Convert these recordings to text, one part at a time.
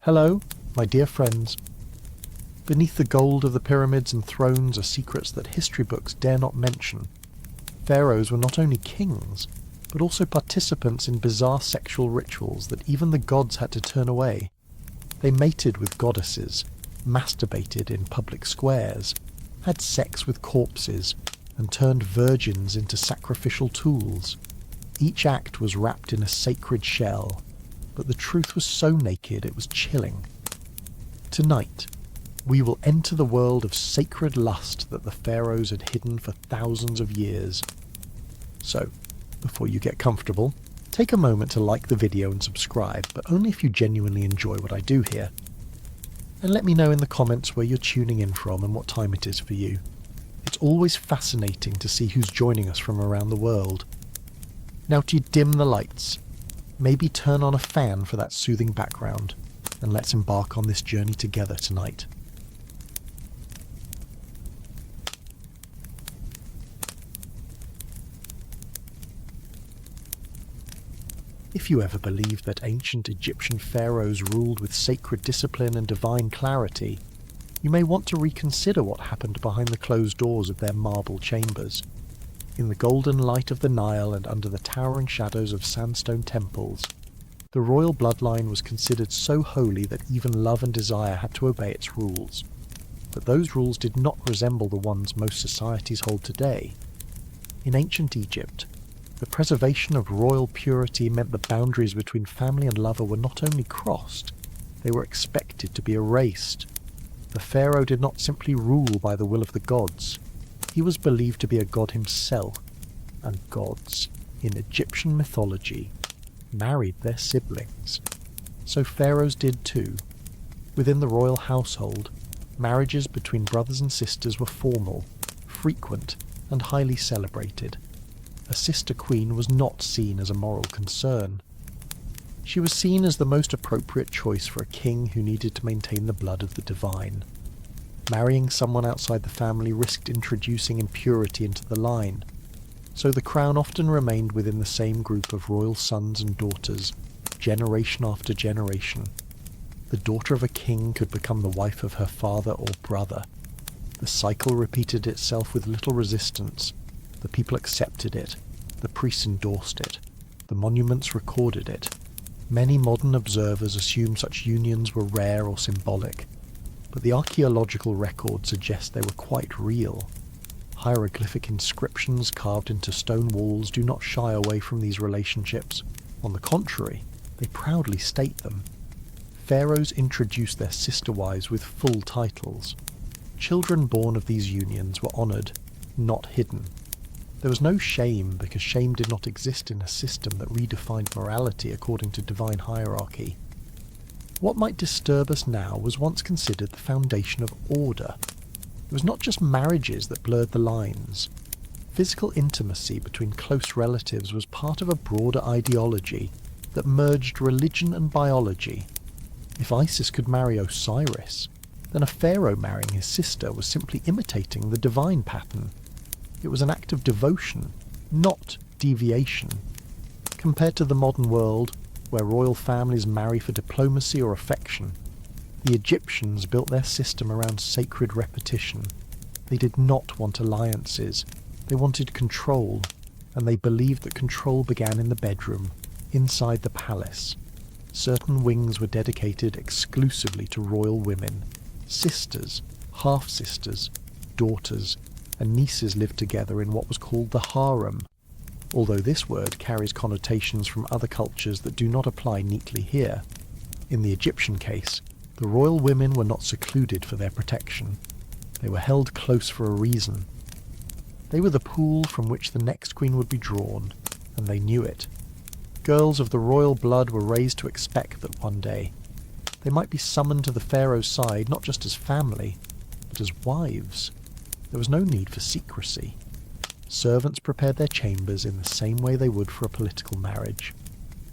Hello, my dear friends. Beneath the gold of the pyramids and thrones are secrets that history books dare not mention. Pharaohs were not only kings, but also participants in bizarre sexual rituals that even the gods had to turn away. They mated with goddesses, masturbated in public squares, had sex with corpses, and turned virgins into sacrificial tools. Each act was wrapped in a sacred shell, but the truth was so naked it was chilling. Tonight, we will enter the world of sacred lust that the pharaohs had hidden for thousands of years. So, before you get comfortable, take a moment to like the video and subscribe, but only if you genuinely enjoy what I do here. And let me know in the comments where you're tuning in from and what time it is for you. It's always fascinating to see who's joining us from around the world. Now to dim the lights, maybe turn on a fan for that soothing background, and let's embark on this journey together tonight. If you ever believed that ancient Egyptian pharaohs ruled with sacred discipline and divine clarity, you may want to reconsider what happened behind the closed doors of their marble chambers. In the golden light of the Nile and under the towering shadows of sandstone temples, the royal bloodline was considered so holy that even love and desire had to obey its rules. But those rules did not resemble the ones most societies hold today. In ancient Egypt, the preservation of royal purity meant the boundaries between family and lover were not only crossed, they were expected to be erased. The pharaoh did not simply rule by the will of the gods. He was believed to be a god himself, and gods, in Egyptian mythology, married their siblings. So pharaohs did too. Within the royal household, marriages between brothers and sisters were formal, frequent, and highly celebrated. A sister queen was not seen as a moral concern. She was seen as the most appropriate choice for a king who needed to maintain the blood of the divine. Marrying someone outside the family risked introducing impurity into the line, so the crown often remained within the same group of royal sons and daughters, generation after generation. The daughter of a king could become the wife of her father or brother. The cycle repeated itself with little resistance. The people accepted it, the priests endorsed it, the monuments recorded it. Many modern observers assume such unions were rare or symbolic, but the archaeological record suggests they were quite real. Hieroglyphic inscriptions carved into stone walls do not shy away from these relationships. On the contrary, they proudly state them. Pharaohs introduced their sister wives with full titles. Children born of these unions were honoured, not hidden. There was no shame, because shame did not exist in a system that redefined morality according to divine hierarchy. What might disturb us now was once considered the foundation of order. It was not just marriages that blurred the lines. Physical intimacy between close relatives was part of a broader ideology that merged religion and biology. If Isis could marry Osiris, then a pharaoh marrying his sister was simply imitating the divine pattern. It was an act of devotion, not deviation. Compared to the modern world, where royal families marry for diplomacy or affection, the Egyptians built their system around sacred repetition. They did not want alliances. They wanted control, and they believed that control began in the bedroom, inside the palace. Certain wings were dedicated exclusively to royal women. Sisters, half-sisters, daughters, and nieces lived together in what was called the harem, although this word carries connotations from other cultures that do not apply neatly here. In the Egyptian case, the royal women were not secluded for their protection. They were held close for a reason. They were the pool from which the next queen would be drawn, and they knew it. Girls of the royal blood were raised to expect that one day they might be summoned to the pharaoh's side not just as family, but as wives. There was no need for secrecy. Servants prepared their chambers in the same way they would for a political marriage.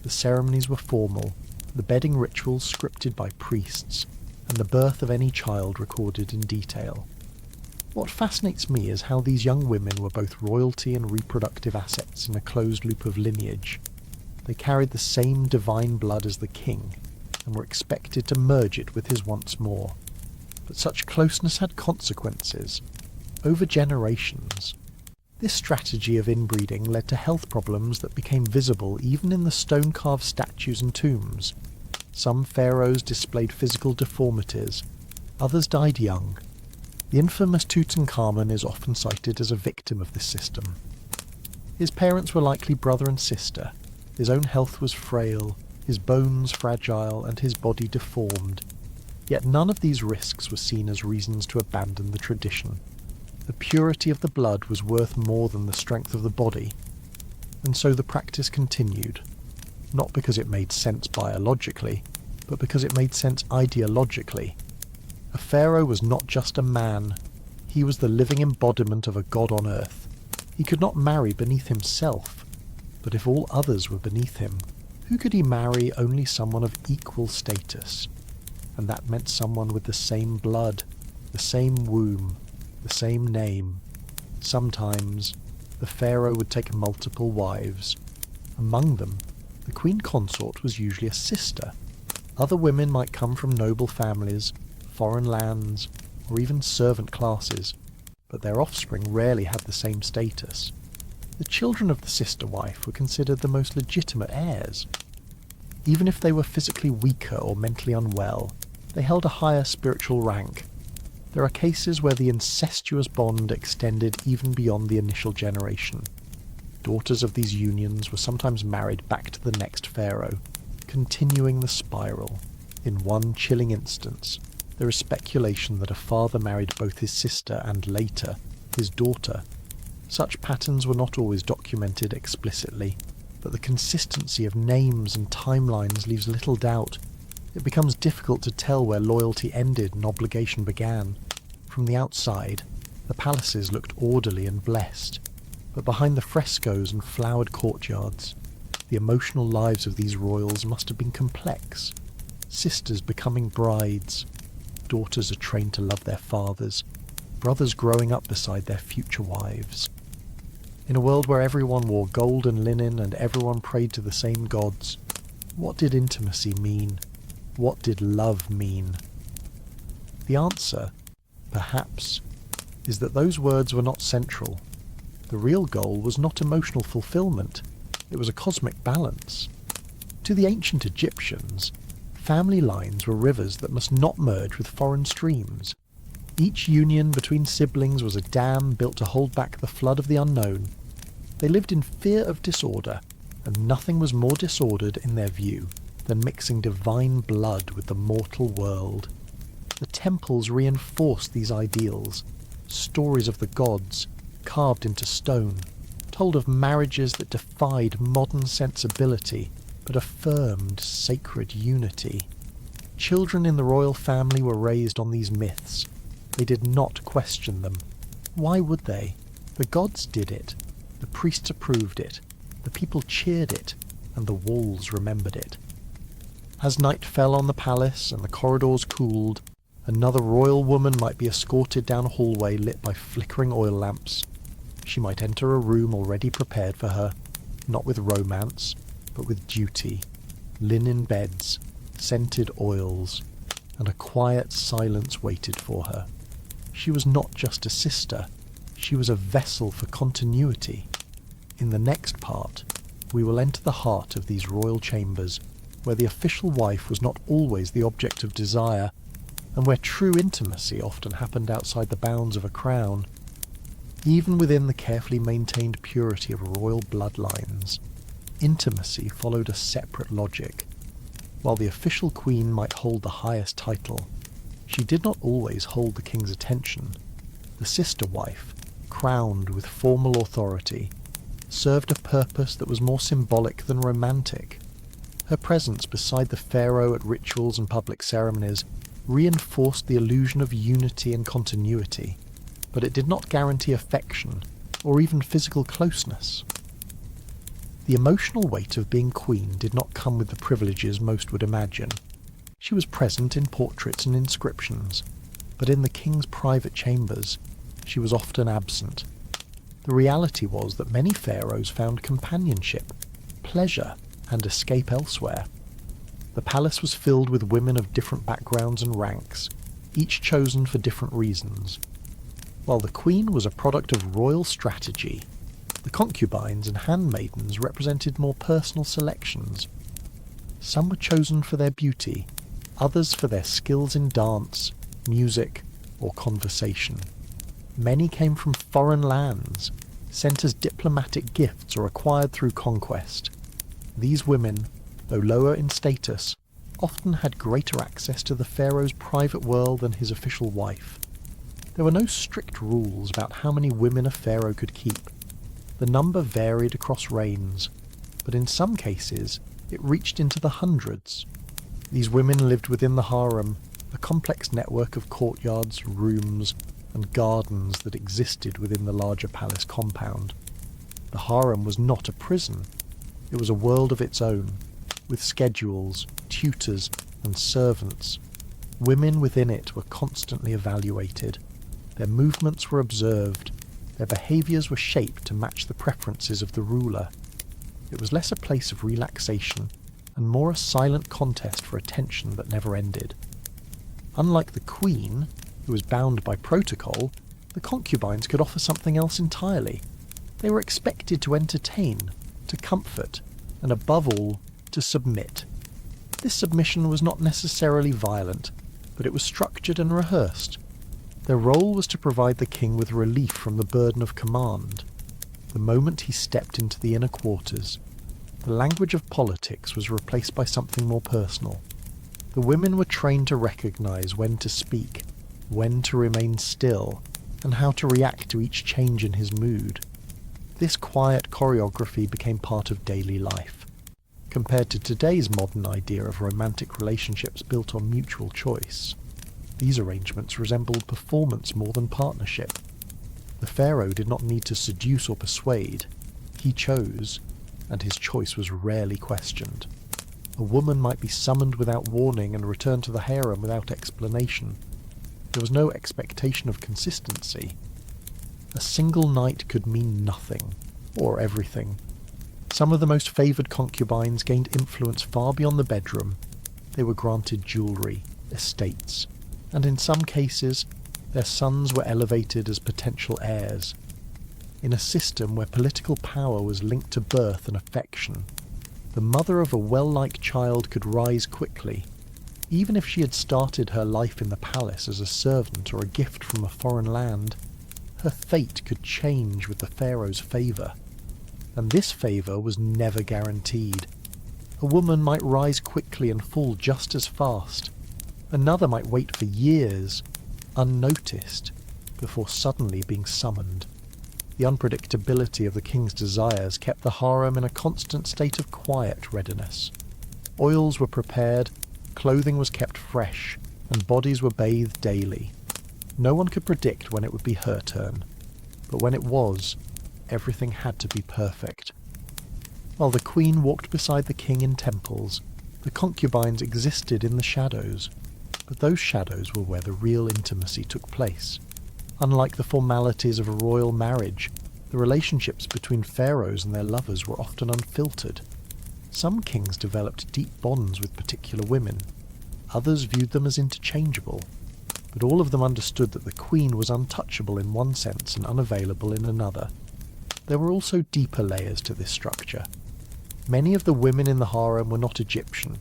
The ceremonies were formal, the bedding rituals scripted by priests, and the birth of any child recorded in detail. What fascinates me is how these young women were both royalty and reproductive assets in a closed loop of lineage. They carried the same divine blood as the king, and were expected to merge it with his once more. But such closeness had consequences over generations. This strategy of inbreeding led to health problems that became visible even in the stone-carved statues and tombs. Some pharaohs displayed physical deformities, others died young. The infamous Tutankhamun is often cited as a victim of this system. His parents were likely brother and sister. His own health was frail, his bones fragile, and his body deformed. Yet none of these risks were seen as reasons to abandon the tradition. The purity of the blood was worth more than the strength of the body, and so the practice continued, not because it made sense biologically, but because it made sense ideologically. A pharaoh was not just a man, he was the living embodiment of a god on earth. He could not marry beneath himself, but if all others were beneath him, who could he marry? Only someone of equal status, and that meant someone with the same blood, the same womb, the same name. Sometimes the pharaoh would take multiple wives. Among them, the queen consort was usually a sister. Other women might come from noble families, foreign lands, or even servant classes, but their offspring rarely had the same status. The children of the sister wife were considered the most legitimate heirs. Even if they were physically weaker or mentally unwell, they held a higher spiritual rank. There are cases where the incestuous bond extended even beyond the initial generation. Daughters of these unions were sometimes married back to the next pharaoh, continuing the spiral. In one chilling instance, there is speculation that a father married both his sister and, later, his daughter. Such patterns were not always documented explicitly, but the consistency of names and timelines leaves little doubt. It becomes difficult to tell where loyalty ended and obligation began. From the outside, the palaces looked orderly and blessed, but behind the frescoes and flowered courtyards, the emotional lives of these royals must have been complex. Sisters becoming brides, daughters are trained to love their fathers, brothers growing up beside their future wives. In a world where everyone wore gold and linen and everyone prayed to the same gods, what did intimacy mean? What did love mean? The answer, perhaps, is that those words were not central. The real goal was not emotional fulfillment, it was a cosmic balance. To the ancient Egyptians, family lines were rivers that must not merge with foreign streams. Each union between siblings was a dam built to hold back the flood of the unknown. They lived in fear of disorder, and nothing was more disordered in their view than mixing divine blood with the mortal world. The temples reinforced these ideals, stories of the gods, carved into stone, told of marriages that defied modern sensibility, but affirmed sacred unity. Children in the royal family were raised on these myths. They did not question them. Why would they? The gods did it. The priests approved it. The people cheered it, and the walls remembered it. As night fell on the palace and the corridors cooled, another royal woman might be escorted down a hallway lit by flickering oil lamps. She might enter a room already prepared for her, not with romance, but with duty. Linen beds, scented oils, and a quiet silence waited for her. She was not just a sister, she was a vessel for continuity. In the next part, we will enter the heart of these royal chambers, where the official wife was not always the object of desire, and where true intimacy often happened outside the bounds of a crown. Even within the carefully maintained purity of royal bloodlines, intimacy followed a separate logic. While the official queen might hold the highest title, she did not always hold the king's attention. The sister wife, crowned with formal authority, served a purpose that was more symbolic than romantic. Her presence beside the pharaoh at rituals and public ceremonies reinforced the illusion of unity and continuity, but it did not guarantee affection or even physical closeness. The emotional weight of being queen did not come with the privileges most would imagine. She was present in portraits and inscriptions, but in the king's private chambers, she was often absent. The reality was that many pharaohs found companionship, pleasure, and escape elsewhere. The The palace was filled with women of different backgrounds and ranks, each chosen for different reasons. While the queen was a product of royal strategy, the concubines and handmaidens represented more personal selections. Some were chosen for their beauty, others for their skills in dance, music, or conversation. Many came from foreign lands, sent as diplomatic gifts or acquired through conquest. These women, though lower in status, often had greater access to the pharaoh's private world than his official wife. There were no strict rules about how many women a pharaoh could keep. The number varied across reigns, but in some cases it reached into the hundreds. These women lived within the harem, a complex network of courtyards, rooms, and gardens that existed within the larger palace compound. The harem was not a prison. It was a world of its own, with schedules, tutors, and servants. Women within it were constantly evaluated. Their movements were observed. Their behaviours were shaped to match the preferences of the ruler. It was less a place of relaxation and more a silent contest for attention that never ended. Unlike the queen, who was bound by protocol, the concubines could offer something else entirely. They were expected to entertain, to comfort, and above all, to submit. This submission was not necessarily violent, but it was structured and rehearsed. Their role was to provide the king with relief from the burden of command. The moment he stepped into the inner quarters, the language of politics was replaced by something more personal. The women were trained to recognize when to speak, when to remain still, and how to react to each change in his mood. This quiet choreography became part of daily life. Compared to today's modern idea of romantic relationships built on mutual choice, these arrangements resembled performance more than partnership. The pharaoh did not need to seduce or persuade. He chose, and his choice was rarely questioned. A woman might be summoned without warning and return to the harem without explanation. There was no expectation of consistency. A single night could mean nothing, or everything. Some of the most favoured concubines gained influence far beyond the bedroom. They were granted jewellery, estates, and in some cases, their sons were elevated as potential heirs. In a system where political power was linked to birth and affection, the mother of a well-liked child could rise quickly. Even if she had started her life in the palace as a servant or a gift from a foreign land, her fate could change with the pharaoh's favour. And this favour was never guaranteed. A woman might rise quickly and fall just as fast. Another might wait for years, unnoticed, before suddenly being summoned. The unpredictability of the king's desires kept the harem in a constant state of quiet readiness. Oils were prepared, clothing was kept fresh, and bodies were bathed daily. No one could predict when it would be her turn, but when it was, everything had to be perfect. While the queen walked beside the king in temples, the concubines existed in the shadows, but those shadows were where the real intimacy took place. Unlike the formalities of a royal marriage, the relationships between pharaohs and their lovers were often unfiltered. Some kings developed deep bonds with particular women. Others viewed them as interchangeable, but all of them understood that the queen was untouchable in one sense and unavailable in another. There were also deeper layers to this structure. Many of the women in the harem were not Egyptian.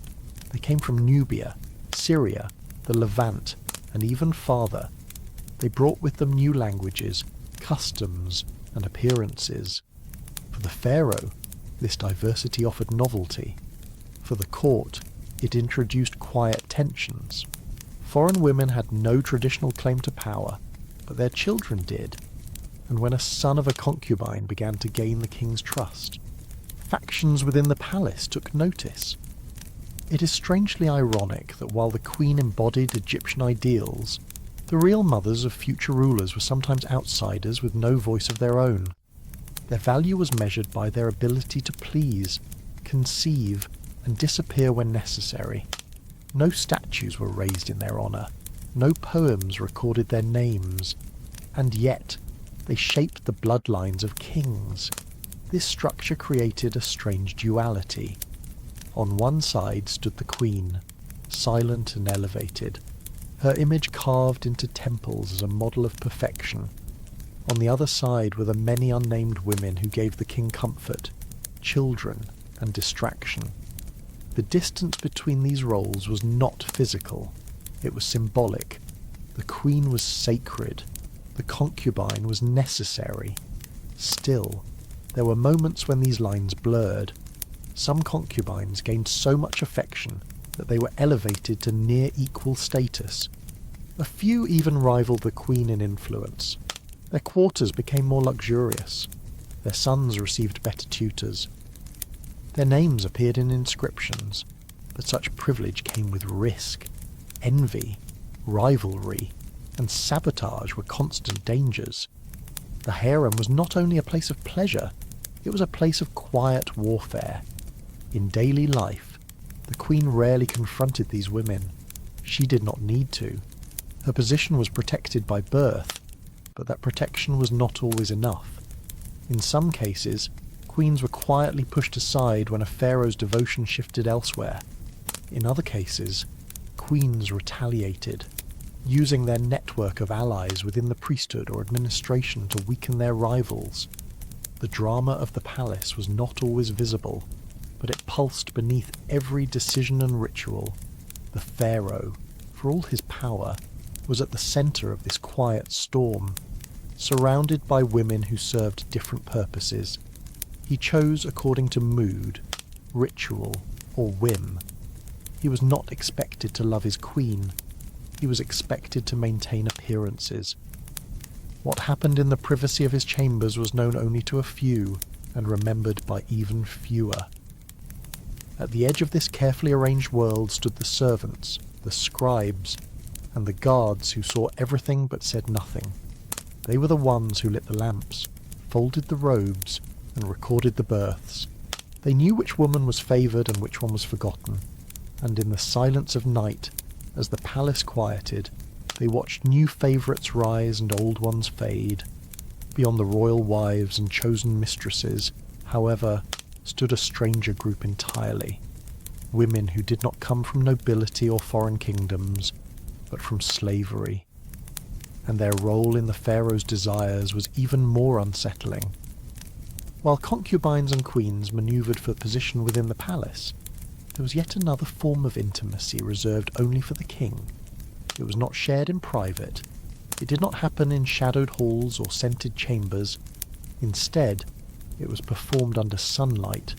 They came from Nubia, Syria, the Levant, and even farther. They brought with them new languages, customs, and appearances. For the pharaoh, this diversity offered novelty. For the court, it introduced quiet tensions. Foreign women had no traditional claim to power, but their children did. And when a son of a concubine began to gain the king's trust, factions within the palace took notice. It is strangely ironic that while the queen embodied Egyptian ideals, the real mothers of future rulers were sometimes outsiders with no voice of their own. Their value was measured by their ability to please, conceive, and disappear when necessary. No statues were raised in their honour, no poems recorded their names, and yet they shaped the bloodlines of kings. This structure created a strange duality. On one side stood the queen, silent and elevated, her image carved into temples as a model of perfection. On the other side were the many unnamed women who gave the king comfort, children, and distraction. The distance between these roles was not physical, it was symbolic. The queen was sacred, the concubine was necessary. Still, there were moments when these lines blurred. Some concubines gained so much affection that they were elevated to near equal status. A few even rivaled the queen in influence. Their quarters became more luxurious. Their sons received better tutors. Their names appeared in inscriptions, but such privilege came with risk. Envy, rivalry, and sabotage were constant dangers. The harem was not only a place of pleasure, it was a place of quiet warfare. In daily life, the queen rarely confronted these women. She did not need to. Her position was protected by birth, but that protection was not always enough. In some cases, queens were quietly pushed aside when a pharaoh's devotion shifted elsewhere. In other cases, queens retaliated, using their network of allies within the priesthood or administration to weaken their rivals. The drama of the palace was not always visible, but it pulsed beneath every decision and ritual. The pharaoh, for all his power, was at the centre of this quiet storm, surrounded by women who served different purposes. He chose according to mood, ritual, or whim. He was not expected to love his queen. He was expected to maintain appearances. What happened in the privacy of his chambers was known only to a few, and remembered by even fewer. At the edge of this carefully arranged world stood the servants, the scribes, and the guards who saw everything but said nothing. They were the ones who lit the lamps, folded the robes, and recorded the births. They knew which woman was favoured and which one was forgotten, and in the silence of night, as the palace quieted, they watched new favourites rise and old ones fade. Beyond the royal wives and chosen mistresses, however, stood a stranger group entirely. Women who did not come from nobility or foreign kingdoms, but from slavery. And their role in the pharaoh's desires was even more unsettling. While concubines and queens manoeuvred for position within the palace, there was yet another form of intimacy reserved only for the king. It was not shared in private. It did not happen in shadowed halls or scented chambers. Instead, it was performed under sunlight,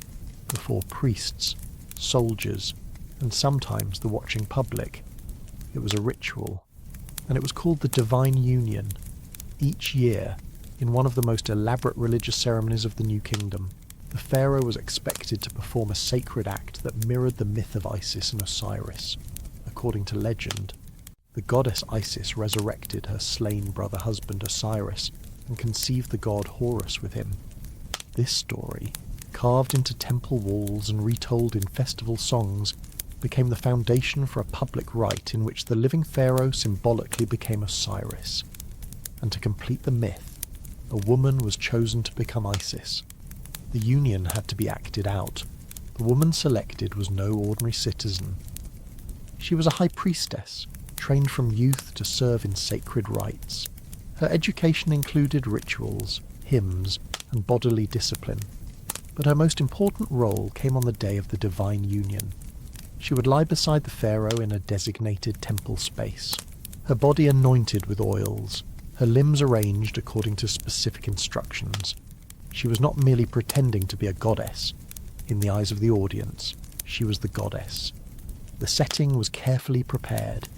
before priests, soldiers, and sometimes the watching public. It was a ritual, and it was called the Divine Union. Each year, in one of the most elaborate religious ceremonies of the New Kingdom, the pharaoh was expected to perform a sacred act that mirrored the myth of Isis and Osiris. According to legend, the goddess Isis resurrected her slain brother-husband Osiris and conceived the god Horus with him. This story, carved into temple walls and retold in festival songs, became the foundation for a public rite in which the living pharaoh symbolically became Osiris. And to complete the myth, a woman was chosen to become Isis. The union had to be acted out. The woman selected was no ordinary citizen. She was a high priestess, trained from youth to serve in sacred rites. Her education included rituals, hymns, and bodily discipline. But her most important role came on the day of the divine union. She would lie beside the pharaoh in a designated temple space, her body anointed with oils, her limbs arranged according to specific instructions. She was not merely pretending to be a goddess. In the eyes of the audience, she was the goddess. The setting was carefully prepared.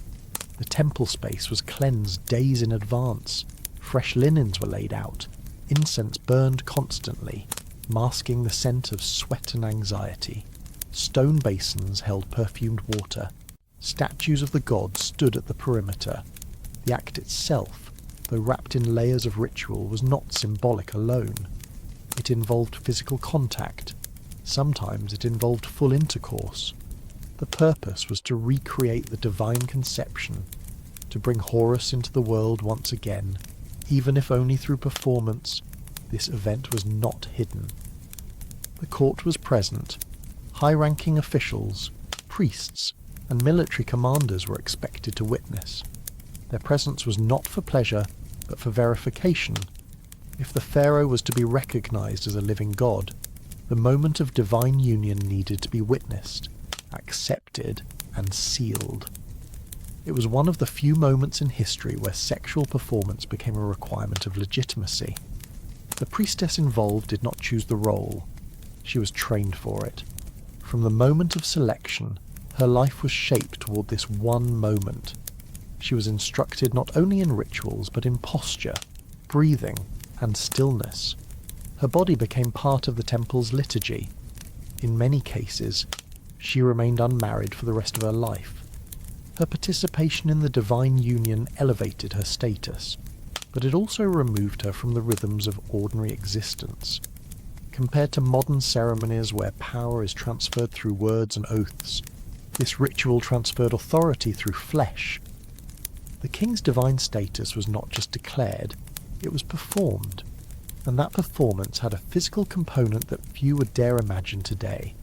The temple space was cleansed days in advance. Fresh linens were laid out. Incense burned constantly, masking the scent of sweat and anxiety. Stone basins held perfumed water. Statues of the gods stood at the perimeter. The act itself, though wrapped in layers of ritual, was not symbolic alone. It involved physical contact. Sometimes it involved full intercourse. The purpose was to recreate the divine conception, to bring Horus into the world once again. Even if only through performance, this event was not hidden. The court was present, High-ranking officials, priests, and military commanders were expected to witness. Their presence was not for pleasure, but for verification. If the pharaoh was to be recognized as a living god, the moment of divine union needed to be witnessed, accepted, and sealed. It was one of the few moments in history where sexual performance became a requirement of legitimacy. The priestess involved did not choose the role. She was trained for it. From the moment of selection, her life was shaped toward this one moment. She was instructed not only in rituals, but in posture, breathing, and stillness. Her body became part of the temple's liturgy. In many cases, she remained unmarried for the rest of her life. Her participation in the divine union elevated her status, but it also removed her from the rhythms of ordinary existence. Compared to modern ceremonies where power is transferred through words and oaths, this ritual transferred authority through flesh. The king's divine status was not just declared, it was performed, and that performance had a physical component that few would dare imagine today.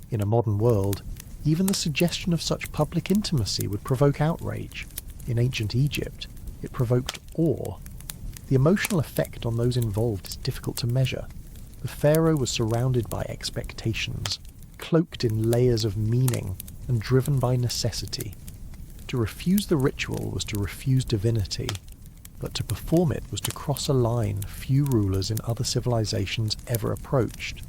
In a modern world, even the suggestion of such public intimacy would provoke outrage. In ancient Egypt, it provoked awe. The emotional effect on those involved is difficult to measure. The pharaoh was surrounded by expectations, cloaked in layers of meaning, and driven by necessity. To refuse the ritual was to refuse divinity, but to perform it was to cross a line few rulers in other civilizations ever approached.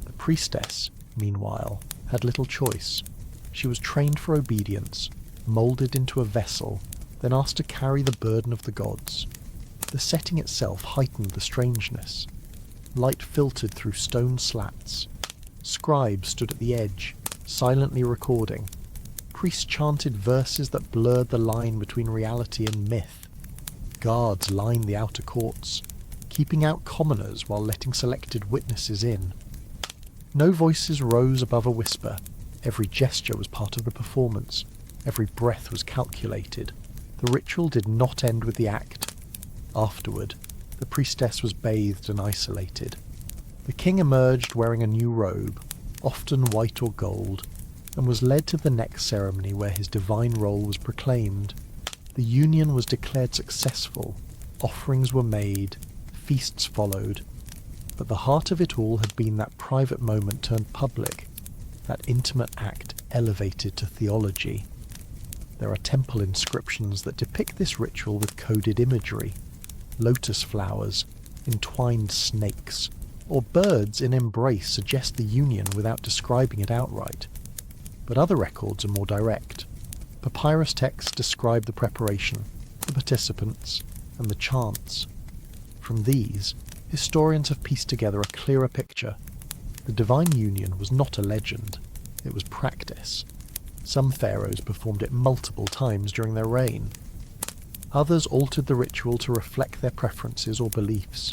The priestess, meanwhile, had little choice. She was trained for obedience, moulded into a vessel, then asked to carry the burden of the gods. The setting itself heightened the strangeness. Light filtered through stone slats. Scribes stood at the edge, silently recording. Priests chanted verses that blurred the line between reality and myth. Guards lined the outer courts, keeping out commoners while letting selected witnesses in. No voices rose above a whisper. Every gesture was part of the performance. Every breath was calculated. The ritual did not end with the act. Afterward, the priestess was bathed and isolated. The king emerged wearing a new robe, often white or gold, and was led to the next ceremony where his divine role was proclaimed. The union was declared successful, offerings were made, feasts followed, but the heart of it all had been that private moment turned public, that intimate act elevated to theology. There are temple inscriptions that depict this ritual with coded imagery, lotus flowers, entwined snakes, or birds in embrace suggest the union without describing it outright. But other records are more direct. Papyrus texts describe the preparation, the participants, and the chants. From these, historians have pieced together a clearer picture. The divine union was not a legend, it was practice. Some pharaohs performed it multiple times during their reign. Others altered the ritual to reflect their preferences or beliefs.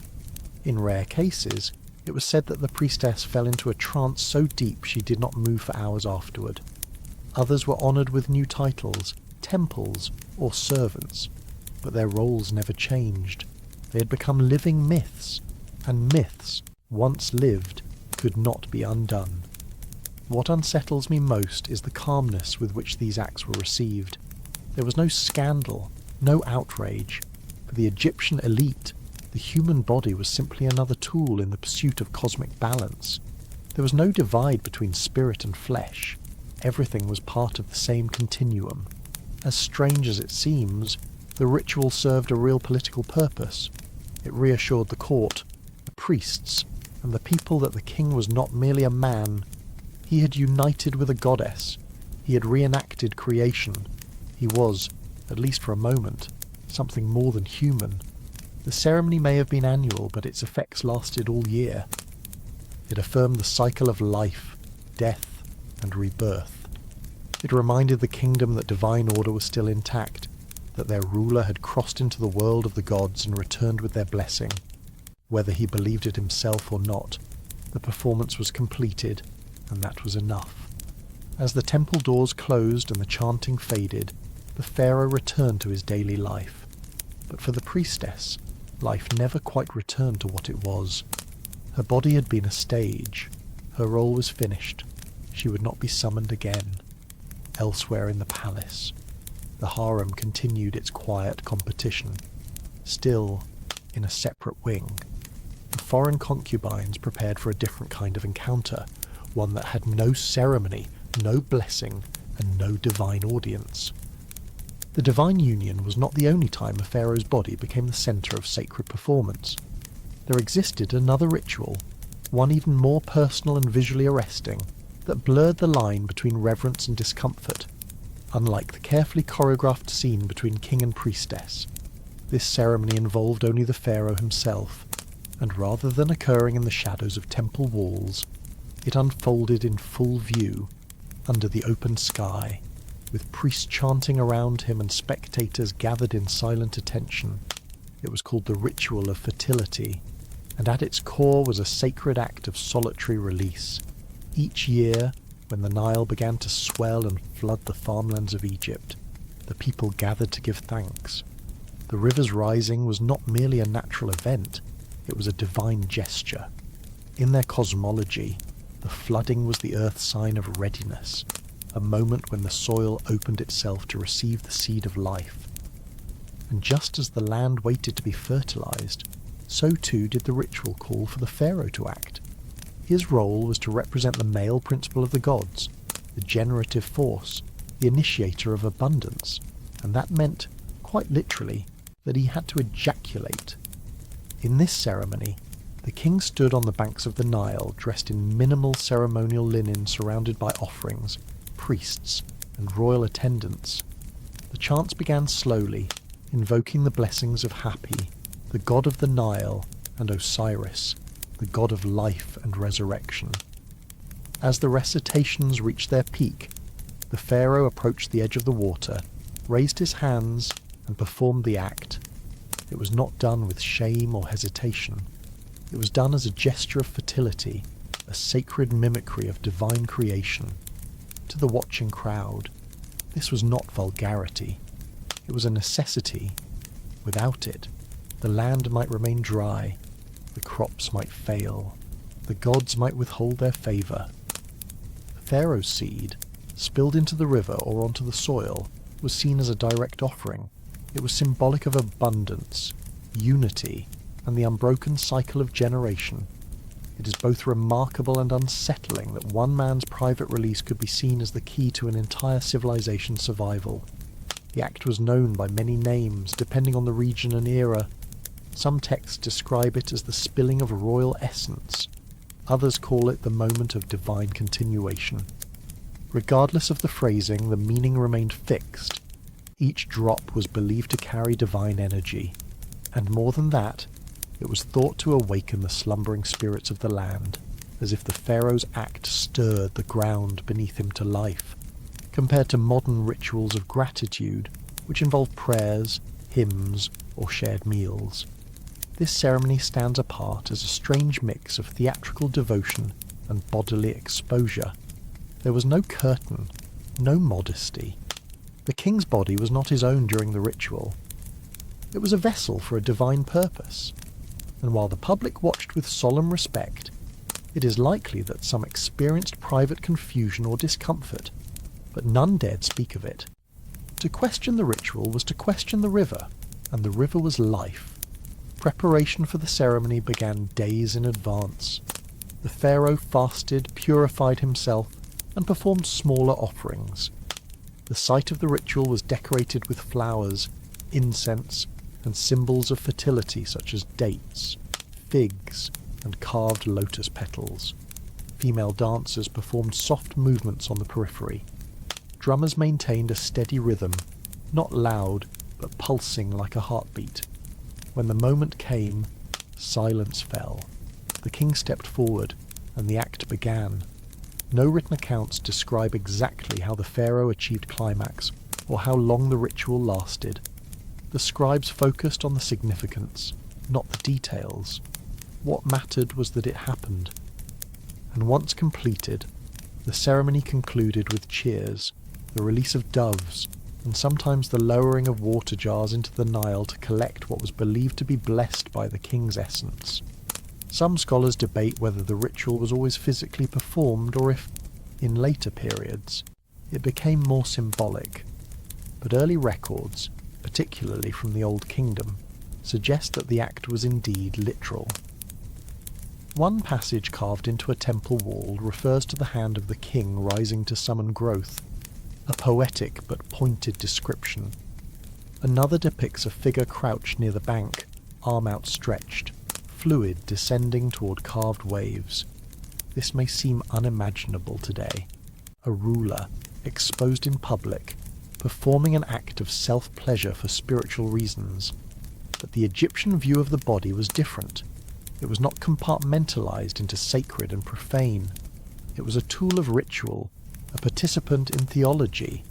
In rare cases, it was said that the priestess fell into a trance so deep she did not move for hours afterward. Others were honoured with new titles, temples, or servants, but their roles never changed. They had become living myths, and myths, once lived, could not be undone. What unsettles me most is the calmness with which these acts were received. There was no scandal, no outrage. For the Egyptian elite, the human body was simply another tool in the pursuit of cosmic balance. There was no divide between spirit and flesh. Everything was part of the same continuum. As strange as it seems, the ritual served a real political purpose. It reassured the court, the priests, and the people that the king was not merely a man. He had united with a goddess. He had reenacted creation. He was, at least for a moment, something more than human. The ceremony may have been annual, but its effects lasted all year. It affirmed the cycle of life, death, and rebirth. It reminded the kingdom that divine order was still intact, that their ruler had crossed into the world of the gods and returned with their blessing. Whether he believed it himself or not, the performance was completed, and that was enough. As the temple doors closed and the chanting faded, the pharaoh returned to his daily life. But for the priestess, life never quite returned to what it was. Her body had been a stage. Her role was finished. she would not be summoned again. Elsewhere in the palace, the harem continued its quiet competition. Still, in a separate wing, the foreign concubines prepared for a different kind of encounter, one that had no ceremony, no blessing, and no divine audience. The divine union was not the only time a pharaoh's body became the centre of sacred performance. There existed another ritual, one even more personal and visually arresting, that blurred the line between reverence and discomfort. Unlike the carefully choreographed scene between king and priestess, this ceremony involved only the pharaoh himself, and rather than occurring in the shadows of temple walls, it unfolded in full view, under the open sky, with priests chanting around him and spectators gathered in silent attention. It was called the Ritual of Fertility, and at its core was a sacred act of solitary release. Each year, when the Nile began to swell and flood the farmlands of Egypt, the people gathered to give thanks. The river's rising was not merely a natural event, it was a divine gesture. In their cosmology, the flooding was the earth's sign of readiness, a moment when the soil opened itself to receive the seed of life. And just as the land waited to be fertilized, so too did the ritual call for the pharaoh to act. His role was to represent the male principle of the gods, the generative force, the initiator of abundance, and that meant, quite literally, that he had to ejaculate. In this ceremony, the king stood on the banks of the Nile dressed in minimal ceremonial linen surrounded by offerings, priests, and royal attendants. The chants began slowly, invoking the blessings of Hapi, the god of the Nile, and Osiris, the god of life and resurrection. As the recitations reached their peak, the pharaoh approached the edge of the water, raised his hands, and performed the act. It was not done with shame or hesitation. It was done as a gesture of fertility, a sacred mimicry of divine creation. To the watching crowd, this was not vulgarity. It was a necessity. Without it, the land might remain dry, the crops might fail, the gods might withhold their favour. The pharaoh's seed, spilled into the river or onto the soil, was seen as a direct offering. It was symbolic of abundance, unity, and the unbroken cycle of generation. It is both remarkable and unsettling that one man's private release could be seen as the key to an entire civilization's survival. The act was known by many names, depending on the region and era. Some texts describe it as the spilling of royal essence. Others call it the moment of divine continuation. Regardless of the phrasing, the meaning remained fixed. Each drop was believed to carry divine energy, and more than that, it was thought to awaken the slumbering spirits of the land, as if the pharaoh's act stirred the ground beneath him to life, compared to modern rituals of gratitude, which involve prayers, hymns, or shared meals. This ceremony stands apart as a strange mix of theatrical devotion and bodily exposure. There was no curtain, no modesty. The king's body was not his own during the ritual. It was a vessel for a divine purpose, and while the public watched with solemn respect, it is likely that some experienced private confusion or discomfort, but none dared speak of it. To question the ritual was to question the river, and the river was life. Preparation for the ceremony began days in advance. The pharaoh fasted, purified himself, and performed smaller offerings. The site of the ritual was decorated with flowers, incense, and symbols of fertility such as dates, figs, and carved lotus petals. Female dancers performed soft movements on the periphery. Drummers maintained a steady rhythm, not loud, but pulsing like a heartbeat. When the moment came, silence fell. The king stepped forward, and the act began. No written accounts describe exactly how the pharaoh achieved climax, or how long the ritual lasted. The scribes focused on the significance, not the details. What mattered was that it happened. And once completed, the ceremony concluded with cheers, the release of doves, and sometimes the lowering of water jars into the Nile to collect what was believed to be blessed by the king's essence. Some scholars debate whether the ritual was always physically performed or if, In later periods, it became more symbolic, but early records, particularly from the Old Kingdom, suggest that the act was indeed literal. One passage carved into a temple wall refers to the hand of the king rising to summon growth, a poetic but pointed description. Another depicts a figure crouched near the bank, arm outstretched, fluid descending toward carved waves. This may seem unimaginable today. A ruler, exposed in public, performing an act of self-pleasure for spiritual reasons. But the Egyptian view of the body was different. It was not compartmentalized into sacred and profane. It was a tool of ritual, a participant in theology.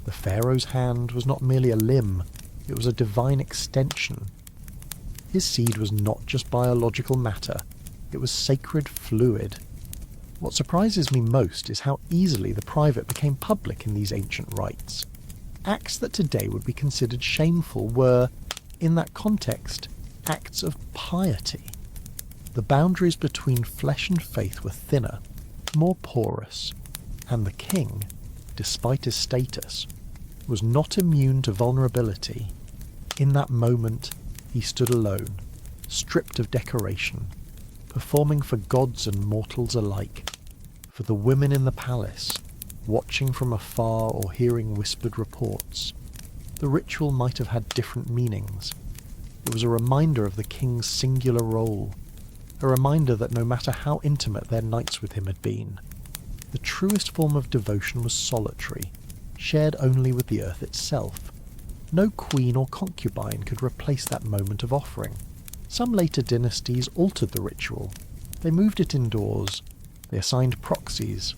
The pharaoh's hand was not merely a limb, it was a divine extension. His seed was not just biological matter, it was sacred fluid. What surprises me most is how easily the private became public in these ancient rites. Acts that today would be considered shameful were, in that context, acts of piety. The boundaries between flesh and faith were thinner, more porous, and the king, despite his status, was not immune to vulnerability. In that moment, he stood alone, stripped of decoration, performing for gods and mortals alike, for the women in the palace, watching from afar or hearing whispered reports. The ritual might have had different meanings. It was a reminder of the king's singular role, a reminder that no matter how intimate their nights with him had been, the truest form of devotion was solitary, shared only with the earth itself. No queen or concubine could replace that moment of offering. Some later dynasties altered the ritual. They moved it indoors, they assigned proxies,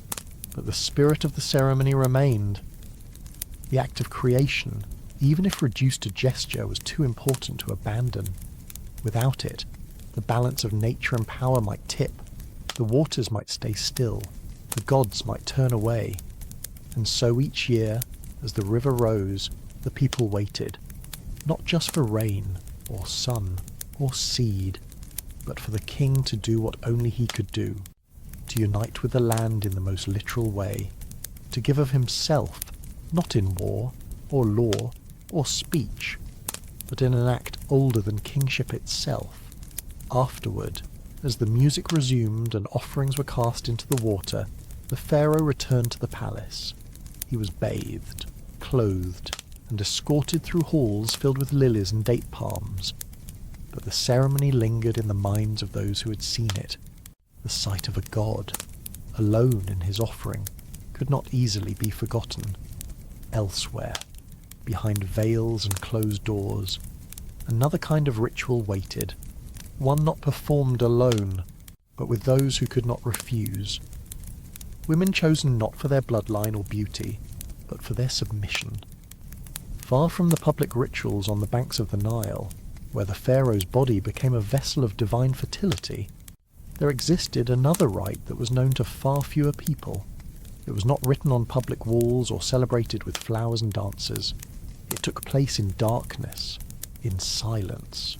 but the spirit of the ceremony remained. The act of creation, even if reduced to gesture, was too important to abandon. Without it, the balance of nature and power might tip, the waters might stay still, the gods might turn away. And so each year, as the river rose, the people waited, not just for rain, or sun, or seed, but for the king to do what only he could do, to unite with the land in the most literal way, to give of himself, not in war, or law, or speech, but in an act older than kingship itself. Afterward, as the music resumed and offerings were cast into the water, the pharaoh returned to the palace. He was bathed, clothed, and escorted through halls filled with lilies and date palms. But the ceremony lingered in the minds of those who had seen it. The sight of a god, alone in his offering, could not easily be forgotten. Elsewhere, behind veils and closed doors, another kind of ritual waited, one not performed alone, but with those who could not refuse. Women chosen not for their bloodline or beauty, but for their submission. Far from the public rituals on the banks of the Nile, where the pharaoh's body became a vessel of divine fertility, there existed another rite that was known to far fewer people. It was not written on public walls or celebrated with flowers and dances. It took place in darkness, in silence,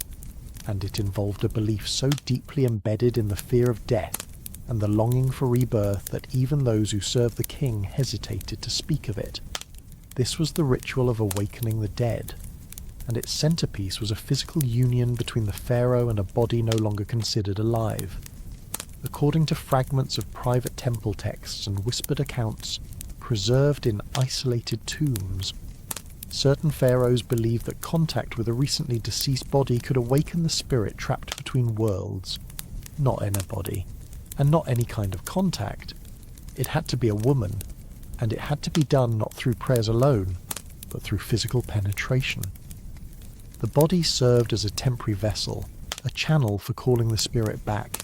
and it involved a belief so deeply embedded in the fear of death and the longing for rebirth that even those who served the king hesitated to speak of it. This was the ritual of awakening the dead, and its centerpiece was a physical union between the pharaoh and a body no longer considered alive. According to fragments of private temple texts and whispered accounts preserved in isolated tombs, certain pharaohs believed that contact with a recently deceased body could awaken the spirit trapped between worlds. Not in a body, and not any kind of contact. It had to be a woman, and it had to be done not through prayers alone, but through physical penetration. The body served as a temporary vessel, a channel for calling the spirit back,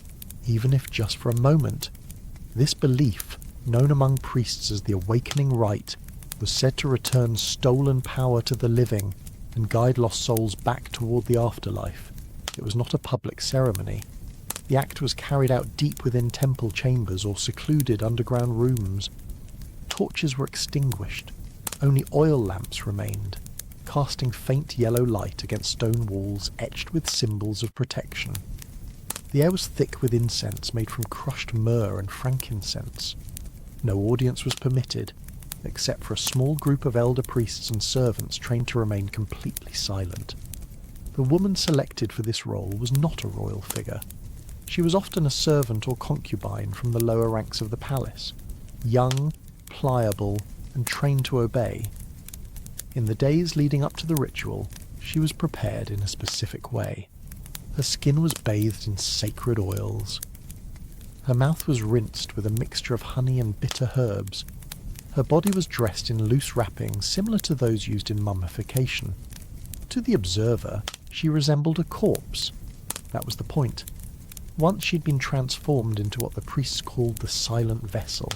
even if just for a moment. This belief, known among priests as the awakening rite, was said to return stolen power to the living and guide lost souls back toward the afterlife. It was not a public ceremony. The act was carried out deep within temple chambers or secluded underground rooms. Torches were extinguished. Only oil lamps remained, casting faint yellow light against stone walls etched with symbols of protection. The air was thick with incense made from crushed myrrh and frankincense. No audience was permitted, except for a small group of elder priests and servants trained to remain completely silent. The woman selected for this role was not a royal figure. She was often a servant or concubine from the lower ranks of the palace, young, pliable, and trained to obey. In the days leading up to the ritual, she was prepared in a specific way. Her skin was bathed in sacred oils. Her mouth was rinsed with a mixture of honey and bitter herbs. Her body was dressed in loose wrappings similar to those used in mummification. To the observer, she resembled a corpse. That was the point. Once she'd been transformed into what the priests called the silent vessel.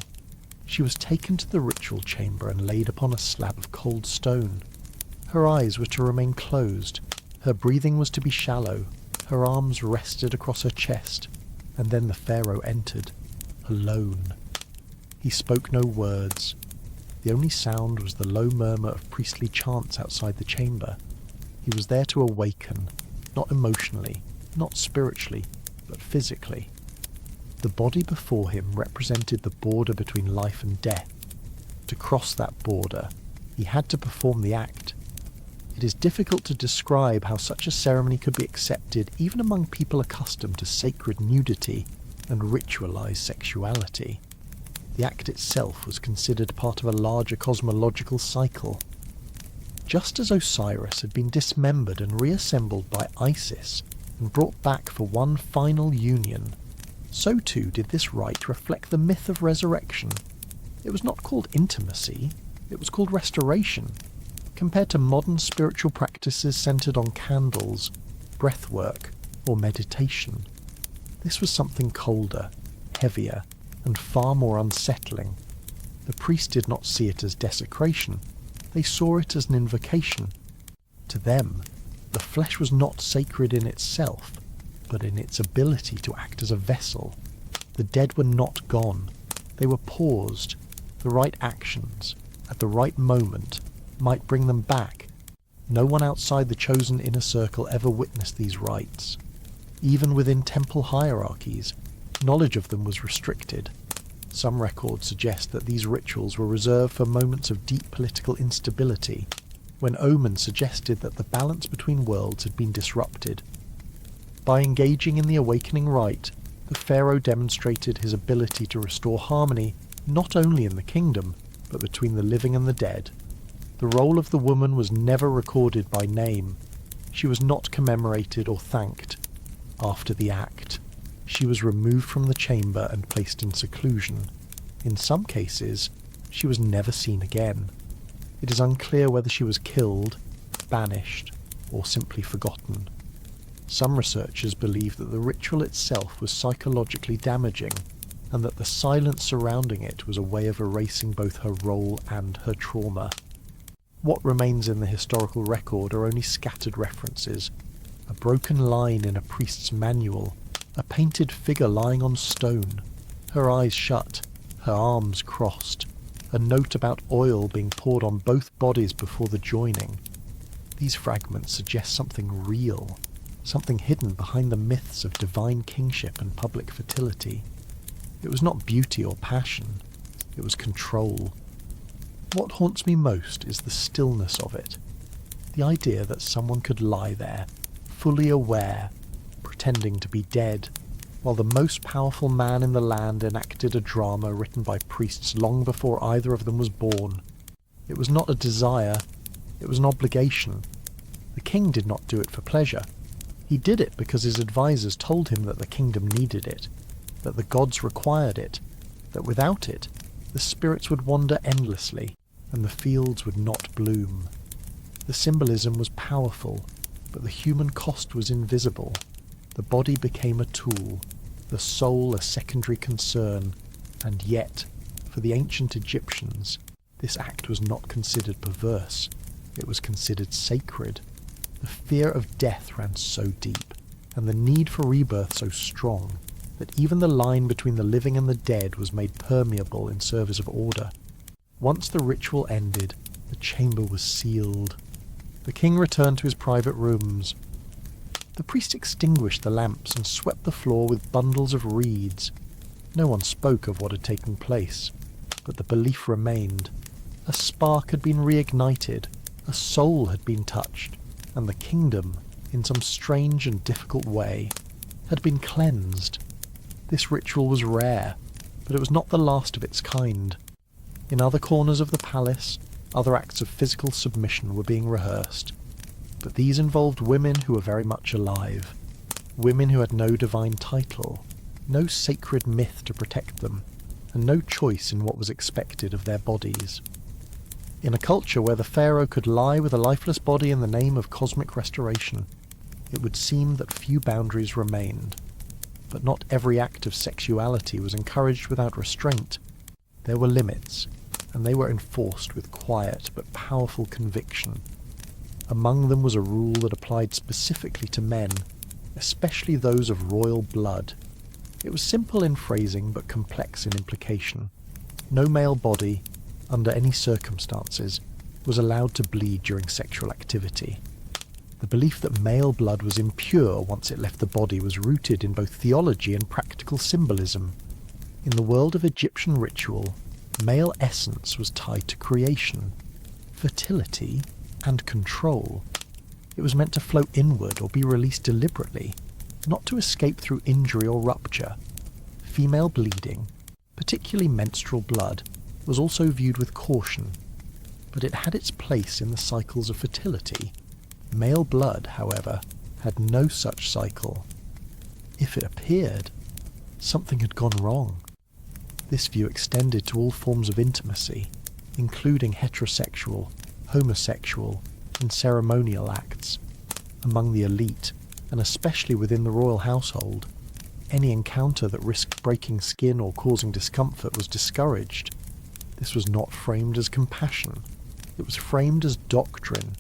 She was taken to the ritual chamber and laid upon a slab of cold stone. Her eyes were to remain closed. Her breathing was to be shallow. Her arms rested across her chest. And then the pharaoh entered, alone. He spoke no words. The only sound was the low murmur of priestly chants outside the chamber. He was there to awaken, not emotionally, not spiritually, but physically. The body before him represented the border between life and death. To cross that border, he had to perform the act. It is difficult to describe how such a ceremony could be accepted even among people accustomed to sacred nudity and ritualized sexuality. The act itself was considered part of a larger cosmological cycle. Just as Osiris had been dismembered and reassembled by Isis and brought back for one final union, so too did this rite reflect the myth of resurrection. It was not called intimacy, it was called restoration. Compared to modern spiritual practices centered on candles, breathwork, or meditation, this was something colder, heavier, and far more unsettling. The priests did not see it as desecration, they saw it as an invocation. To them, the flesh was not sacred in itself, but in its ability to act as a vessel. The dead were not gone, they were paused. The right actions, at the right moment, might bring them back. No one outside the chosen inner circle ever witnessed these rites. Even within temple hierarchies, knowledge of them was restricted. Some records suggest that these rituals were reserved for moments of deep political instability, when omens suggested that the balance between worlds had been disrupted. By engaging in the awakening rite, the pharaoh demonstrated his ability to restore harmony not only in the kingdom, but between the living and the dead. The role of the woman was never recorded by name. She was not commemorated or thanked. After the act, she was removed from the chamber and placed in seclusion. In some cases, she was never seen again. It is unclear whether she was killed, banished, or simply forgotten. Some researchers believe that the ritual itself was psychologically damaging, and that the silence surrounding it was a way of erasing both her role and her trauma. What remains in the historical record are only scattered references, a broken line in a priest's manual, a painted figure lying on stone, her eyes shut, her arms crossed, a note about oil being poured on both bodies before the joining. These fragments suggest something real, something hidden behind the myths of divine kingship and public fertility. It was not beauty or passion, it was control. What haunts me most is the stillness of it. The idea that someone could lie there, fully aware, pretending to be dead, while the most powerful man in the land enacted a drama written by priests long before either of them was born. It was not a desire, it was an obligation. The king did not do it for pleasure. He did it because his advisors told him that the kingdom needed it, that the gods required it, that without it, the spirits would wander endlessly, and the fields would not bloom. The symbolism was powerful, but the human cost was invisible. The body became a tool, the soul a secondary concern, and yet, for the ancient Egyptians, this act was not considered perverse, it was considered sacred. The fear of death ran so deep, and the need for rebirth so strong, that even the line between the living and the dead was made permeable in service of order. Once the ritual ended, the chamber was sealed. The king returned to his private rooms. The priest extinguished the lamps and swept the floor with bundles of reeds. No one spoke of what had taken place. but the belief remained. A spark had been reignited, a soul had been touched, and the kingdom, in some strange and difficult way, had been cleansed. This ritual was rare, but it was not the last of its kind. In other corners of the palace, other acts of physical submission were being rehearsed, but these involved women who were very much alive, women who had no divine title, no sacred myth to protect them, and no choice in what was expected of their bodies. In a culture where the pharaoh could lie with a lifeless body in the name of cosmic restoration, it would seem that few boundaries remained. But not every act of sexuality was encouraged without restraint. There were limits, and they were enforced with quiet but powerful conviction. Among them was a rule that applied specifically to men, especially those of royal blood. It was simple in phrasing but complex in implication. No male body, under any circumstances, was allowed to bleed during sexual activity. The belief that male blood was impure once it left the body was rooted in both theology and practical symbolism. In the world of Egyptian ritual, male essence was tied to creation, fertility, and control. It was meant to flow inward or be released deliberately, not to escape through injury or rupture. Female bleeding, particularly menstrual blood, was also viewed with caution, but it had its place in the cycles of fertility. Male blood, however, had no such cycle. If it appeared, something had gone wrong. This view extended to all forms of intimacy, including heterosexual, homosexual, and ceremonial acts. Among the elite, and especially within the royal household, any encounter that risked breaking skin or causing discomfort was discouraged. This was not framed as compassion. It was framed as doctrine.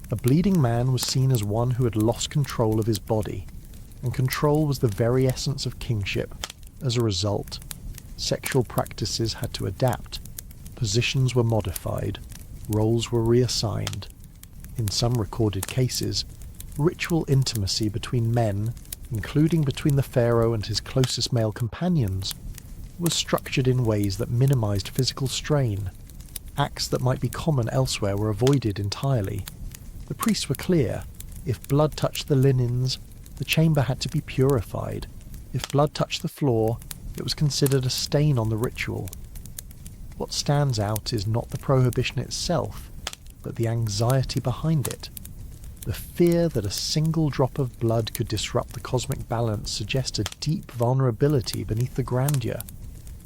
A bleeding man was seen as one who had lost control of his body, and control was the very essence of kingship. As a result, sexual practices had to adapt. Positions were modified. Roles were reassigned. In some recorded cases, ritual intimacy between men, including between the pharaoh and his closest male companions, was structured in ways that minimized physical strain. Acts that might be common elsewhere were avoided entirely. The priests were clear. If blood touched the linens, the chamber had to be purified. If blood touched the floor, it was considered a stain on the ritual. What stands out is not the prohibition itself, but the anxiety behind it. The fear that a single drop of blood could disrupt the cosmic balance suggests a deep vulnerability beneath the grandeur.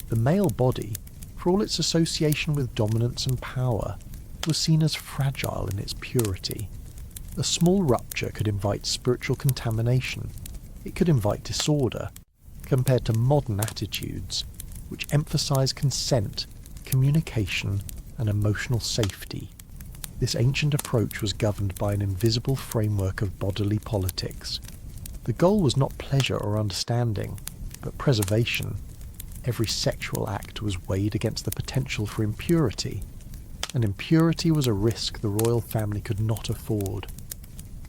The male body, for all its association with dominance and power, was seen as fragile in its purity. A small rupture could invite spiritual contamination. It could invite disorder, compared to modern attitudes, which emphasize consent, communication, and emotional safety. This ancient approach was governed by an invisible framework of bodily politics. The goal was not pleasure or understanding, but preservation. Every sexual act was weighed against the potential for impurity, and impurity was a risk the royal family could not afford.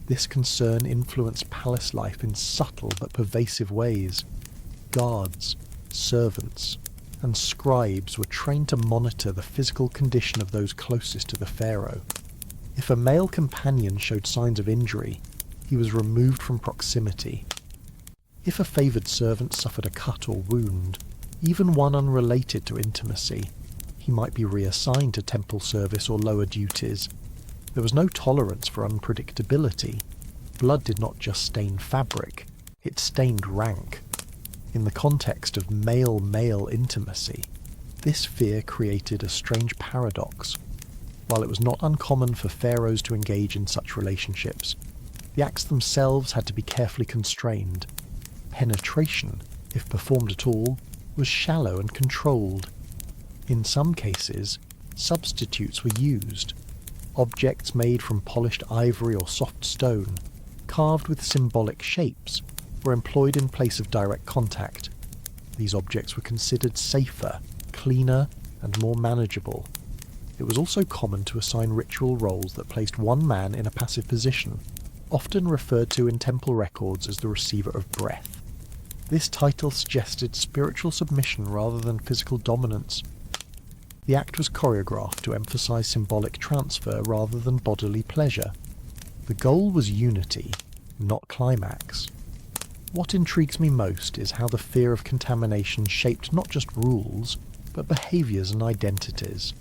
This concern influenced palace life in subtle but pervasive ways. Guards, servants, and scribes were trained to monitor the physical condition of those closest to the pharaoh. If a male companion showed signs of injury, he was removed from proximity. If a favoured servant suffered a cut or wound, even one unrelated to intimacy, he might be reassigned to temple service or lower duties. There was no tolerance for unpredictability. Blood did not just stain fabric, it stained rank. In the context of male-male intimacy, this fear created a strange paradox. While it was not uncommon for pharaohs to engage in such relationships, the acts themselves had to be carefully constrained. Penetration, if performed at all, was shallow and controlled. In some cases, substitutes were used. Objects made from polished ivory or soft stone, carved with symbolic shapes, were employed in place of direct contact. These objects were considered safer, cleaner, and more manageable. It was also common to assign ritual roles that placed one man in a passive position, often referred to in temple records as the receiver of breath. This title suggested spiritual submission rather than physical dominance. The act was choreographed to emphasize symbolic transfer rather than bodily pleasure. The goal was unity, not climax. What intrigues me most is how the fear of contamination shaped not just rules, but behaviours and identities.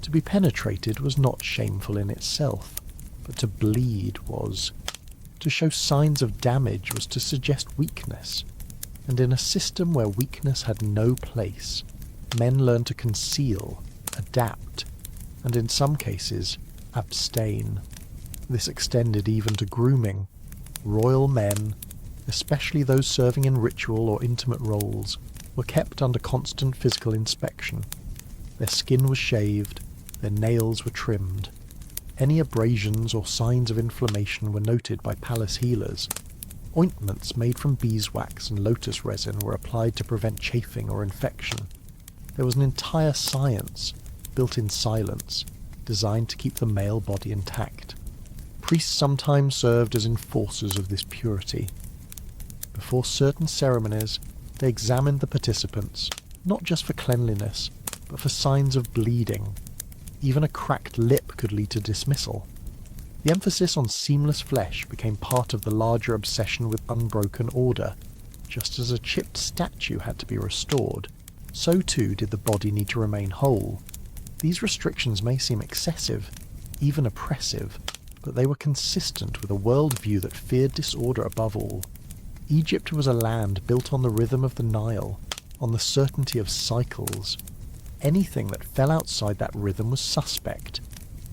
To be penetrated was not shameful in itself, but to bleed was. To show signs of damage was to suggest weakness, and in a system where weakness had no place, men learned to conceal, adapt, and in some cases, abstain. This extended even to grooming. Royal men, especially those serving in ritual or intimate roles, were kept under constant physical inspection. Their skin was shaved, their nails were trimmed. Any abrasions or signs of inflammation were noted by palace healers. Ointments made from beeswax and lotus resin were applied to prevent chafing or infection. There was an entire science, built in silence, designed to keep the male body intact. Priests sometimes served as enforcers of this purity. Before certain ceremonies, they examined the participants, not just for cleanliness, but for signs of bleeding. Even a cracked lip could lead to dismissal. The emphasis on seamless flesh became part of the larger obsession with unbroken order. Just as a chipped statue had to be restored, so too did the body need to remain whole. These restrictions may seem excessive, even oppressive, but they were consistent with a worldview that feared disorder above all. Egypt was a land built on the rhythm of the Nile, on the certainty of cycles. Anything that fell outside that rhythm was suspect,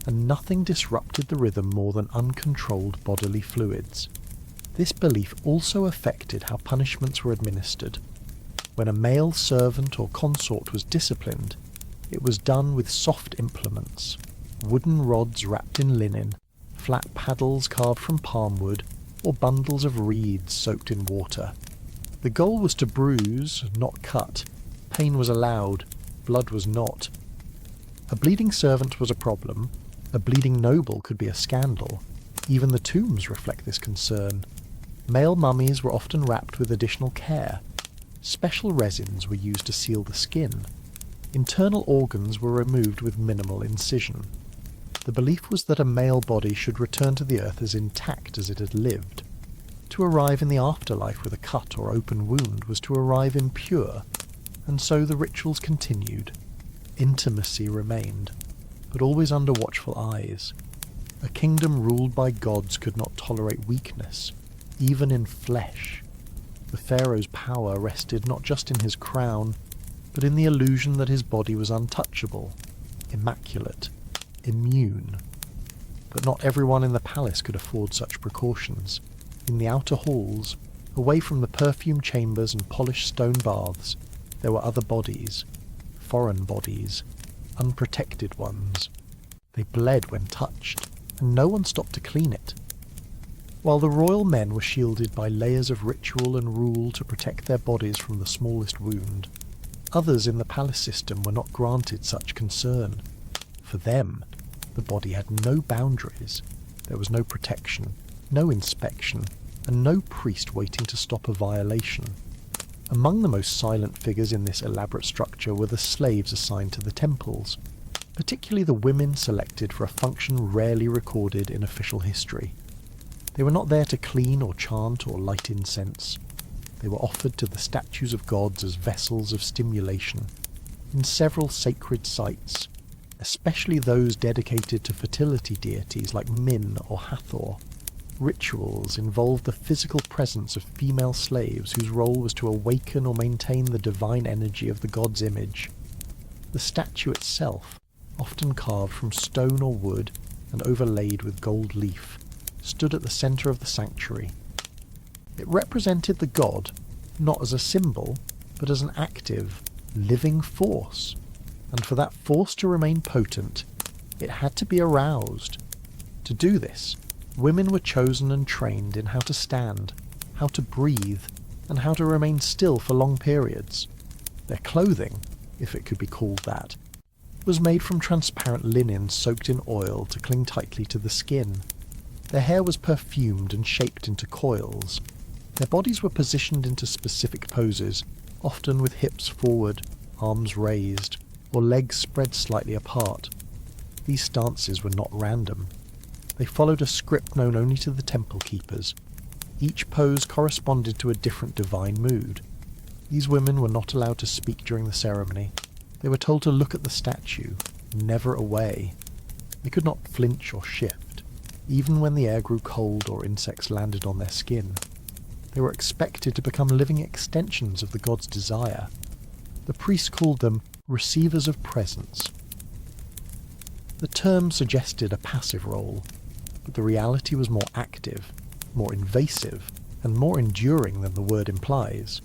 and nothing disrupted the rhythm more than uncontrolled bodily fluids. This belief also affected how punishments were administered. When a male servant or consort was disciplined, it was done with soft implements, wooden rods wrapped in linen, flat paddles carved from palm wood, or bundles of reeds soaked in water. The goal was to bruise, not cut. Pain was allowed, blood was not. A bleeding servant was a problem. A bleeding noble could be a scandal. Even the tombs reflect this concern. Male mummies were often wrapped with additional care. Special resins were used to seal the skin. Internal organs were removed with minimal incision. The belief was that a male body should return to the earth as intact as it had lived. To arrive in the afterlife with a cut or open wound was to arrive impure, and so the rituals continued. Intimacy remained, but always under watchful eyes. A kingdom ruled by gods could not tolerate weakness, even in flesh. The pharaoh's power rested not just in his crown, but in the illusion that his body was untouchable, immaculate, immune. But not everyone in the palace could afford such precautions. In the outer halls, away from the perfumed chambers and polished stone baths, there were other bodies, foreign bodies, unprotected ones. They bled when touched, and no one stopped to clean it. While the royal men were shielded by layers of ritual and rule to protect their bodies from the smallest wound, others in the palace system were not granted such concern. For them, the body had no boundaries. There was no protection, no inspection, and no priest waiting to stop a violation. Among the most silent figures in this elaborate structure were the slaves assigned to the temples, particularly the women selected for a function rarely recorded in official history. They were not there to clean or chant or light incense. They were offered to the statues of gods as vessels of stimulation. In several sacred sites, especially those dedicated to fertility deities like Min or Hathor, rituals involved the physical presence of female slaves whose role was to awaken or maintain the divine energy of the god's image. The statue itself, often carved from stone or wood and overlaid with gold leaf, stood at the centre of the sanctuary. It represented the god, not as a symbol, but as an active, living force, and for that force to remain potent, it had to be aroused. To do this, women were chosen and trained in how to stand, how to breathe, and how to remain still for long periods. Their clothing, if it could be called that, was made from transparent linen soaked in oil to cling tightly to the skin. Their hair was perfumed and shaped into coils. Their bodies were positioned into specific poses, often with hips forward, arms raised. or legs spread slightly apart. These stances were not random. They followed a script known only to the temple keepers. Each pose corresponded to a different divine mood. These women were not allowed to speak during the ceremony. They were told to look at the statue, never away. They could not flinch or shift, even when the air grew cold or insects landed on their skin. They were expected to become living extensions of the god's desire. The priests called them receivers of presence. The term suggested a passive role, but the reality was more active, more invasive, and more enduring than the word implies.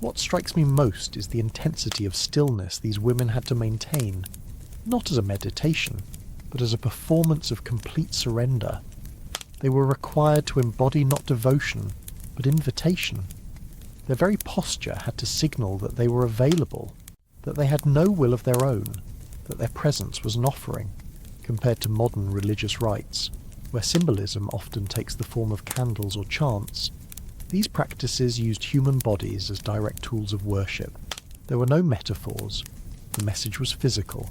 What strikes me most is the intensity of stillness these women had to maintain, not as a meditation, but as a performance of complete surrender. They were required to embody not devotion, but invitation. Their very posture had to signal that they were available, that they had no will of their own, that their presence was an offering, compared to modern religious rites, where symbolism often takes the form of candles or chants. These practices used human bodies as direct tools of worship. There were no metaphors. The message was physical.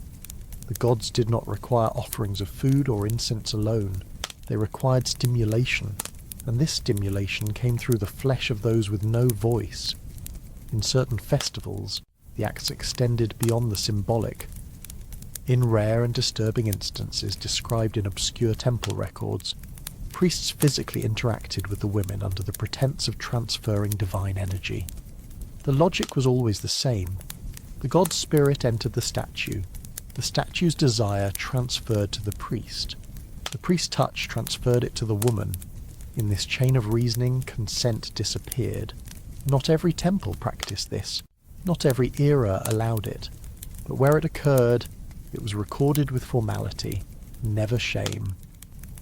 The gods did not require offerings of food or incense alone. They required stimulation, and this stimulation came through the flesh of those with no voice. In certain festivals, the acts extended beyond the symbolic. In rare and disturbing instances described in obscure temple records, priests physically interacted with the women under the pretense of transferring divine energy. The logic was always the same. The god's spirit entered the statue. The statue's desire transferred to the priest. The priest's touch transferred it to the woman. In this chain of reasoning, consent disappeared. Not every temple practiced this. Not every era allowed it. But where it occurred, it was recorded with formality, never shame.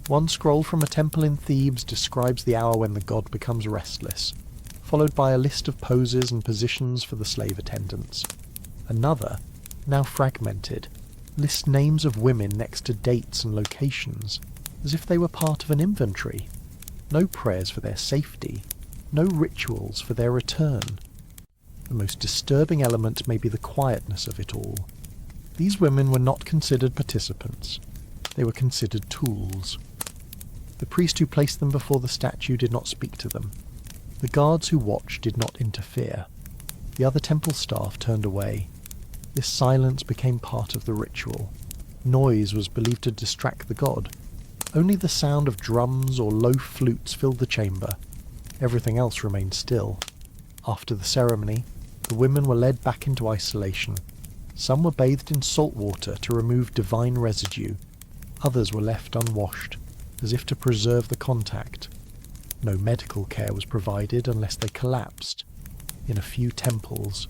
One scroll from a temple in Thebes describes the hour when the god becomes restless, followed by a list of poses and positions for the slave attendants. Another, now fragmented, lists names of women next to dates and locations, as if they were part of an inventory. No prayers for their safety, no rituals for their return. The most disturbing element may be the quietness of it all. These women were not considered participants. They were considered tools. The priest who placed them before the statue did not speak to them. The guards who watched did not interfere. The other temple staff turned away. This silence became part of the ritual. Noise was believed to distract the god. Only the sound of drums or low flutes filled the chamber. Everything else remained still. After the ceremony, the women were led back into isolation. Some were bathed in salt water to remove divine residue. Others were left unwashed, as if to preserve the contact. No medical care was provided unless they collapsed. In a few temples,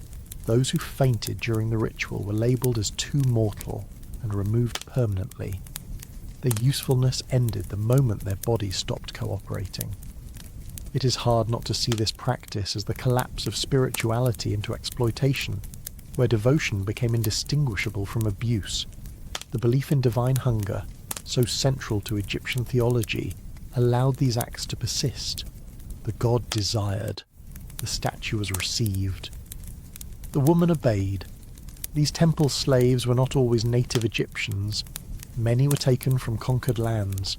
those who fainted during the ritual were labelled as too mortal and removed permanently. Their usefulness ended the moment their bodies stopped cooperating. It is hard not to see this practice as the collapse of spirituality into exploitation, where devotion became indistinguishable from abuse. The belief in divine hunger, so central to Egyptian theology, allowed these acts to persist. The god desired. The statue was received. The woman obeyed. These temple slaves were not always native Egyptians. Many were taken from conquered lands.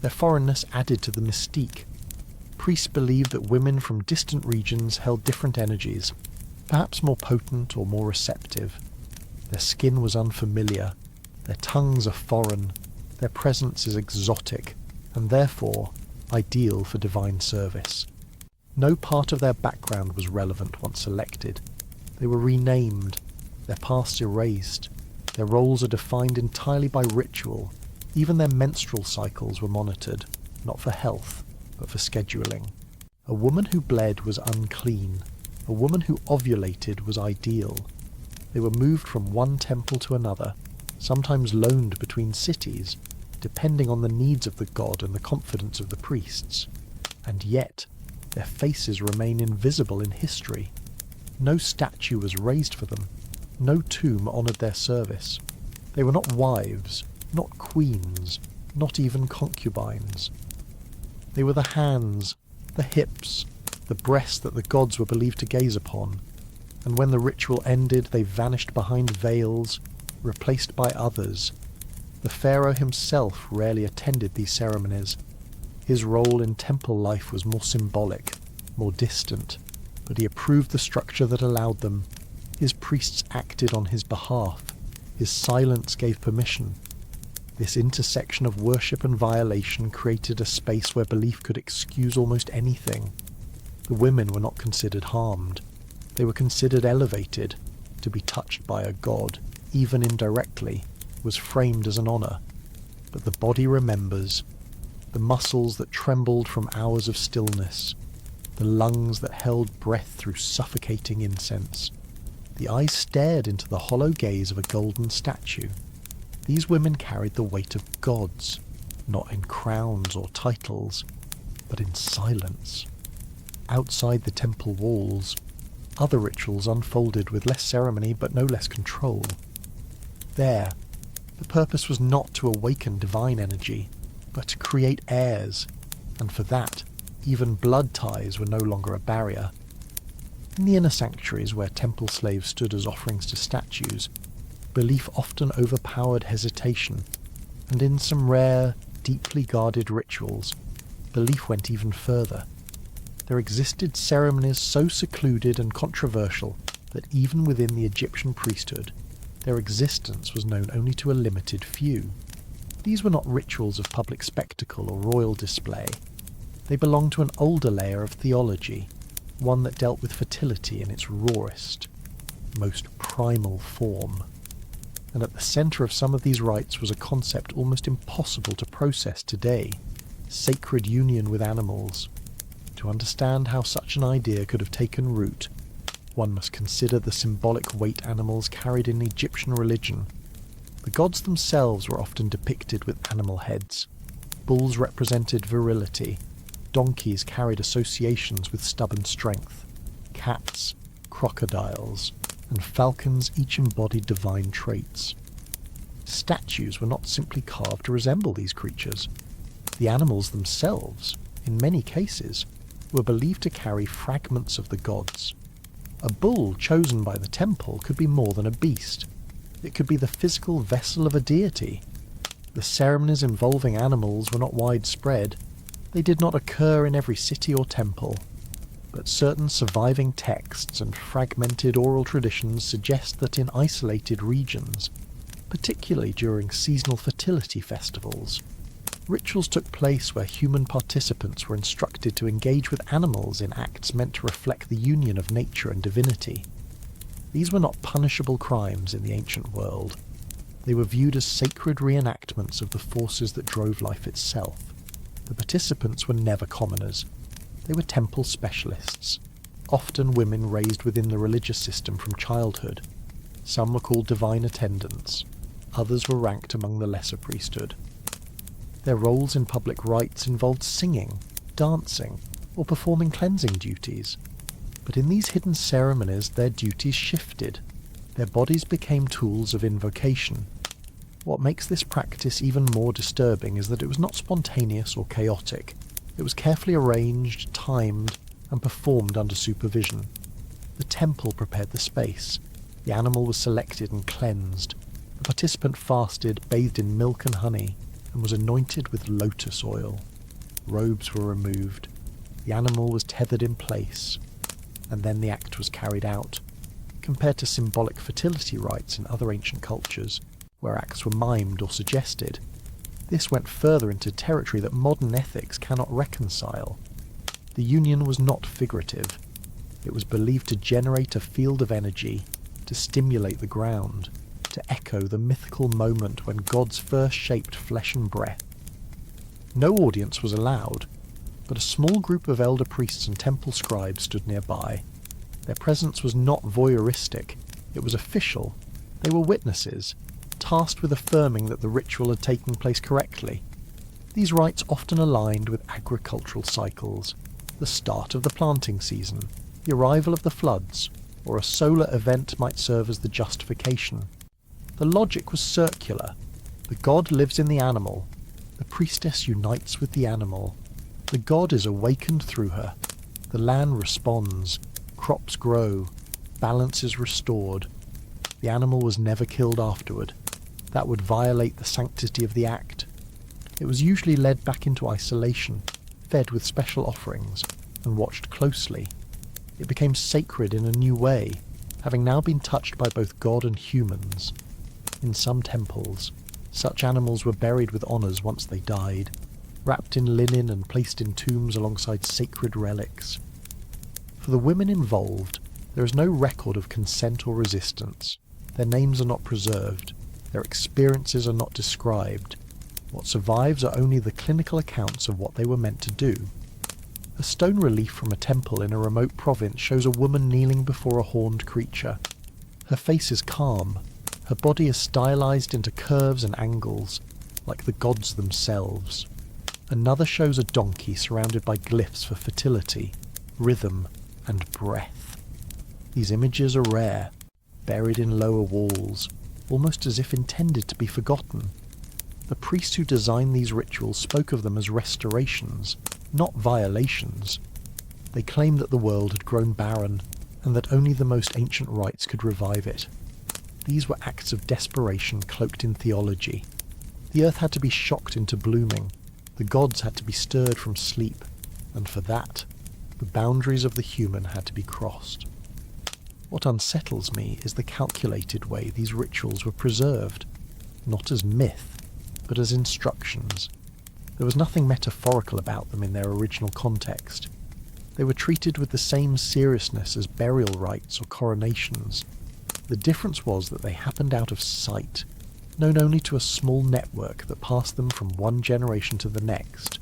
Their foreignness added to the mystique. Priests believed that women from distant regions held different energies, perhaps more potent or more receptive. Their skin was unfamiliar. Their tongues are foreign. Their presence is exotic, and therefore ideal for divine service. No part of their background was relevant once selected. They were renamed, their pasts erased. Their roles are defined entirely by ritual. Even their menstrual cycles were monitored, not for health, but for scheduling. A woman who bled was unclean. A woman who ovulated was ideal. They were moved from one temple to another, sometimes loaned between cities, depending on the needs of the god and the confidence of the priests. And yet, their faces remain invisible in history. No statue was raised for them. No tomb honoured their service. They were not wives, not queens, not even concubines. They were the hands, the hips, the breasts that the gods were believed to gaze upon, and when the ritual ended they vanished behind veils, replaced by others. The pharaoh himself rarely attended these ceremonies. His role in temple life was more symbolic, more distant, but he approved the structure that allowed them. His priests acted on his behalf. His silence gave permission. This intersection of worship and violation created a space where belief could excuse almost anything. The women were not considered harmed. They were considered elevated. To be touched by a god, even indirectly, was framed as an honor. But the body remembers. The muscles that trembled from hours of stillness. The lungs that held breath through suffocating incense. The eyes stared into the hollow gaze of a golden statue. These women carried the weight of gods, not in crowns or titles, but in silence. Outside the temple walls, other rituals unfolded with less ceremony but no less control. There, the purpose was not to awaken divine energy, but to create heirs, and for that, even blood ties were no longer a barrier. In the inner sanctuaries where temple slaves stood as offerings to statues, belief often overpowered hesitation, and in some rare, deeply guarded rituals, belief went even further. There existed ceremonies so secluded and controversial that even within the Egyptian priesthood, their existence was known only to a limited few. These were not rituals of public spectacle or royal display. They belonged to an older layer of theology, one that dealt with fertility in its rawest, most primal form. And at the centre of some of these rites was a concept almost impossible to process today: sacred union with animals. To understand how such an idea could have taken root, one must consider the symbolic weight animals carried in Egyptian religion. The gods themselves were often depicted with animal heads. Bulls represented virility. Donkeys carried associations with stubborn strength. Cats, crocodiles, and falcons each embodied divine traits. Statues were not simply carved to resemble these creatures. The animals themselves, in many cases, were believed to carry fragments of the gods. A bull chosen by the temple could be more than a beast. It could be the physical vessel of a deity. The ceremonies involving animals were not widespread. They did not occur in every city or temple, but certain surviving texts and fragmented oral traditions suggest that in isolated regions, particularly during seasonal fertility festivals, rituals took place where human participants were instructed to engage with animals in acts meant to reflect the union of nature and divinity. These were not punishable crimes in the ancient world. They were viewed as sacred reenactments of the forces that drove life itself. The participants were never commoners. They were temple specialists, often women raised within the religious system from childhood. Some were called divine attendants. Others were ranked among the lesser priesthood. Their roles in public rites involved singing, dancing, or performing cleansing duties. But in these hidden ceremonies, their duties shifted. Their bodies became tools of invocation. What makes this practice even more disturbing is that it was not spontaneous or chaotic. It was carefully arranged, timed, and performed under supervision. The temple prepared the space. The animal was selected and cleansed. The participant fasted, bathed in milk and honey, and was anointed with lotus oil. Robes were removed. The animal was tethered in place, and then the act was carried out. Compared to symbolic fertility rites in other ancient cultures, where acts were mimed or suggested, this went further into territory that modern ethics cannot reconcile. The union was not figurative. It was believed to generate a field of energy, to stimulate the ground, to echo the mythical moment when gods first shaped flesh and breath. No audience was allowed, but a small group of elder priests and temple scribes stood nearby. Their presence was not voyeuristic, it was official. They were witnesses, tasked with affirming that the ritual had taken place correctly. These rites often aligned with agricultural cycles, the start of the planting season, the arrival of the floods, or a solar event might serve as the justification. The logic was circular. The god lives in the animal. The priestess unites with the animal. The god is awakened through her. The land responds. Crops grow. Balance is restored. The animal was never killed afterward. That would violate the sanctity of the act. It was usually led back into isolation, fed with special offerings, and watched closely. It became sacred in a new way, having now been touched by both God and humans. In some temples, such animals were buried with honours once they died, wrapped in linen and placed in tombs alongside sacred relics. For the women involved, there is no record of consent or resistance. Their names are not preserved. Their experiences are not described. What survives are only the clinical accounts of what they were meant to do. A stone relief from a temple in a remote province shows a woman kneeling before a horned creature. Her face is calm. Her body is stylized into curves and angles, like the gods themselves. Another shows a donkey surrounded by glyphs for fertility, rhythm, and breath. These images are rare, buried in lower walls, almost as if intended to be forgotten. The priests who designed these rituals spoke of them as restorations, not violations. They claimed that the world had grown barren, and that only the most ancient rites could revive it. These were acts of desperation cloaked in theology. The earth had to be shocked into blooming, the gods had to be stirred from sleep, and for that, the boundaries of the human had to be crossed. What unsettles me is the calculated way these rituals were preserved, not as myth, but as instructions. There was nothing metaphorical about them in their original context. They were treated with the same seriousness as burial rites or coronations. The difference was that they happened out of sight, known only to a small network that passed them from one generation to the next.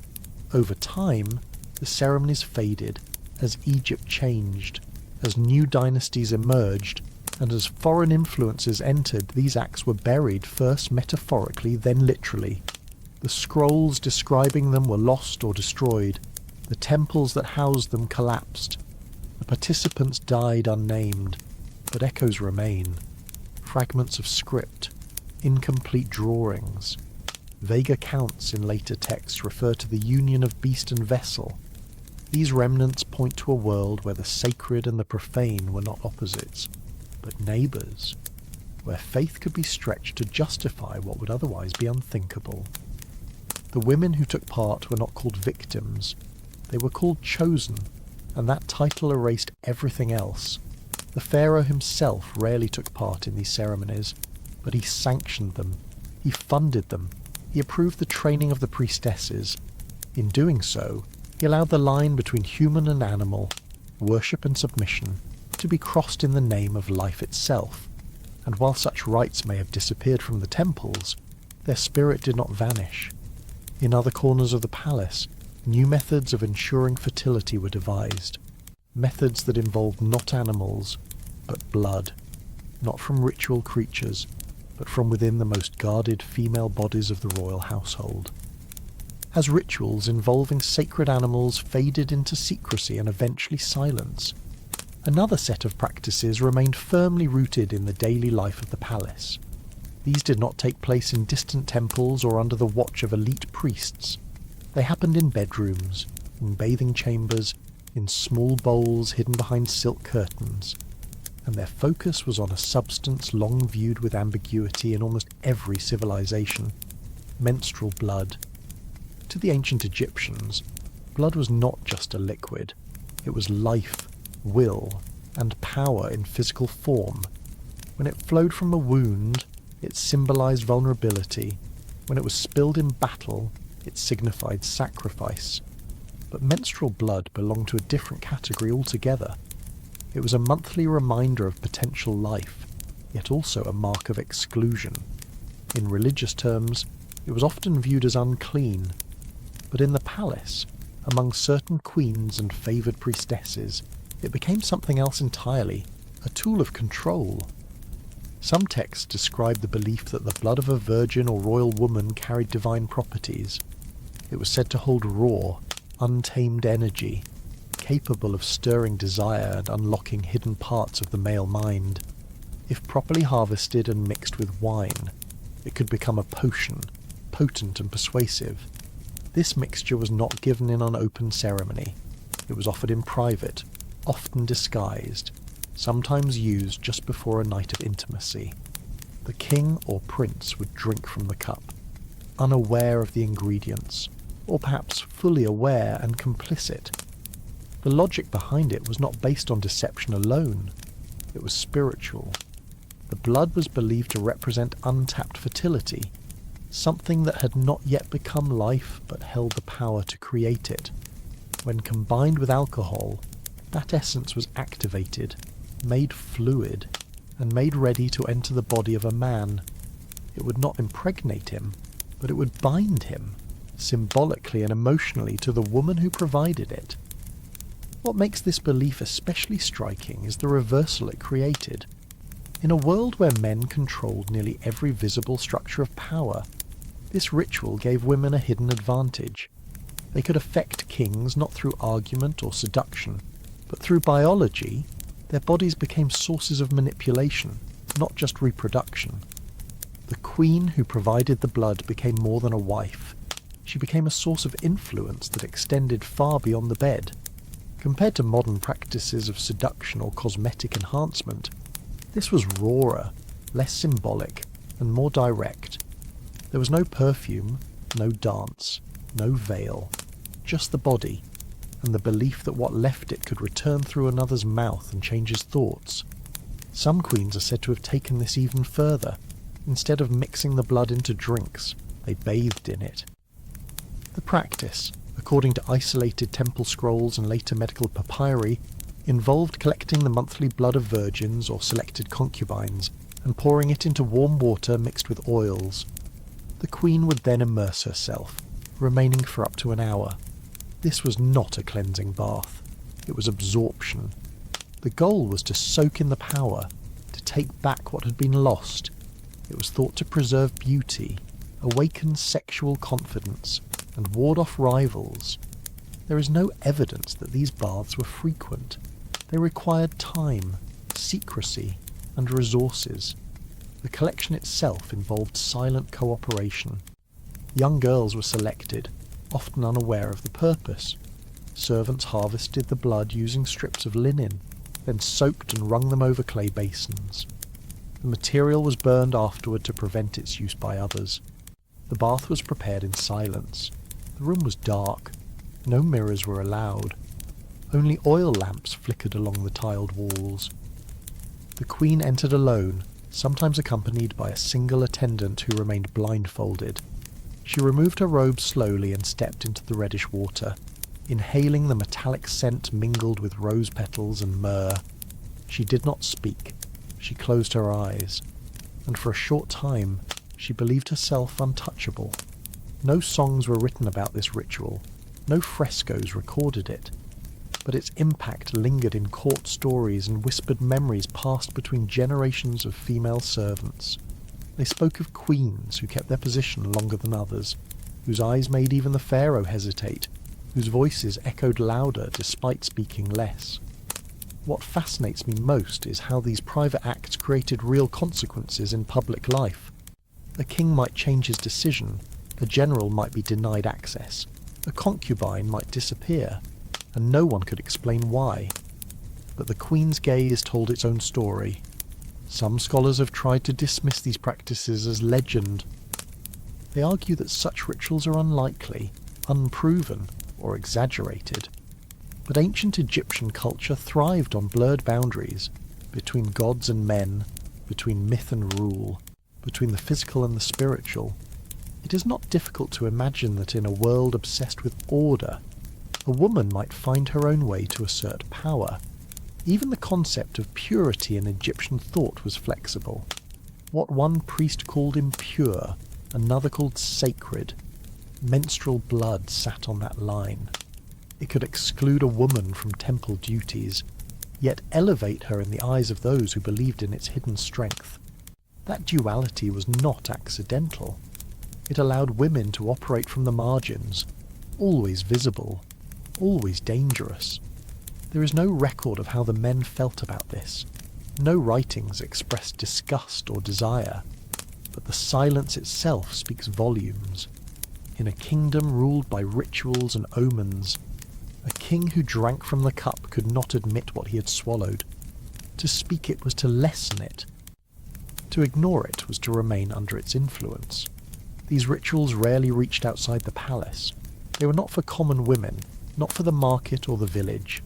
Over time, the ceremonies faded, as Egypt changed, as new dynasties emerged, and as foreign influences entered, these acts were buried first metaphorically, then literally. The scrolls describing them were lost or destroyed. The temples that housed them collapsed. The participants died unnamed, but echoes remain. Fragments of script, incomplete drawings. Vague accounts in later texts refer to the union of beast and vessel. These remnants point to a world where the sacred and the profane were not opposites, but neighbours, where faith could be stretched to justify what would otherwise be unthinkable. The women who took part were not called victims, they were called chosen, and that title erased everything else. The pharaoh himself rarely took part in these ceremonies, but he sanctioned them, he funded them, he approved the training of the priestesses. In doing so, he allowed the line between human and animal, worship and submission, to be crossed in the name of life itself. And while such rites may have disappeared from the temples, their spirit did not vanish. In other corners of the palace, new methods of ensuring fertility were devised. Methods that involved not animals, but blood, not from ritual creatures, but from within the most guarded female bodies of the royal household. As rituals involving sacred animals faded into secrecy and eventually silence, another set of practices remained firmly rooted in the daily life of the palace. These did not take place in distant temples or under the watch of elite priests. They happened in bedrooms, in bathing chambers, in small bowls hidden behind silk curtains, and their focus was on a substance long viewed with ambiguity in almost every civilization: menstrual blood. To the ancient Egyptians, blood was not just a liquid. It was life, will, and power in physical form. When it flowed from a wound, it symbolized vulnerability. When it was spilled in battle, it signified sacrifice. But menstrual blood belonged to a different category altogether. It was a monthly reminder of potential life, yet also a mark of exclusion. In religious terms, it was often viewed as unclean. But in the palace, among certain queens and favoured priestesses, it became something else entirely, a tool of control. Some texts describe the belief that the blood of a virgin or royal woman carried divine properties. It was said to hold raw, untamed energy, capable of stirring desire and unlocking hidden parts of the male mind. If properly harvested and mixed with wine, it could become a potion, potent and persuasive. This mixture was not given in an open ceremony. It was offered in private, often disguised. sometimes used just before a night of intimacy. The king or prince would drink from the cup, unaware of the ingredients, or perhaps fully aware and complicit. The logic behind it was not based on deception alone. It was spiritual. The blood was believed to represent untapped fertility, something that had not yet become life but held the power to create it. When combined with alcohol, that essence was activated, made fluid, and made ready to enter the body of a man. It would not impregnate him, but it would bind him, symbolically and emotionally, to the woman who provided it. What makes this belief especially striking is the reversal it created. In a world where men controlled nearly every visible structure of power, this ritual gave women a hidden advantage. They could affect kings not through argument or seduction, but through biology. Their bodies became sources of manipulation, not just reproduction. The queen who provided the blood became more than a wife. She became a source of influence that extended far beyond the bed. Compared to modern practices of seduction or cosmetic enhancement, this was rawer, less symbolic, and more direct. There was no perfume, no dance, no veil, just the body, and the belief that what left it could return through another's mouth and change his thoughts. Some queens are said to have taken this even further. Instead of mixing the blood into drinks, they bathed in it. The practice, according to isolated temple scrolls and later medical papyri, involved collecting the monthly blood of virgins or selected concubines and pouring it into warm water mixed with oils. The queen would then immerse herself, remaining for up to an hour. This was not a cleansing bath. It was absorption. The goal was to soak in the power, to take back what had been lost. It was thought to preserve beauty, awaken sexual confidence, and ward off rivals. There is no evidence that these baths were frequent. They required time, secrecy, and resources. The collection itself involved silent cooperation. Young girls were selected, often unaware of the purpose. Servants harvested the blood using strips of linen, then soaked and wrung them over clay basins. The material was burned afterward to prevent its use by others. The bath was prepared in silence. The room was dark. No mirrors were allowed. Only oil lamps flickered along the tiled walls. The queen entered alone, sometimes accompanied by a single attendant who remained blindfolded. She removed her robe slowly and stepped into the reddish water, inhaling the metallic scent mingled with rose petals and myrrh. She did not speak. She closed her eyes, and for a short time she believed herself untouchable. No songs were written about this ritual, no frescoes recorded it, but its impact lingered in court stories and whispered memories passed between generations of female servants. They spoke of queens who kept their position longer than others, whose eyes made even the pharaoh hesitate, whose voices echoed louder despite speaking less. What fascinates me most is how these private acts created real consequences in public life. A king might change his decision, a general might be denied access, a concubine might disappear, and no one could explain why. But the queen's gaze told its own story. Some scholars have tried to dismiss these practices as legend. They argue that such rituals are unlikely, unproven, or exaggerated. But ancient Egyptian culture thrived on blurred boundaries between gods and men, between myth and rule, between the physical and the spiritual. It is not difficult to imagine that in a world obsessed with order, a woman might find her own way to assert power. Even the concept of purity in Egyptian thought was flexible. What one priest called impure, another called sacred. Menstrual blood sat on that line. It could exclude a woman from temple duties, yet elevate her in the eyes of those who believed in its hidden strength. That duality was not accidental. It allowed women to operate from the margins, always visible, always dangerous. There is no record of how the men felt about this. No writings express disgust or desire, but the silence itself speaks volumes. In a kingdom ruled by rituals and omens, a king who drank from the cup could not admit what he had swallowed. To speak it was to lessen it. To ignore it was to remain under its influence. These rituals rarely reached outside the palace. They were not for common women, not for the market or the village.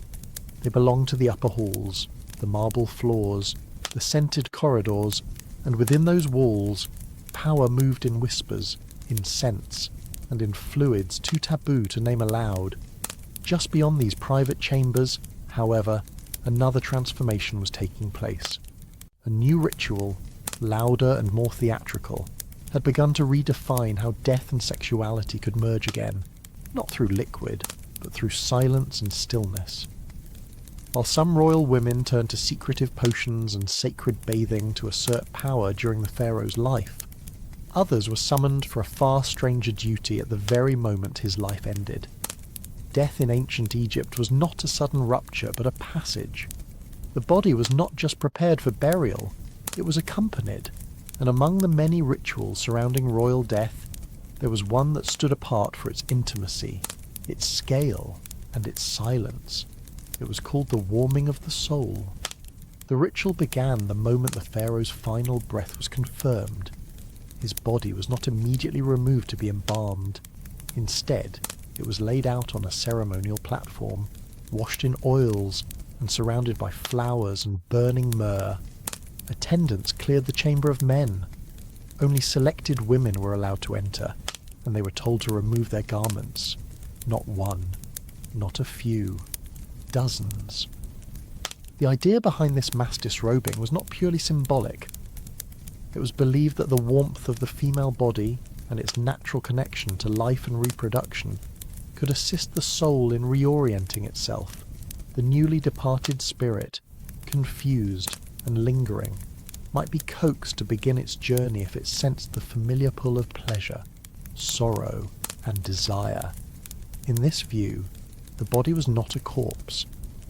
They belonged to the upper halls, the marble floors, the scented corridors, and within those walls, power moved in whispers, in scents, and in fluids too taboo to name aloud. Just beyond these private chambers, however, another transformation was taking place. A new ritual, louder and more theatrical, had begun to redefine how death and sexuality could merge again, not through liquid, but through silence and stillness. While some royal women turned to secretive potions and sacred bathing to assert power during the pharaoh's life, others were summoned for a far stranger duty at the very moment his life ended. Death in ancient Egypt was not a sudden rupture, but a passage. The body was not just prepared for burial, it was accompanied, and among the many rituals surrounding royal death, there was one that stood apart for its intimacy, its scale, and its silence. It was called the warming of the soul. The ritual began the moment the pharaoh's final breath was confirmed. His body was not immediately removed to be embalmed. Instead, it was laid out on a ceremonial platform, washed in oils and surrounded by flowers and burning myrrh. Attendants cleared the chamber of men. Only selected women were allowed to enter, and they were told to remove their garments. Not one, not a few, dozens. The idea behind this mass disrobing was not purely symbolic. It was believed that the warmth of the female body and its natural connection to life and reproduction could assist the soul in reorienting itself. The newly departed spirit, confused and lingering, might be coaxed to begin its journey if it sensed the familiar pull of pleasure, sorrow, and desire. In this view, the body was not a corpse.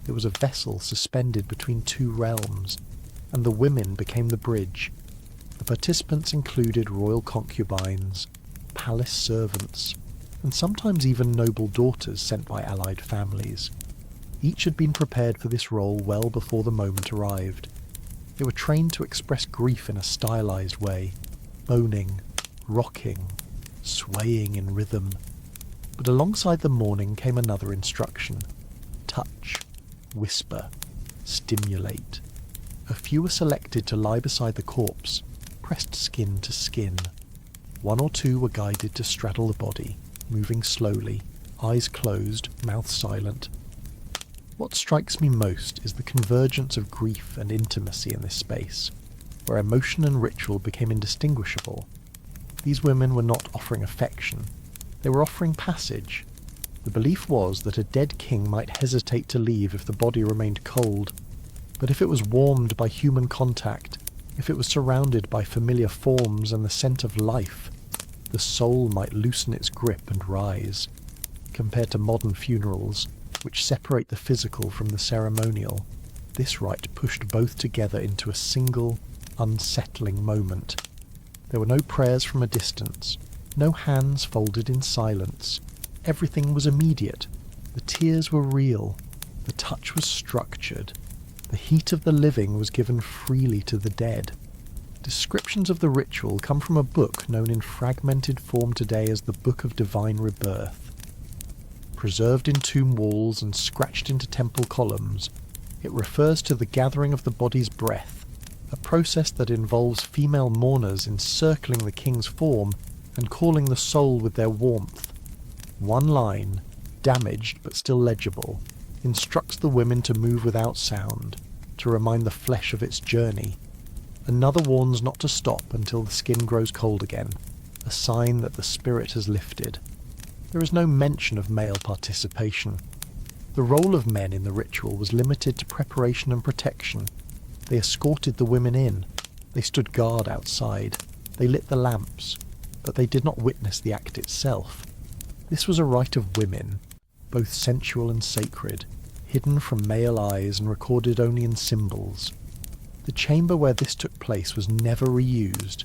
It was a vessel suspended between two realms, and the women became the bridge. The participants included royal concubines, palace servants, and sometimes even noble daughters sent by allied families. Each had been prepared for this role well before the moment arrived. They were trained to express grief in a stylized way, moaning, rocking, swaying in rhythm. But alongside the mourning came another instruction: touch, whisper, stimulate. A few were selected to lie beside the corpse, pressed skin to skin. One or two were guided to straddle the body, moving slowly, eyes closed, mouth silent. What strikes me most is the convergence of grief and intimacy in this space, where emotion and ritual became indistinguishable. These women were not offering affection, they were offering passage. The belief was that a dead king might hesitate to leave if the body remained cold, but if it was warmed by human contact, if it was surrounded by familiar forms and the scent of life, the soul might loosen its grip and rise. Compared to modern funerals, which separate the physical from the ceremonial, this rite pushed both together into a single, unsettling moment. There were no prayers from a distance, no hands folded in silence. Everything was immediate. The tears were real. The touch was structured. The heat of the living was given freely to the dead. Descriptions of the ritual come from a book known in fragmented form today as the Book of Divine Rebirth. Preserved in tomb walls and scratched into temple columns, it refers to the gathering of the body's breath, a process that involves female mourners encircling the king's form and calling the soul with their warmth. One line, damaged but still legible, instructs the women to move without sound, to remind the flesh of its journey. Another warns not to stop until the skin grows cold again, a sign that the spirit has lifted. There is no mention of male participation. The role of men in the ritual was limited to preparation and protection. They escorted the women in. They stood guard outside. They lit the lamps, but they did not witness the act itself. This was a rite of women, both sensual and sacred, hidden from male eyes and recorded only in symbols. The chamber where this took place was never reused.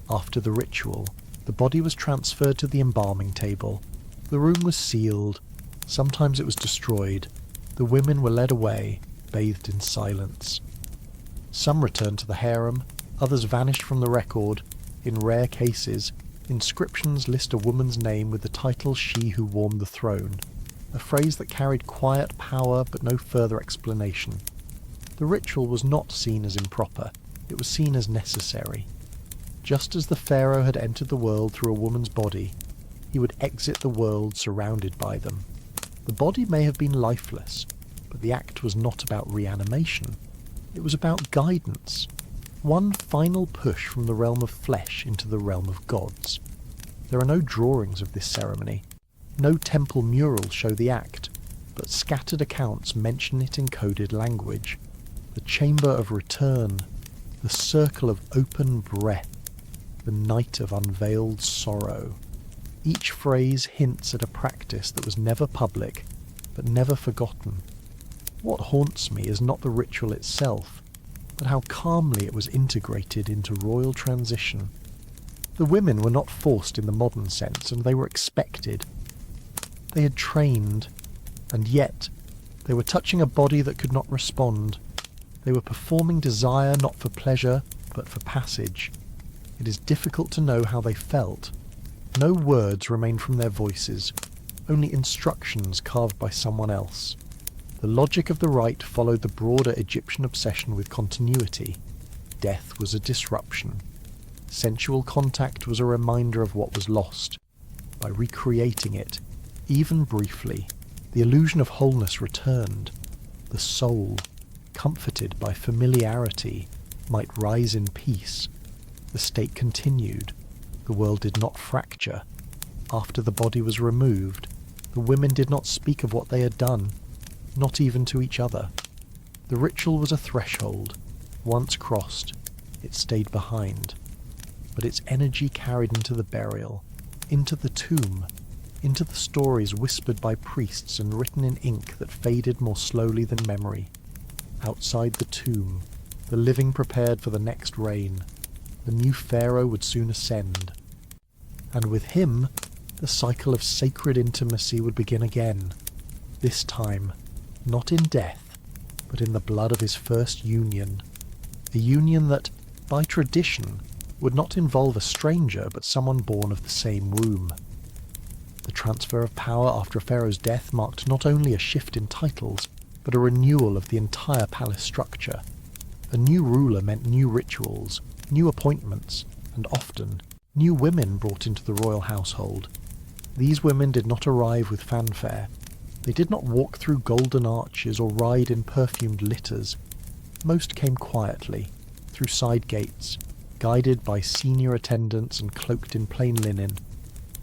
After the ritual, the body was transferred to the embalming table. The room was sealed. Sometimes it was destroyed. The women were led away, bathed in silence. Some returned to the harem, others vanished from the record. In rare cases, inscriptions list a woman's name with the title "she who warmed the throne," a phrase that carried quiet power but no further explanation. The ritual was not seen as improper, it was seen as necessary. Just as the pharaoh had entered the world through a woman's body, he would exit the world surrounded by them. The body may have been lifeless, but the act was not about reanimation. It was about guidance. One final push from the realm of flesh into the realm of gods. There are no drawings of this ceremony. No temple murals show the act, but scattered accounts mention it in coded language. The chamber of return, the circle of open breath, the night of unveiled sorrow. Each phrase hints at a practice that was never public, but never forgotten. What haunts me is not the ritual itself, but how calmly it was integrated into royal transition. The women were not forced in the modern sense, and they were expected. They had trained, and yet they were touching a body that could not respond. They were performing desire not for pleasure, but for passage. It is difficult to know how they felt. No words remained from their voices, only instructions carved by someone else. The logic of the rite followed the broader Egyptian obsession with continuity. Death was a disruption. Sensual contact was a reminder of what was lost. By recreating it, even briefly, the illusion of wholeness returned. The soul, comforted by familiarity, might rise in peace. The state continued. The world did not fracture. After the body was removed, the women did not speak of what they had done, not even to each other. The ritual was a threshold. Once crossed, it stayed behind. But its energy carried into the burial, into the tomb, into the stories whispered by priests and written in ink that faded more slowly than memory. Outside the tomb, the living prepared for the next reign. The new pharaoh would soon ascend. And with him, the cycle of sacred intimacy would begin again. This time, not in death, but in the blood of his first union. A union that, by tradition, would not involve a stranger but someone born of the same womb. The transfer of power after a pharaoh's death marked not only a shift in titles, but a renewal of the entire palace structure. A new ruler meant new rituals, new appointments, and often new women brought into the royal household. These women did not arrive with fanfare. They did not walk through golden arches or ride in perfumed litters. Most came quietly, through side gates, guided by senior attendants and cloaked in plain linen.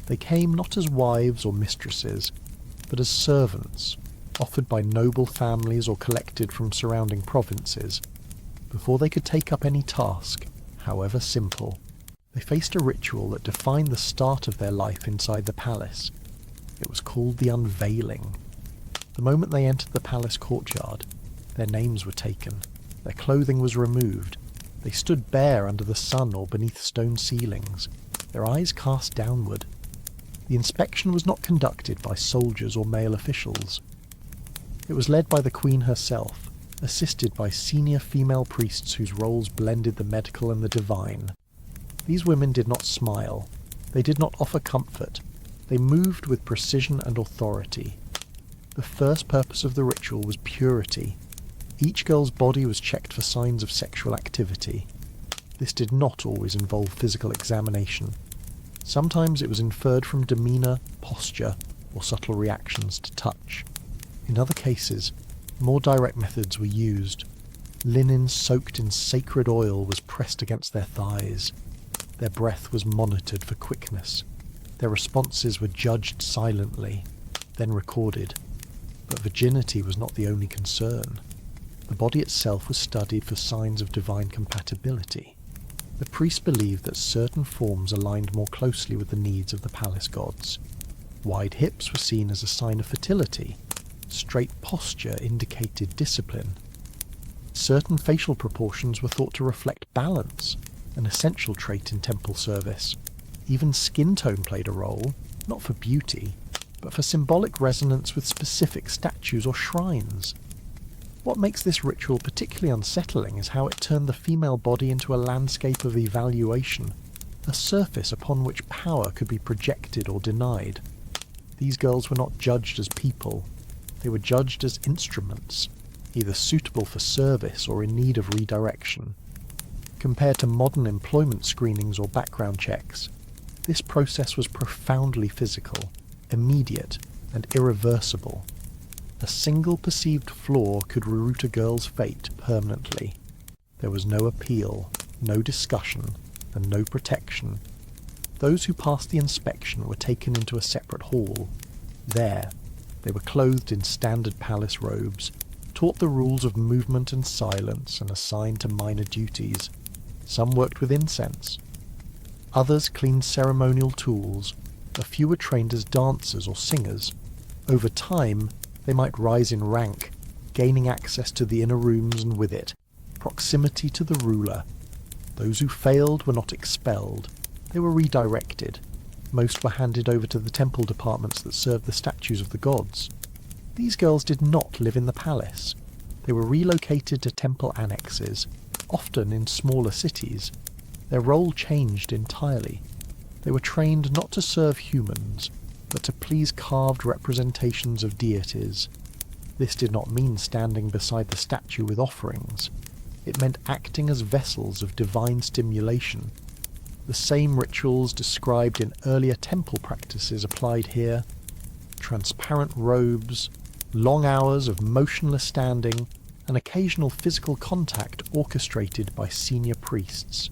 They came not as wives or mistresses, but as servants, offered by noble families or collected from surrounding provinces. Before they could take up any task, however simple, they faced a ritual that defined the start of their life inside the palace. It was called the unveiling. The moment they entered the palace courtyard, their names were taken, their clothing was removed. They stood bare under the sun or beneath stone ceilings, their eyes cast downward. The inspection was not conducted by soldiers or male officials. It was led by the Queen herself, assisted by senior female priests whose roles blended the medical and the divine. These women did not smile. They did not offer comfort. They moved with precision and authority. The first purpose of the ritual was purity. Each girl's body was checked for signs of sexual activity. This did not always involve physical examination. Sometimes it was inferred from demeanour, posture, or subtle reactions to touch. In other cases, more direct methods were used. Linen soaked in sacred oil was pressed against their thighs. Their breath was monitored for quickness. Their responses were judged silently, then recorded. But virginity was not the only concern. The body itself was studied for signs of divine compatibility. The priests believed that certain forms aligned more closely with the needs of the palace gods. Wide hips were seen as a sign of fertility. Straight posture indicated discipline. Certain facial proportions were thought to reflect balance, an essential trait in temple service. Even skin tone played a role, not for beauty, but for symbolic resonance with specific statues or shrines. What makes this ritual particularly unsettling is how it turned the female body into a landscape of evaluation, a surface upon which power could be projected or denied. These girls were not judged as people, they were judged as instruments, either suitable for service or in need of redirection. Compared to modern employment screenings or background checks, this process was profoundly physical, immediate, and irreversible. A single perceived flaw could reroute a girl's fate permanently. There was no appeal, no discussion, and no protection. Those who passed the inspection were taken into a separate hall. There, they were clothed in standard palace robes, taught the rules of movement and silence, and assigned to minor duties. Some worked with incense. Others cleaned ceremonial tools. A few were trained as dancers or singers. Over time, they might rise in rank, gaining access to the inner rooms and with it, proximity to the ruler. Those who failed were not expelled. They were redirected. Most were handed over to the temple departments that served the statues of the gods. These girls did not live in the palace. They were relocated to temple annexes, often in smaller cities. Their role changed entirely. They were trained not to serve humans, but to please carved representations of deities. This did not mean standing beside the statue with offerings. It meant acting as vessels of divine stimulation. The same rituals described in earlier temple practices applied here. Transparent robes, long hours of motionless standing, and occasional physical contact orchestrated by senior priests.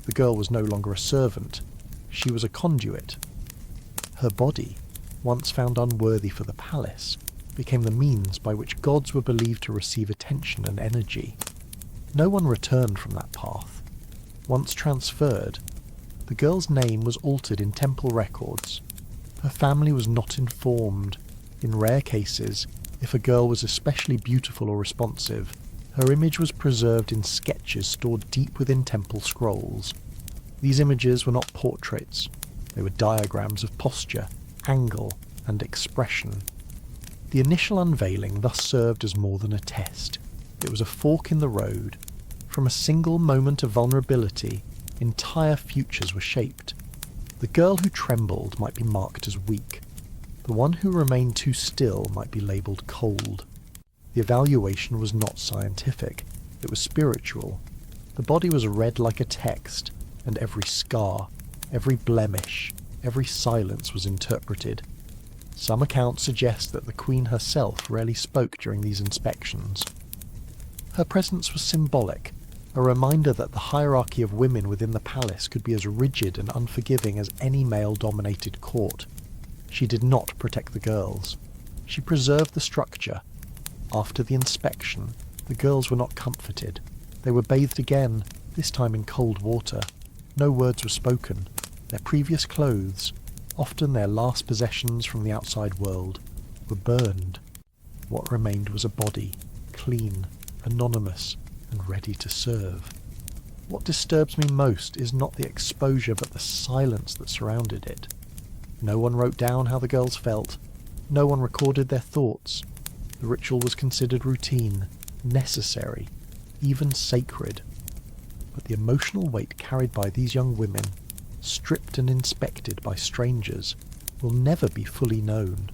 The girl was no longer a servant. She was a conduit. Her body, once found unworthy for the palace, became the means by which gods were believed to receive attention and energy. No one returned from that path. Once transferred, the girl's name was altered in temple records. Her family was not informed. In rare cases, if a girl was especially beautiful or responsive, her image was preserved in sketches stored deep within temple scrolls. These images were not portraits. They were diagrams of posture, angle, and expression. The initial unveiling thus served as more than a test. It was a fork in the road. From a single moment of vulnerability, entire futures were shaped. The girl who trembled might be marked as weak. The one who remained too still might be labelled cold. The evaluation was not scientific. It was spiritual. The body was read like a text, and every scar, every blemish, every silence was interpreted. Some accounts suggest that the queen herself rarely spoke during these inspections. Her presence was symbolic, a reminder that the hierarchy of women within the palace could be as rigid and unforgiving as any male-dominated court. She did not protect the girls. She preserved the structure. After the inspection, the girls were not comforted. They were bathed again, this time in cold water. No words were spoken. Their previous clothes, often their last possessions from the outside world, were burned. What remained was a body, clean, anonymous, and ready to serve. What disturbs me most is not the exposure but the silence that surrounded it. No one wrote down how the girls felt. No one recorded their thoughts. The ritual was considered routine, necessary, even sacred. But the emotional weight carried by these young women, stripped and inspected by strangers, will never be fully known.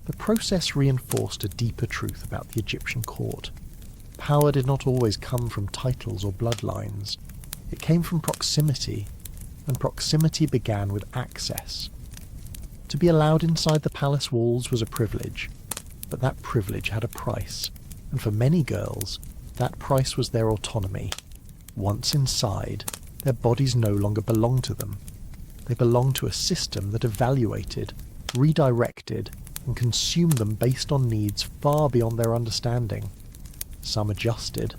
The process reinforced a deeper truth about the Egyptian court. Power did not always come from titles or bloodlines. It came from proximity, and proximity began with access. To be allowed inside the palace walls was a privilege, but that privilege had a price, and for many girls, that price was their autonomy. Once inside, their bodies no longer belonged to them. They belonged to a system that evaluated, redirected, and consumed them based on needs far beyond their understanding. Some adjusted.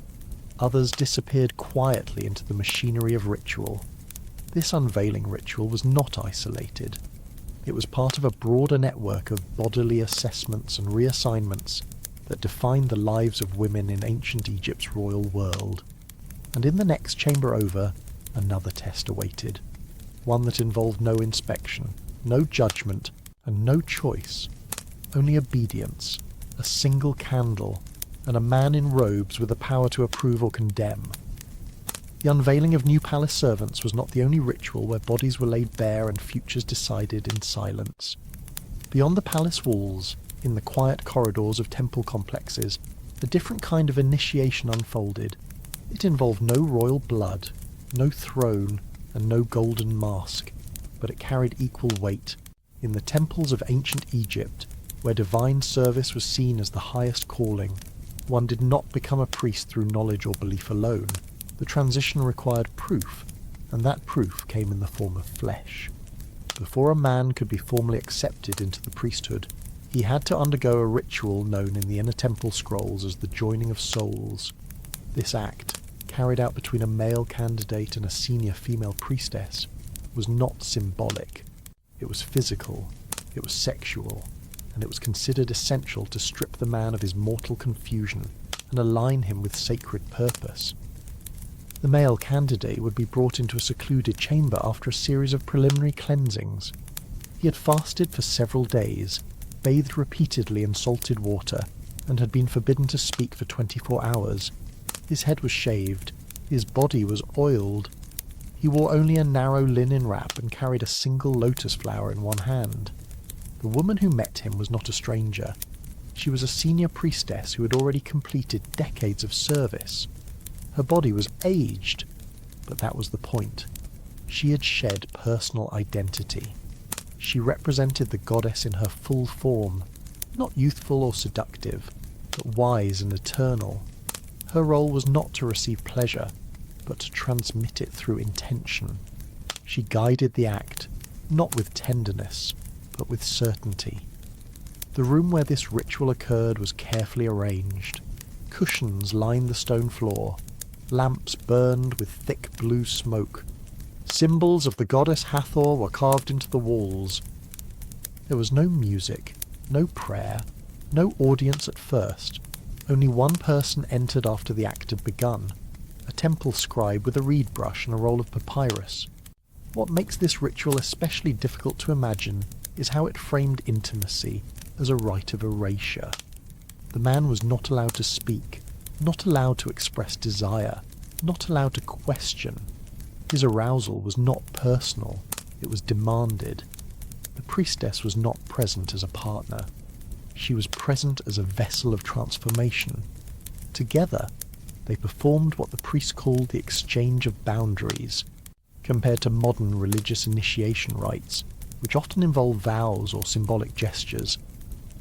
Others disappeared quietly into the machinery of ritual. This unveiling ritual was not isolated. It was part of a broader network of bodily assessments and reassignments that defined the lives of women in ancient Egypt's royal world. And in the next chamber over, another test awaited. One that involved no inspection, no judgment, and no choice. Only obedience, a single candle, and a man in robes with the power to approve or condemn. The unveiling of new palace servants was not the only ritual where bodies were laid bare and futures decided in silence. Beyond the palace walls, in the quiet corridors of temple complexes, a different kind of initiation unfolded. It involved no royal blood, no throne, and no golden mask, but it carried equal weight. In the temples of ancient Egypt, where divine service was seen as the highest calling, one did not become a priest through knowledge or belief alone. The transition required proof, and that proof came in the form of flesh. Before a man could be formally accepted into the priesthood, he had to undergo a ritual known in the inner temple scrolls as the joining of souls. This act, carried out between a male candidate and a senior female priestess, was not symbolic. It was physical, it was sexual, and it was considered essential to strip the man of his mortal confusion and align him with sacred purpose. The male candidate would be brought into a secluded chamber after a series of preliminary cleansings. He had fasted for several days, bathed repeatedly in salted water, and had been forbidden to speak for 24 hours. His head was shaved, his body was oiled. He wore only a narrow linen wrap and carried a single lotus flower in one hand. The woman who met him was not a stranger. She was a senior priestess who had already completed decades of service. Her body was aged, but that was the point. She had shed personal identity. She represented the goddess in her full form, not youthful or seductive, but wise and eternal. Her role was not to receive pleasure, but to transmit it through intention. She guided the act, not with tenderness, but with certainty. The room where this ritual occurred was carefully arranged. Cushions lined the stone floor. Lamps burned with thick blue smoke. Symbols of the goddess Hathor were carved into the walls. There was no music, no prayer, no audience at first. Only one person entered after the act had begun, a temple scribe with a reed brush and a roll of papyrus. What makes this ritual especially difficult to imagine is how it framed intimacy as a rite of erasure. The man was not allowed to speak, not allowed to express desire, not allowed to question. His arousal was not personal, it was demanded. The priestess was not present as a partner. She was present as a vessel of transformation. Together, they performed what the priest called the exchange of boundaries. Compared to modern religious initiation rites, which often involve vows or symbolic gestures,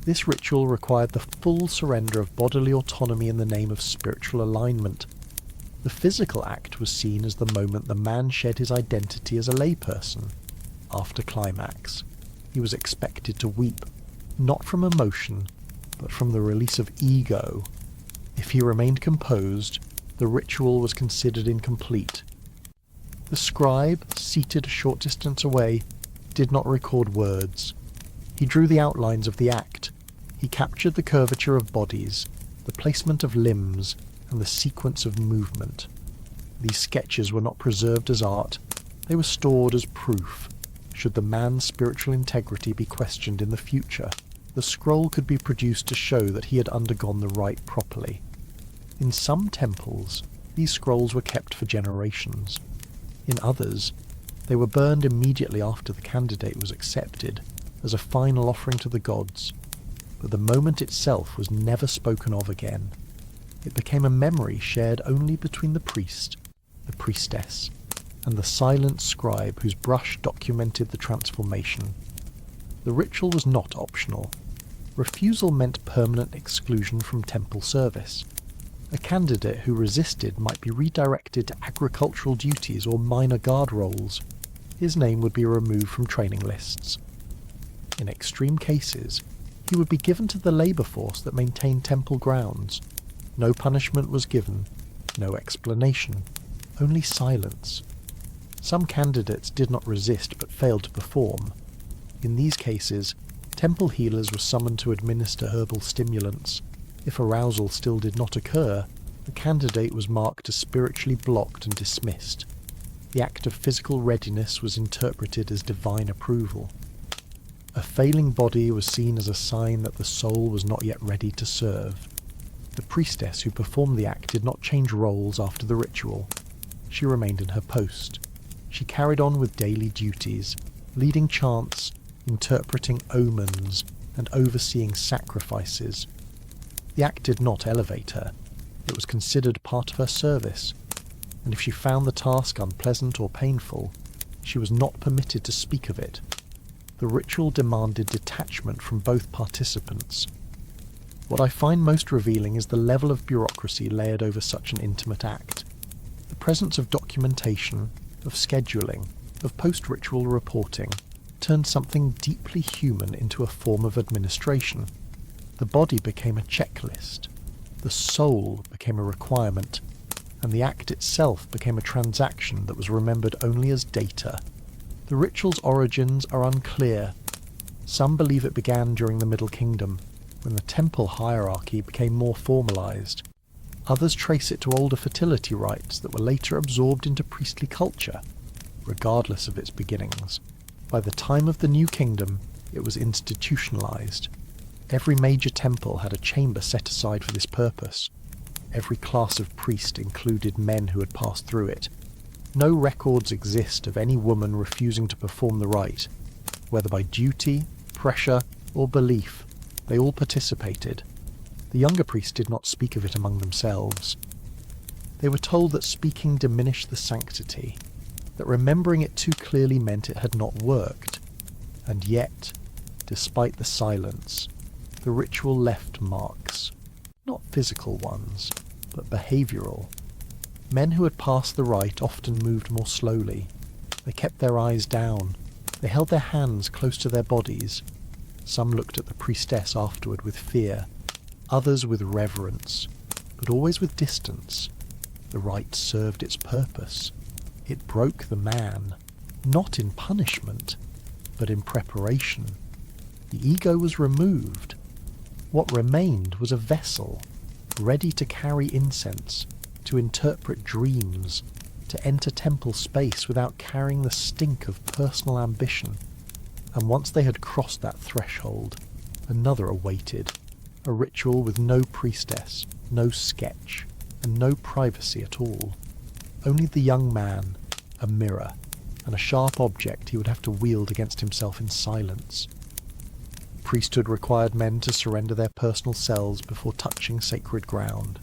this ritual required the full surrender of bodily autonomy in the name of spiritual alignment. The physical act was seen as the moment the man shed his identity as a layperson. After climax, he was expected to weep, not from emotion, but from the release of ego. If he remained composed, the ritual was considered incomplete. The scribe, seated a short distance away, did not record words. He drew the outlines of the act. He captured the curvature of bodies, the placement of limbs, and the sequence of movement. These sketches were not preserved as art, they were stored as proof. Should the man's spiritual integrity be questioned in the future, the scroll could be produced to show that he had undergone the rite properly. In some temples, these scrolls were kept for generations. In others, they were burned immediately after the candidate was accepted, as a final offering to the gods. But the moment itself was never spoken of again. It became a memory shared only between the priest, the priestess, and the silent scribe whose brush documented the transformation. The ritual was not optional. Refusal meant permanent exclusion from temple service. A candidate who resisted might be redirected to agricultural duties or minor guard roles. His name would be removed from training lists. In extreme cases, he would be given to the labour force that maintained temple grounds. No punishment was given, no explanation, only silence. Some candidates did not resist but failed to perform. In these cases, temple healers were summoned to administer herbal stimulants. If arousal still did not occur, the candidate was marked as spiritually blocked and dismissed. The act of physical readiness was interpreted as divine approval. A failing body was seen as a sign that the soul was not yet ready to serve. The priestess who performed the act did not change roles after the ritual. She remained in her post. She carried on with daily duties, leading chants, interpreting omens, and overseeing sacrifices. The act did not elevate her. It was considered part of her service, and if she found the task unpleasant or painful, she was not permitted to speak of it. The ritual demanded detachment from both participants. What I find most revealing is the level of bureaucracy layered over such an intimate act. The presence of documentation, of scheduling, of post-ritual reporting turned something deeply human into a form of administration. The body became a checklist, the soul became a requirement, and the act itself became a transaction that was remembered only as data. The ritual's origins are unclear. Some believe it began during the Middle Kingdom, when the temple hierarchy became more formalized. Others trace it to older fertility rites that were later absorbed into priestly culture. Regardless of its beginnings, by the time of the New Kingdom, it was institutionalized. Every major temple had a chamber set aside for this purpose. Every class of priest included men who had passed through it. No records exist of any woman refusing to perform the rite. Whether by duty, pressure, or belief, they all participated. The younger priests did not speak of it among themselves. They were told that speaking diminished the sanctity, that remembering it too clearly meant it had not worked. And yet, despite the silence, the ritual left marks. Not physical ones, but behavioural. Men who had passed the rite often moved more slowly. They kept their eyes down. They held their hands close to their bodies. Some looked at the priestess afterward with fear, others with reverence, but always with distance. The rite served its purpose. It broke the man, not in punishment, but in preparation. The ego was removed. What remained was a vessel, ready to carry incense, to interpret dreams, to enter temple space without carrying the stink of personal ambition. And once they had crossed that threshold, another awaited, a ritual with no priestess, no sketch, and no privacy at all. Only the young man, a mirror, and a sharp object he would have to wield against himself in silence. Priesthood required men to surrender their personal selves before touching sacred ground.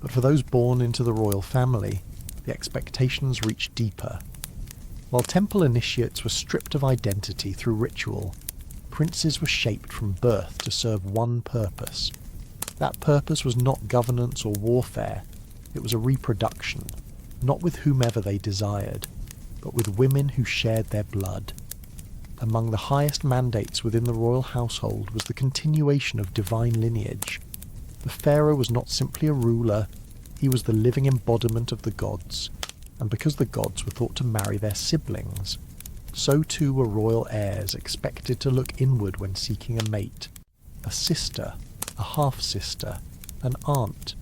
But for those born into the royal family, the expectations reached deeper. While temple initiates were stripped of identity through ritual, princes were shaped from birth to serve one purpose. That purpose was not governance or warfare, it was a reproduction, not with whomever they desired, but with women who shared their blood. Among the highest mandates within the royal household was the continuation of divine lineage. The pharaoh was not simply a ruler, he was the living embodiment of the gods, and because the gods were thought to marry their siblings, so too were royal heirs expected to look inward when seeking a mate. A sister, a half-sister, an aunt,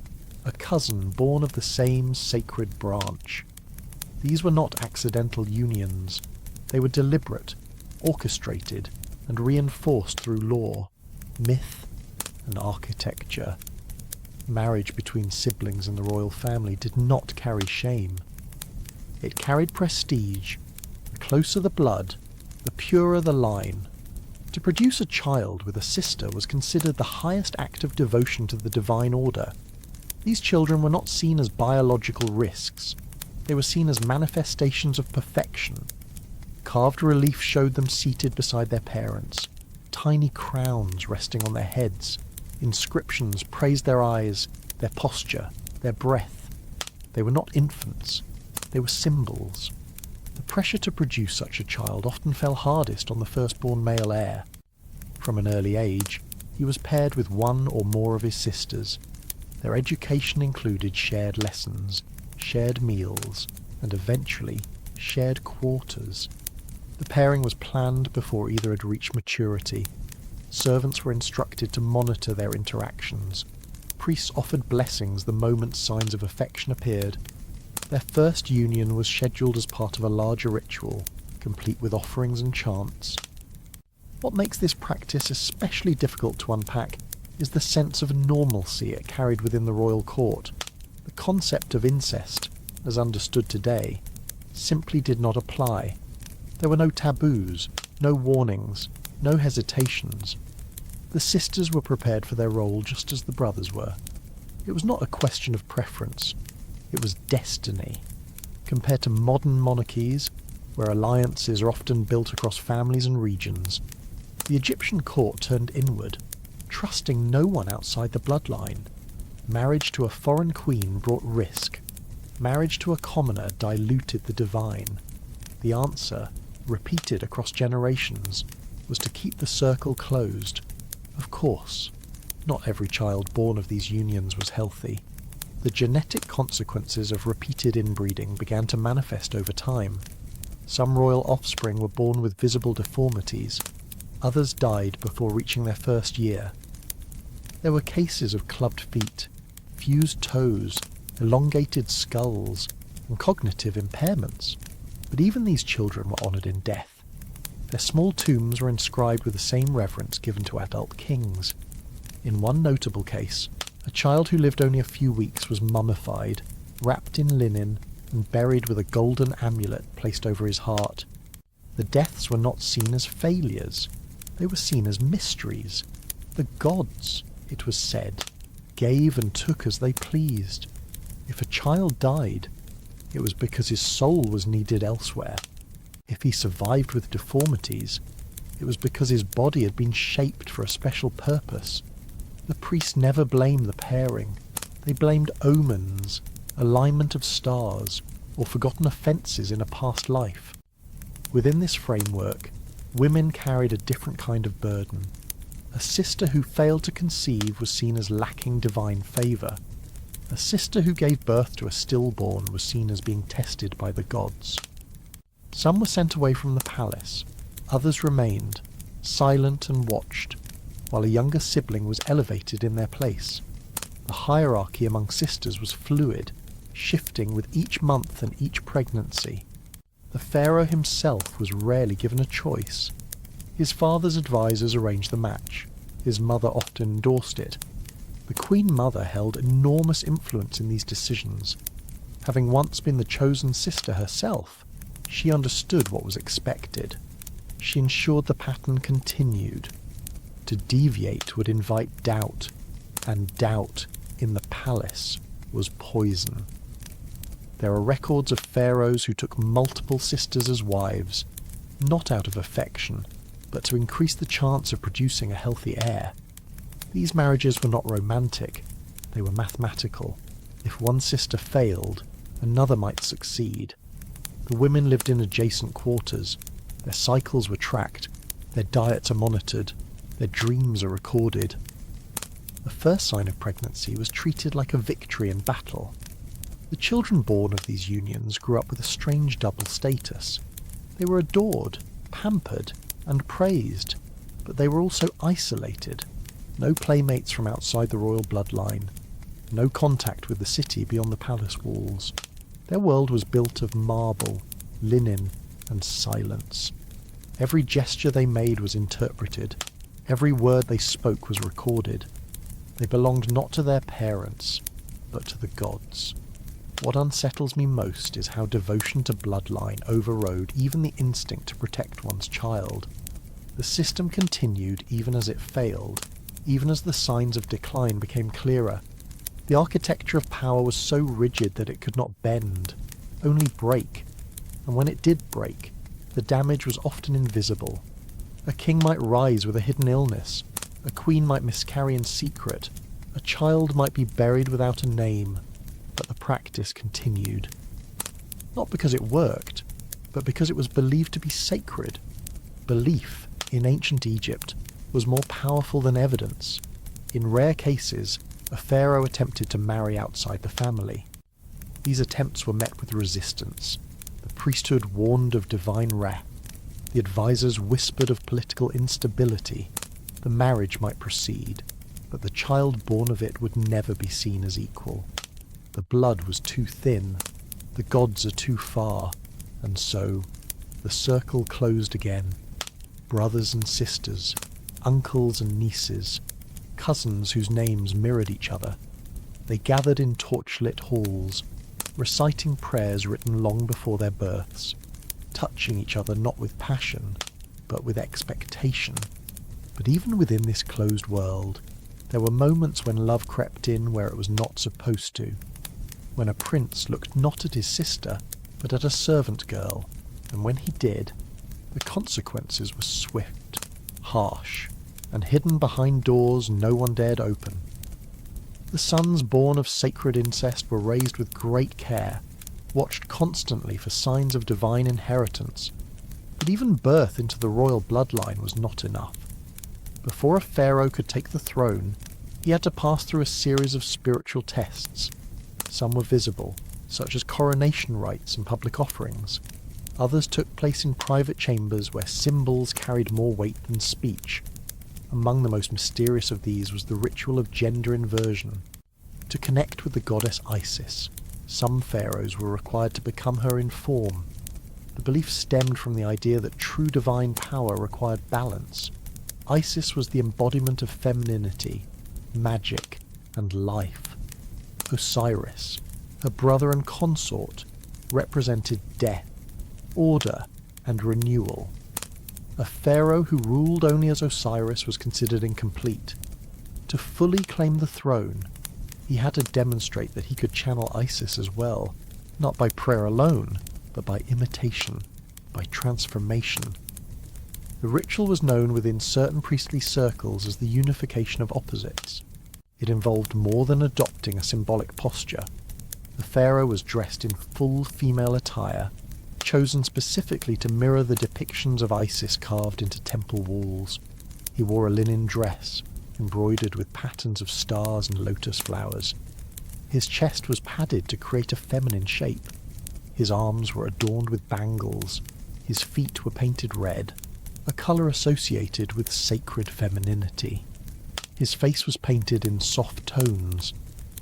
a cousin born of the same sacred branch. These were not accidental unions. They were deliberate, orchestrated, and reinforced through law, myth, and architecture. Marriage between siblings in the royal family did not carry shame. It carried prestige. The closer the blood, the purer the line. To produce a child with a sister was considered the highest act of devotion to the divine order. These children were not seen as biological risks. They were seen as manifestations of perfection. Carved relief showed them seated beside their parents, tiny crowns resting on their heads. Inscriptions praised their eyes, their posture, their breath. They were not infants. They were symbols. The pressure to produce such a child often fell hardest on the firstborn male heir. From an early age, he was paired with one or more of his sisters. Their education included shared lessons, shared meals, and eventually shared quarters. The pairing was planned before either had reached maturity. Servants were instructed to monitor their interactions. Priests offered blessings the moment signs of affection appeared. Their first union was scheduled as part of a larger ritual, complete with offerings and chants. What makes this practice especially difficult to unpack is the sense of normalcy it carried within the royal court. The concept of incest, as understood today, simply did not apply. There were no taboos, no warnings, no hesitations. The sisters were prepared for their role just as the brothers were. It was not a question of preference, it was destiny. Compared to modern monarchies, where alliances are often built across families and regions, the Egyptian court turned inward, trusting no one outside the bloodline. Marriage to a foreign queen brought risk. Marriage to a commoner diluted the divine. The answer, repeated across generations, was to keep the circle closed. Of course, not every child born of these unions was healthy. The genetic consequences of repeated inbreeding began to manifest over time. Some royal offspring were born with visible deformities. Others died before reaching their first year. There were cases of clubbed feet, fused toes, elongated skulls, and cognitive impairments. But even these children were honoured in death. Their small tombs were inscribed with the same reverence given to adult kings. In one notable case, a child who lived only a few weeks was mummified, wrapped in linen, and buried with a golden amulet placed over his heart. The deaths were not seen as failures. They were seen as mysteries. The gods, it was said, gave and took as they pleased. If a child died, it was because his soul was needed elsewhere. If he survived with deformities, it was because his body had been shaped for a special purpose. The priests never blamed the pairing. They blamed omens, alignment of stars, or forgotten offences in a past life. Within this framework, women carried a different kind of burden. A sister who failed to conceive was seen as lacking divine favour. A sister who gave birth to a stillborn was seen as being tested by the gods. Some were sent away from the palace, others remained, silent and watched, while a younger sibling was elevated in their place. The hierarchy among sisters was fluid, shifting with each month and each pregnancy. The pharaoh himself was rarely given a choice. His father's advisors arranged the match. His mother often endorsed it. The Queen Mother held enormous influence in these decisions. Having once been the chosen sister herself, she understood what was expected. She ensured the pattern continued. To deviate would invite doubt, and doubt in the palace was poison. There are records of pharaohs who took multiple sisters as wives, not out of affection, but to increase the chance of producing a healthy heir. These marriages were not romantic, they were mathematical. If one sister failed, another might succeed. The women lived in adjacent quarters. Their cycles were tracked, their diets are monitored, their dreams are recorded. The first sign of pregnancy was treated like a victory in battle. The children born of these unions grew up with a strange double status. They were adored, pampered, and praised, but they were also isolated. No playmates from outside the royal bloodline, no contact with the city beyond the palace walls. Their world was built of marble, linen, and silence. Every gesture they made was interpreted. Every word they spoke was recorded. They belonged not to their parents, but to the gods. What unsettles me most is how devotion to bloodline overrode even the instinct to protect one's child. The system continued even as it failed, even as the signs of decline became clearer. The architecture of power was so rigid that it could not bend, only break. And when it did break, the damage was often invisible. A king might rise with a hidden illness, a queen might miscarry in secret, a child might be buried without a name, but the practice continued. Not because it worked, but because it was believed to be sacred. Belief, in ancient Egypt, was more powerful than evidence. In rare cases, a pharaoh attempted to marry outside the family. These attempts were met with resistance. The priesthood warned of divine wrath. The advisors whispered of political instability. The marriage might proceed, but the child born of it would never be seen as equal. The blood was too thin, the gods are too far, and so the circle closed again. Brothers and sisters, uncles and nieces, cousins whose names mirrored each other. They gathered in torchlit halls, reciting prayers written long before their births, touching each other not with passion, but with expectation. But even within this closed world, there were moments when love crept in where it was not supposed to, when a prince looked not at his sister, but at a servant girl, and when he did, the consequences were swift, harsh, and hidden behind doors no one dared open. The sons born of sacred incest were raised with great care, watched constantly for signs of divine inheritance, but even birth into the royal bloodline was not enough. Before a pharaoh could take the throne, he had to pass through a series of spiritual tests. Some were visible, such as coronation rites and public offerings. Others took place in private chambers where symbols carried more weight than speech. Among the most mysterious of these was the ritual of gender inversion. To connect with the goddess Isis, some pharaohs were required to become her in form. The belief stemmed from the idea that true divine power required balance. Isis was the embodiment of femininity, magic, and life. Osiris, her brother and consort, represented death, order, and renewal. A pharaoh who ruled only as Osiris was considered incomplete. To fully claim the throne, he had to demonstrate that he could channel Isis as well, not by prayer alone, but by imitation, by transformation. The ritual was known within certain priestly circles as the unification of opposites. It involved more than adopting a symbolic posture. The pharaoh was dressed in full female attire, chosen specifically to mirror the depictions of Isis carved into temple walls. He wore a linen dress, embroidered with patterns of stars and lotus flowers. His chest was padded to create a feminine shape. His arms were adorned with bangles. His feet were painted red, a colour associated with sacred femininity. His face was painted in soft tones.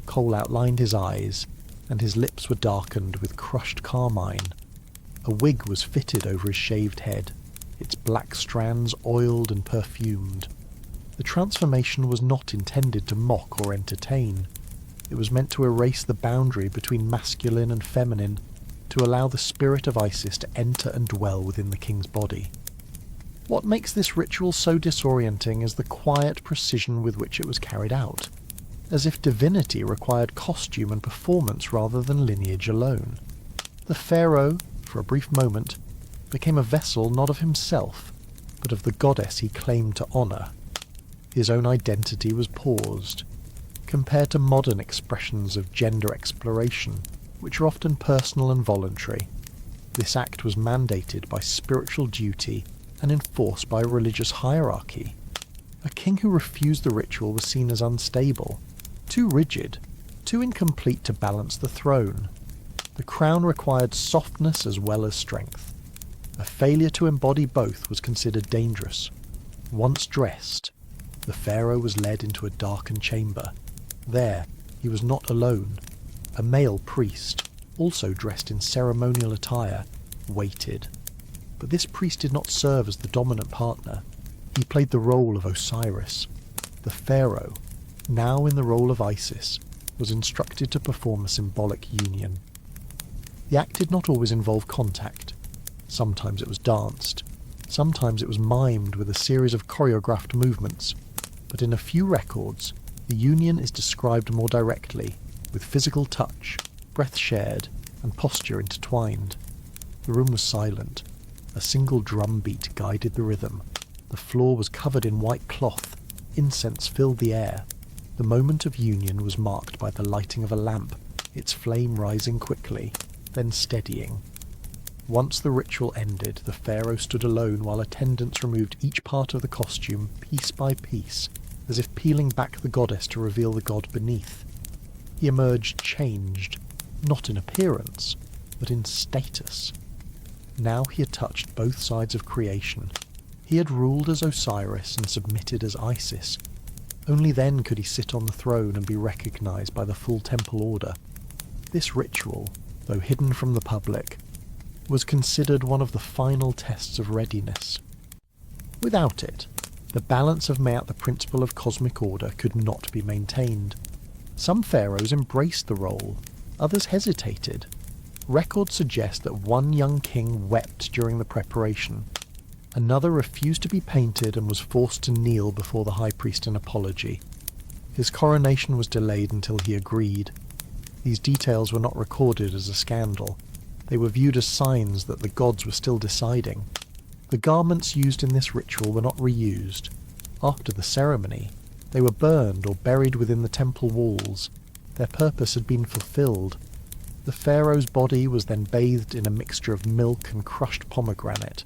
Kohl outlined his eyes, and his lips were darkened with crushed carmine. A wig was fitted over his shaved head, its black strands oiled and perfumed. The transformation was not intended to mock or entertain. It was meant to erase the boundary between masculine and feminine, to allow the spirit of Isis to enter and dwell within the king's body. What makes this ritual so disorienting is the quiet precision with which it was carried out, as if divinity required costume and performance rather than lineage alone. The pharaoh, for a brief moment, became a vessel not of himself, but of the goddess he claimed to honour. His own identity was paused, compared to modern expressions of gender exploration, which are often personal and voluntary. This act was mandated by spiritual duty and enforced by a religious hierarchy. A king who refused the ritual was seen as unstable, too rigid, too incomplete to balance the throne. The crown required softness as well as strength. A failure to embody both was considered dangerous. Once dressed, the pharaoh was led into a darkened chamber. There, he was not alone. A male priest, also dressed in ceremonial attire, waited. But this priest did not serve as the dominant partner. He played the role of Osiris. The pharaoh, now in the role of Isis, was instructed to perform a symbolic union. The act did not always involve contact. Sometimes it was danced. Sometimes it was mimed with a series of choreographed movements. But in a few records, the union is described more directly, with physical touch, breath shared, and posture intertwined. The room was silent. A single drum beat guided the rhythm. The floor was covered in white cloth. Incense filled the air. The moment of union was marked by the lighting of a lamp, its flame rising quickly, then steadying. Once the ritual ended, the pharaoh stood alone while attendants removed each part of the costume piece by piece, as if peeling back the goddess to reveal the god beneath. He emerged changed, not in appearance, but in status. Now he had touched both sides of creation. He had ruled as Osiris and submitted as Isis. Only then could he sit on the throne and be recognized by the full temple order. This ritual, though hidden from the public, was considered one of the final tests of readiness. Without it, The balance of Maat, the principle of cosmic order, could not be maintained. Some pharaohs embraced the role, others hesitated. Records suggest that one young king wept during the preparation. Another refused to be painted and was forced to kneel before the high priest in apology. His coronation was delayed until he agreed. These details were not recorded as a scandal. They were viewed as signs that the gods were still deciding. The garments used in this ritual were not reused. After the ceremony, they were burned or buried within the temple walls. Their purpose had been fulfilled. The pharaoh's body was then bathed in a mixture of milk and crushed pomegranate,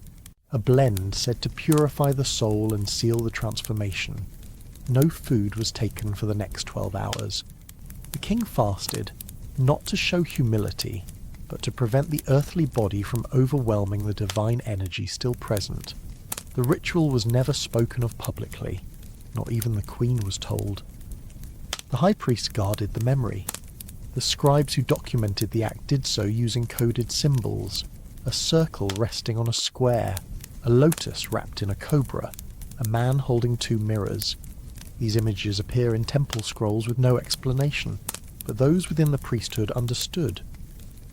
a blend said to purify the soul and seal the transformation. No food was taken for the next 12 hours. The king fasted, not to show humility, but to prevent the earthly body from overwhelming the divine energy still present. The ritual was never spoken of publicly, not even the queen was told. The high priest guarded the memory. The scribes who documented the act did so using coded symbols, a circle resting on a square, a lotus wrapped in a cobra, a man holding two mirrors. These images appear in temple scrolls with no explanation, but those within the priesthood understood.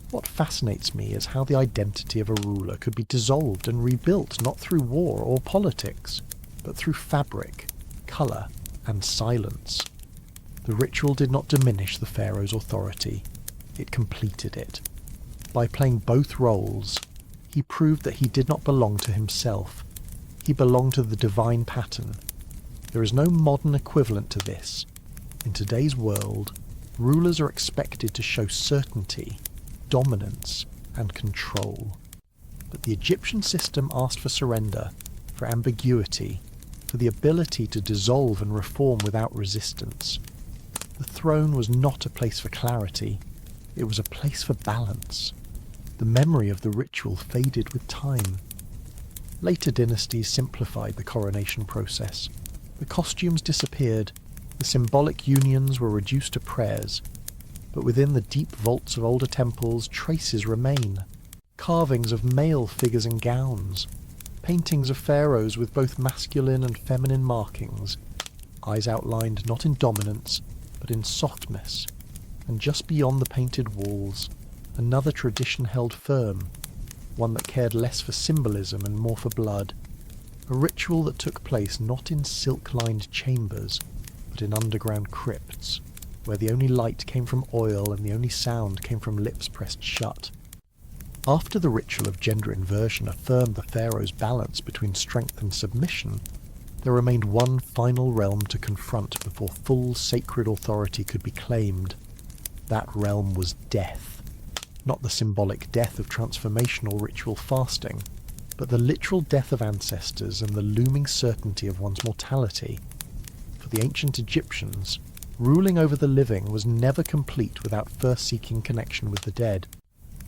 What fascinates me is how the identity of a ruler could be dissolved and rebuilt not through war or politics, but through fabric, colour, and silence. The ritual did not diminish the pharaoh's authority, it completed it. By playing both roles, he proved that he did not belong to himself, he belonged to the divine pattern. There is no modern equivalent to this. In today's world, rulers are expected to show certainty, dominance, and control. But the Egyptian system asked for surrender, for ambiguity, for the ability to dissolve and reform without resistance. The throne was not a place for clarity, it was a place for balance. The memory of the ritual faded with time. Later dynasties simplified the coronation process. The costumes disappeared, the symbolic unions were reduced to prayers, but within the deep vaults of older temples traces remain. Carvings of male figures in gowns, paintings of pharaohs with both masculine and feminine markings, eyes outlined not in dominance, but in softness, and just beyond the painted walls, another tradition held firm, one that cared less for symbolism and more for blood, a ritual that took place not in silk-lined chambers, but in underground crypts, where the only light came from oil and the only sound came from lips pressed shut. After the ritual of gender inversion affirmed the pharaoh's balance between strength and submission, there remained one final realm to confront before full sacred authority could be claimed. That realm was death. Not the symbolic death of transformation or ritual fasting, but the literal death of ancestors and the looming certainty of one's mortality. For the ancient Egyptians, ruling over the living was never complete without first seeking connection with the dead.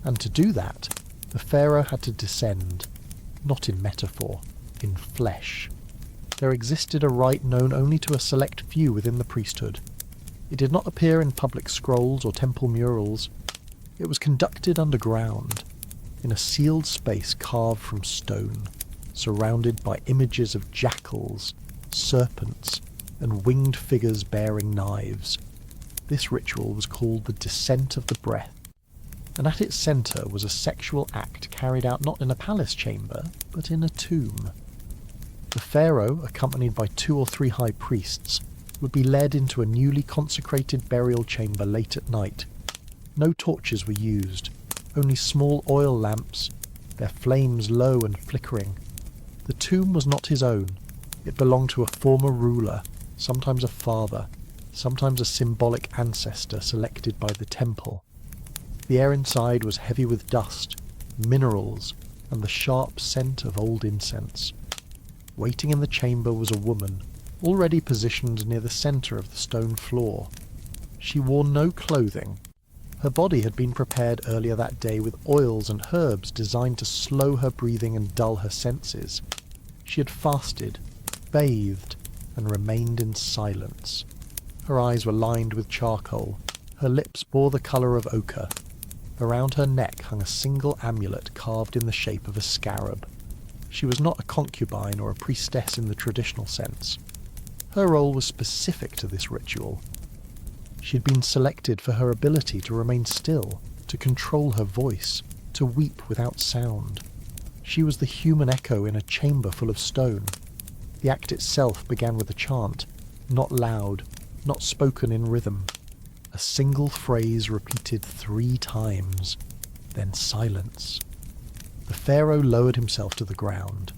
And to do that, the pharaoh had to descend, not in metaphor, in flesh. There existed a rite known only to a select few within the priesthood. It did not appear in public scrolls or temple murals. It was conducted underground, in a sealed space carved from stone, surrounded by images of jackals, serpents, and winged figures bearing knives. This ritual was called the Descent of the Breath, and at its centre was a sexual act carried out not in a palace chamber, but in a tomb. The pharaoh, accompanied by 2 or 3 high priests, would be led into a newly consecrated burial chamber late at night. No torches were used, only small oil lamps, their flames low and flickering. The tomb was not his own. It belonged to a former ruler, sometimes a father, sometimes a symbolic ancestor selected by the temple. The air inside was heavy with dust, minerals, and the sharp scent of old incense. Waiting in the chamber was a woman, already positioned near the centre of the stone floor. She wore no clothing. Her body had been prepared earlier that day with oils and herbs designed to slow her breathing and dull her senses. She had fasted, bathed, and remained in silence. Her eyes were lined with charcoal. Her lips bore the colour of ochre. Around her neck hung a single amulet carved in the shape of a scarab. She was not a concubine or a priestess in the traditional sense. Her role was specific to this ritual. She had been selected for her ability to remain still, to control her voice, to weep without sound. She was the human echo in a chamber full of stone. The act itself began with a chant, not loud, not spoken in rhythm. A single phrase repeated 3 times, then silence. The pharaoh lowered himself to the ground.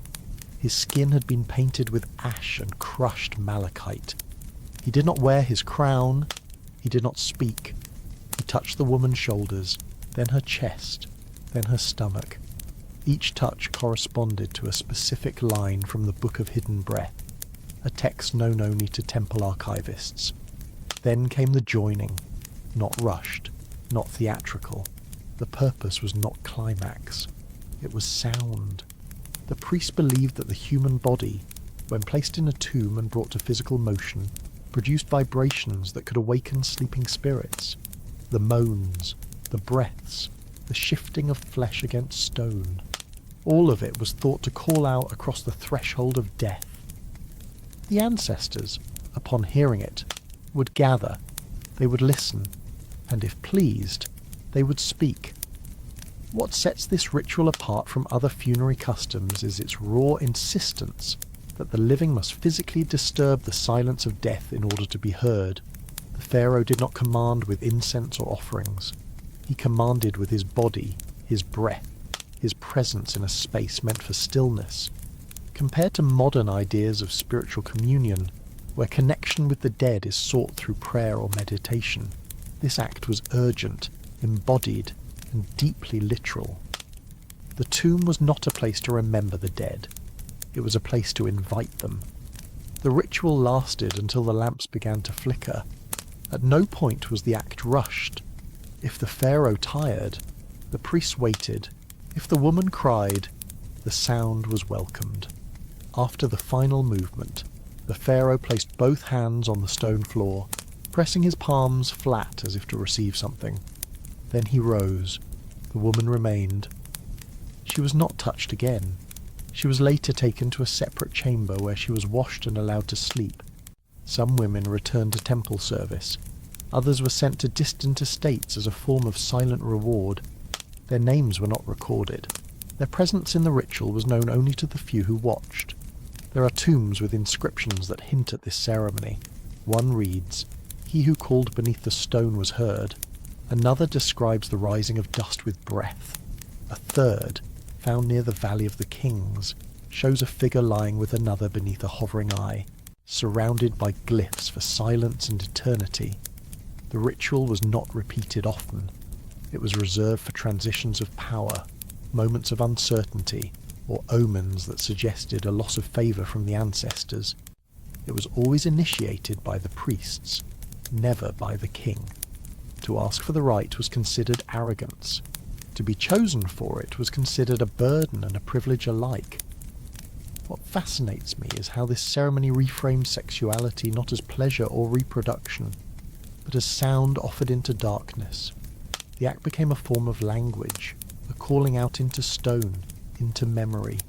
His skin had been painted with ash and crushed malachite. He did not wear his crown. He did not speak. He touched the woman's shoulders, then her chest, then her stomach. Each touch corresponded to a specific line from the Book of Hidden Breath, a text known only to temple archivists. Then came the joining, not rushed, not theatrical. The purpose was not climax. It was sound. The priest believed that the human body, when placed in a tomb and brought to physical motion, produced vibrations that could awaken sleeping spirits. The moans, the breaths, the shifting of flesh against stone. All of it was thought to call out across the threshold of death. The ancestors, upon hearing it, would gather, they would listen, and if pleased, they would speak. What sets this ritual apart from other funerary customs is its raw insistence that the living must physically disturb the silence of death in order to be heard. The pharaoh did not command with incense or offerings. He commanded with his body, his breath, his presence in a space meant for stillness. Compared to modern ideas of spiritual communion, where connection with the dead is sought through prayer or meditation, this act was urgent, embodied, and deeply literal. The tomb was not a place to remember the dead. It was a place to invite them. The ritual lasted until the lamps began to flicker. At no point was the act rushed. If the pharaoh tired, the priests waited. If the woman cried, the sound was welcomed. After the final movement, the pharaoh placed both hands on the stone floor, pressing his palms flat as if to receive something. Then he rose. The woman remained. She was not touched again. She was later taken to a separate chamber where she was washed and allowed to sleep. Some women returned to temple service. Others were sent to distant estates as a form of silent reward. Their names were not recorded. Their presence in the ritual was known only to the few who watched. There are tombs with inscriptions that hint at this ceremony. One reads, "He who called beneath the stone was heard." Another describes the rising of dust with breath. A third, found near the Valley of the Kings, shows a figure lying with another beneath a hovering eye, surrounded by glyphs for silence and eternity. The ritual was not repeated often. It was reserved for transitions of power, moments of uncertainty, or omens that suggested a loss of favour from the ancestors. It was always initiated by the priests, never by the king. To ask for the rite was considered arrogance. To be chosen for it was considered a burden and a privilege alike. What fascinates me is how this ceremony reframed sexuality not as pleasure or reproduction, but as sound offered into darkness. The act became a form of language, a calling out into stone, into memory,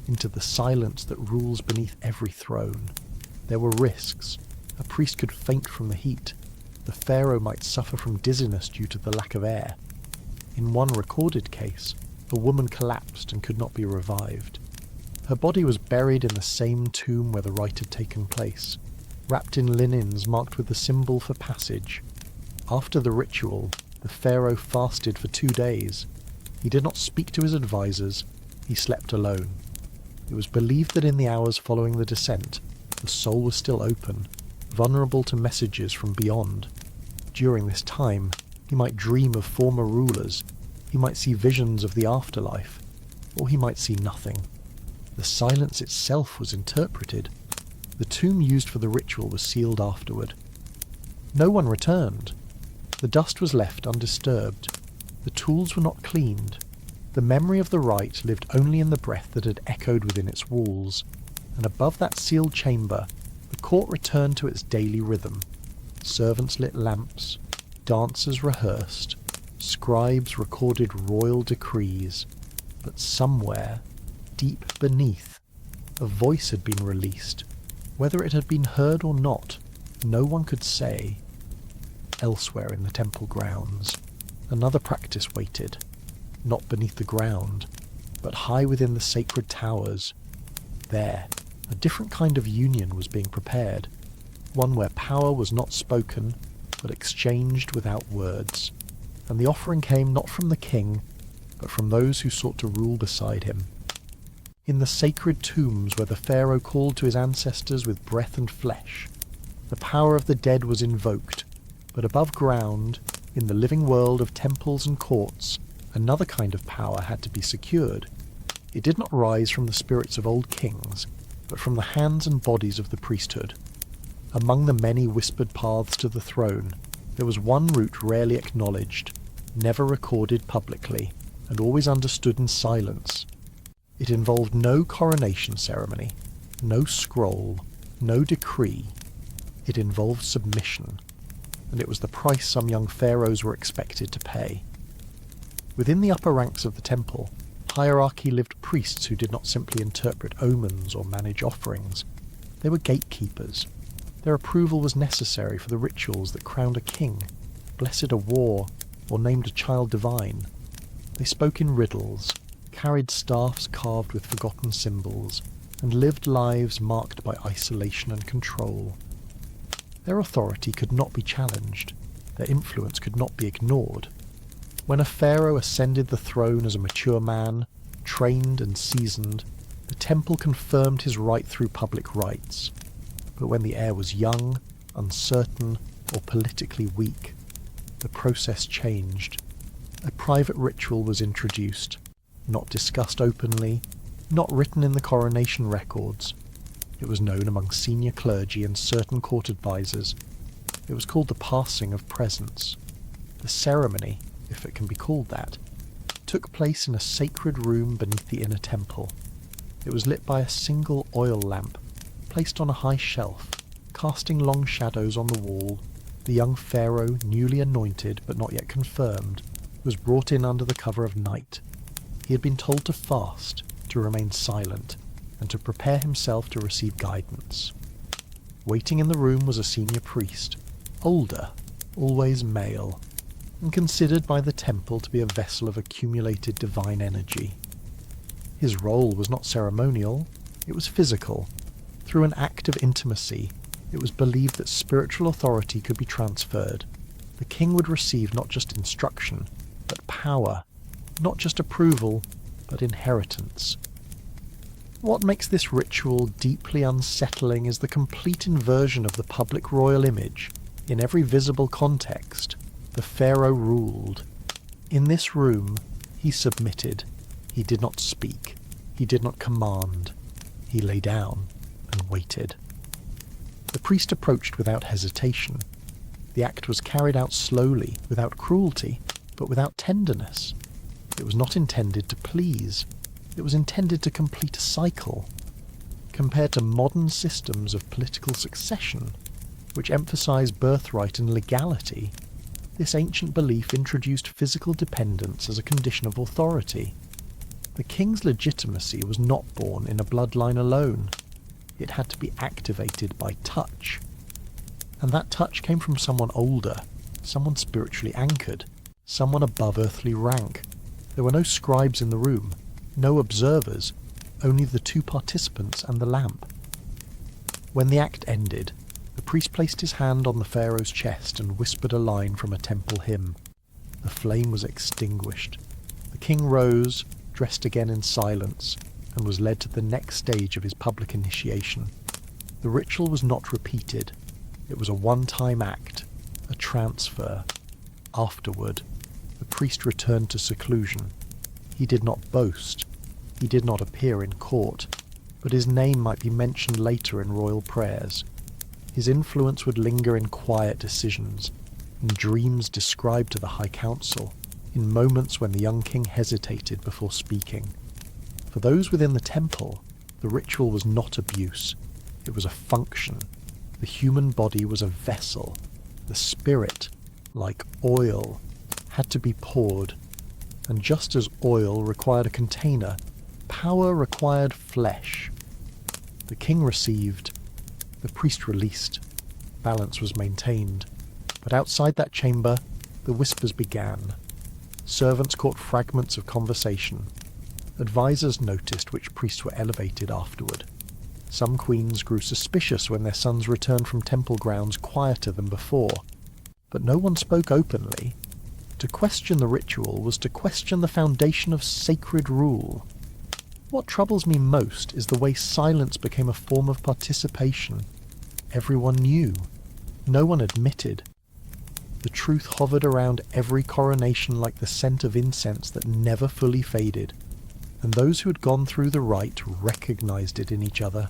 into the silence that rules beneath every throne. There were risks. A priest could faint from the heat. The pharaoh might suffer from dizziness due to the lack of air. In one recorded case, a woman collapsed and could not be revived. Her body was buried in the same tomb where the rite had taken place, wrapped in linens marked with the symbol for passage. After the ritual, the pharaoh fasted for 2 days. He did not speak to his advisors. He slept alone. It was believed that in the hours following the descent, the soul was still open, vulnerable to messages from beyond. During this time, he might dream of former rulers, he might see visions of the afterlife, or he might see nothing. The silence itself was interpreted. The tomb used for the ritual was sealed afterward. No one returned. The dust was left undisturbed. The tools were not cleaned. The memory of the rite lived only in the breath that had echoed within its walls, and above that sealed chamber, the court returned to its daily rhythm. Servants lit lamps, dancers rehearsed, scribes recorded royal decrees, but somewhere, deep beneath, a voice had been released. Whether it had been heard or not, no one could say. Elsewhere in the temple grounds, another practice waited, not beneath the ground, but high within the sacred towers. There, a different kind of union was being prepared, one where power was not spoken, but exchanged without words, and the offering came not from the king, but from those who sought to rule beside him. In the sacred tombs where the pharaoh called to his ancestors with breath and flesh, the power of the dead was invoked, but above ground, in the living world of temples and courts, another kind of power had to be secured. It did not rise from the spirits of old kings, but from the hands and bodies of the priesthood. Among the many whispered paths to the throne, there was one route rarely acknowledged, never recorded publicly, and always understood in silence. It involved no coronation ceremony, no scroll, no decree. It involved submission, and it was the price some young pharaohs were expected to pay. Within the upper ranks of the temple, hierarchy lived priests who did not simply interpret omens or manage offerings. They were gatekeepers. Their approval was necessary for the rituals that crowned a king, blessed a war, or named a child divine. They spoke in riddles, carried staffs carved with forgotten symbols, and lived lives marked by isolation and control. Their authority could not be challenged. Their influence could not be ignored. When a pharaoh ascended the throne as a mature man, trained and seasoned, the temple confirmed his right through public rites. But when the heir was young, uncertain, or politically weak, the process changed. A private ritual was introduced, not discussed openly, not written in the coronation records. It was known among senior clergy and certain court advisors. It was called the passing of presents. The ceremony, if it can be called that, took place in a sacred room beneath the inner temple. It was lit by a single oil lamp, placed on a high shelf, casting long shadows on the wall. The young pharaoh, newly anointed but not yet confirmed, was brought in under the cover of night. He had been told to fast, to remain silent, and to prepare himself to receive guidance. Waiting in the room was a senior priest, older, always male, and considered by the temple to be a vessel of accumulated divine energy. His role was not ceremonial, it was physical. Through an act of intimacy, it was believed that spiritual authority could be transferred. The king would receive not just instruction, but power, not just approval, but inheritance. What makes this ritual deeply unsettling is the complete inversion of the public royal image. In every visible context, the pharaoh ruled. In this room, he submitted. He did not speak. He did not command. He lay down and waited. The priest approached without hesitation. The act was carried out slowly, without cruelty, but without tenderness. It was not intended to please. It was intended to complete a cycle. Compared to modern systems of political succession, which emphasize birthright and legality, this ancient belief introduced physical dependence as a condition of authority. The king's legitimacy was not born in a bloodline alone. It had to be activated by touch. And that touch came from someone older, someone spiritually anchored, someone above earthly rank. There were no scribes in the room, no observers, only the two participants and the lamp. When the act ended, the priest placed his hand on the pharaoh's chest and whispered a line from a temple hymn. The flame was extinguished. The king rose, dressed again in silence, and was led to the next stage of his public initiation. The ritual was not repeated. It was a one-time act, a transfer. Afterward, the priest returned to seclusion. He did not boast. He did not appear in court, but his name might be mentioned later in royal prayers. His influence would linger in quiet decisions, in dreams described to the High Council, in moments when the young king hesitated before speaking. For those within the temple, the ritual was not abuse. It was a function. The human body was a vessel. The spirit, like oil, had to be poured. And just as oil required a container, power required flesh. The king received, the priest released. Balance was maintained. But outside that chamber, the whispers began. Servants caught fragments of conversation. Advisors noticed which priests were elevated afterward. Some queens grew suspicious when their sons returned from temple grounds quieter than before. But no one spoke openly. To question the ritual was to question the foundation of sacred rule. What troubles me most is the way silence became a form of participation. Everyone knew. No one admitted. The truth hovered around every coronation like the scent of incense that never fully faded, and those who had gone through the rite recognized it in each other.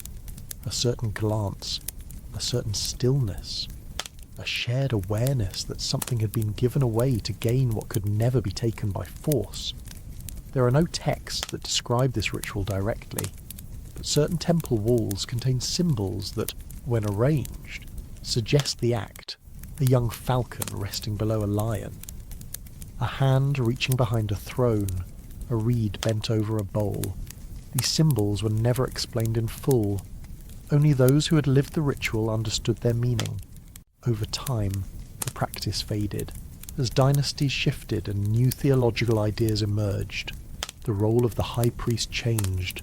A certain glance, a certain stillness, a shared awareness that something had been given away to gain what could never be taken by force. There are no texts that describe this ritual directly, but certain temple walls contain symbols that, when arranged, suggest the act. A young falcon resting below a lion, a hand reaching behind a throne, a reed bent over a bowl. These symbols were never explained in full. Only those who had lived the ritual understood their meaning. Over time, the practice faded. As dynasties shifted and new theological ideas emerged, the role of the high priest changed.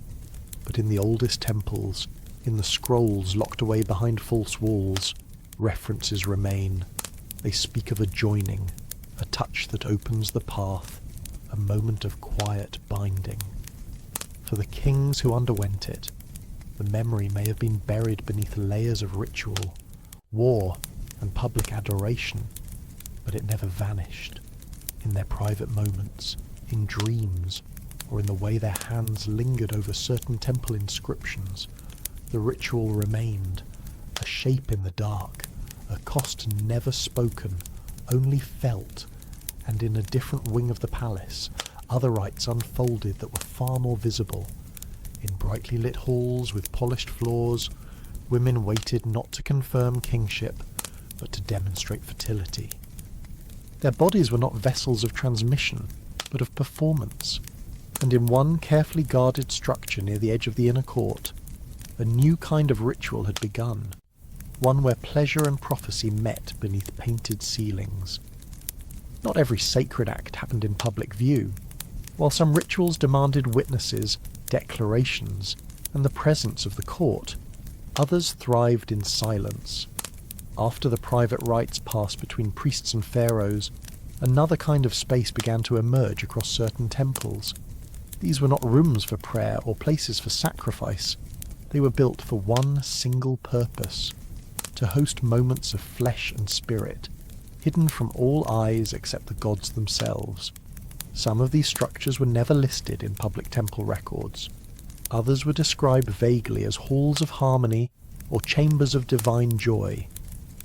But in the oldest temples, in the scrolls locked away behind false walls, references remain. They speak of a joining, a touch that opens the path, a moment of quiet binding. For the kings who underwent it, the memory may have been buried beneath layers of ritual, war, and public adoration, but it never vanished. In their private moments, in dreams, or in the way their hands lingered over certain temple inscriptions, the ritual remained, a shape in the dark, a cost never spoken, only felt, and in a different wing of the palace, other rites unfolded that were far more visible. In brightly lit halls with polished floors, women waited not to confirm kingship, but to demonstrate fertility. Their bodies were not vessels of transmission, but of performance, and in one carefully guarded structure near the edge of the inner court, a new kind of ritual had begun. One where pleasure and prophecy met beneath painted ceilings. Not every sacred act happened in public view. While some rituals demanded witnesses, declarations, and the presence of the court, others thrived in silence. After the private rites passed between priests and pharaohs, another kind of space began to emerge across certain temples. These were not rooms for prayer or places for sacrifice. They were built for one single purpose: to host moments of flesh and spirit, hidden from all eyes except the gods themselves. Some of these structures were never listed in public temple records. Others were described vaguely as halls of harmony or chambers of divine joy.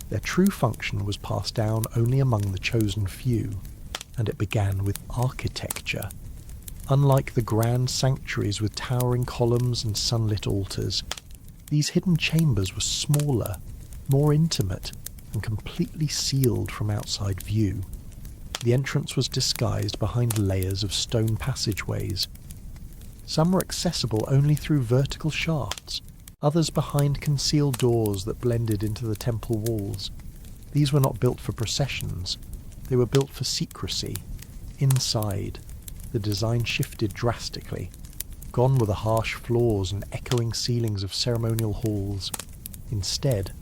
Their true function was passed down only among the chosen few, and it began with architecture. Unlike the grand sanctuaries with towering columns and sunlit altars, these hidden chambers were smaller, more intimate, and completely sealed from outside view. The entrance was disguised behind layers of stone passageways. Some were accessible only through vertical shafts, others behind concealed doors that blended into the temple walls. These were not built for processions, they were built for secrecy. Inside, the design shifted drastically. Gone were the harsh floors and echoing ceilings of ceremonial halls. Instead,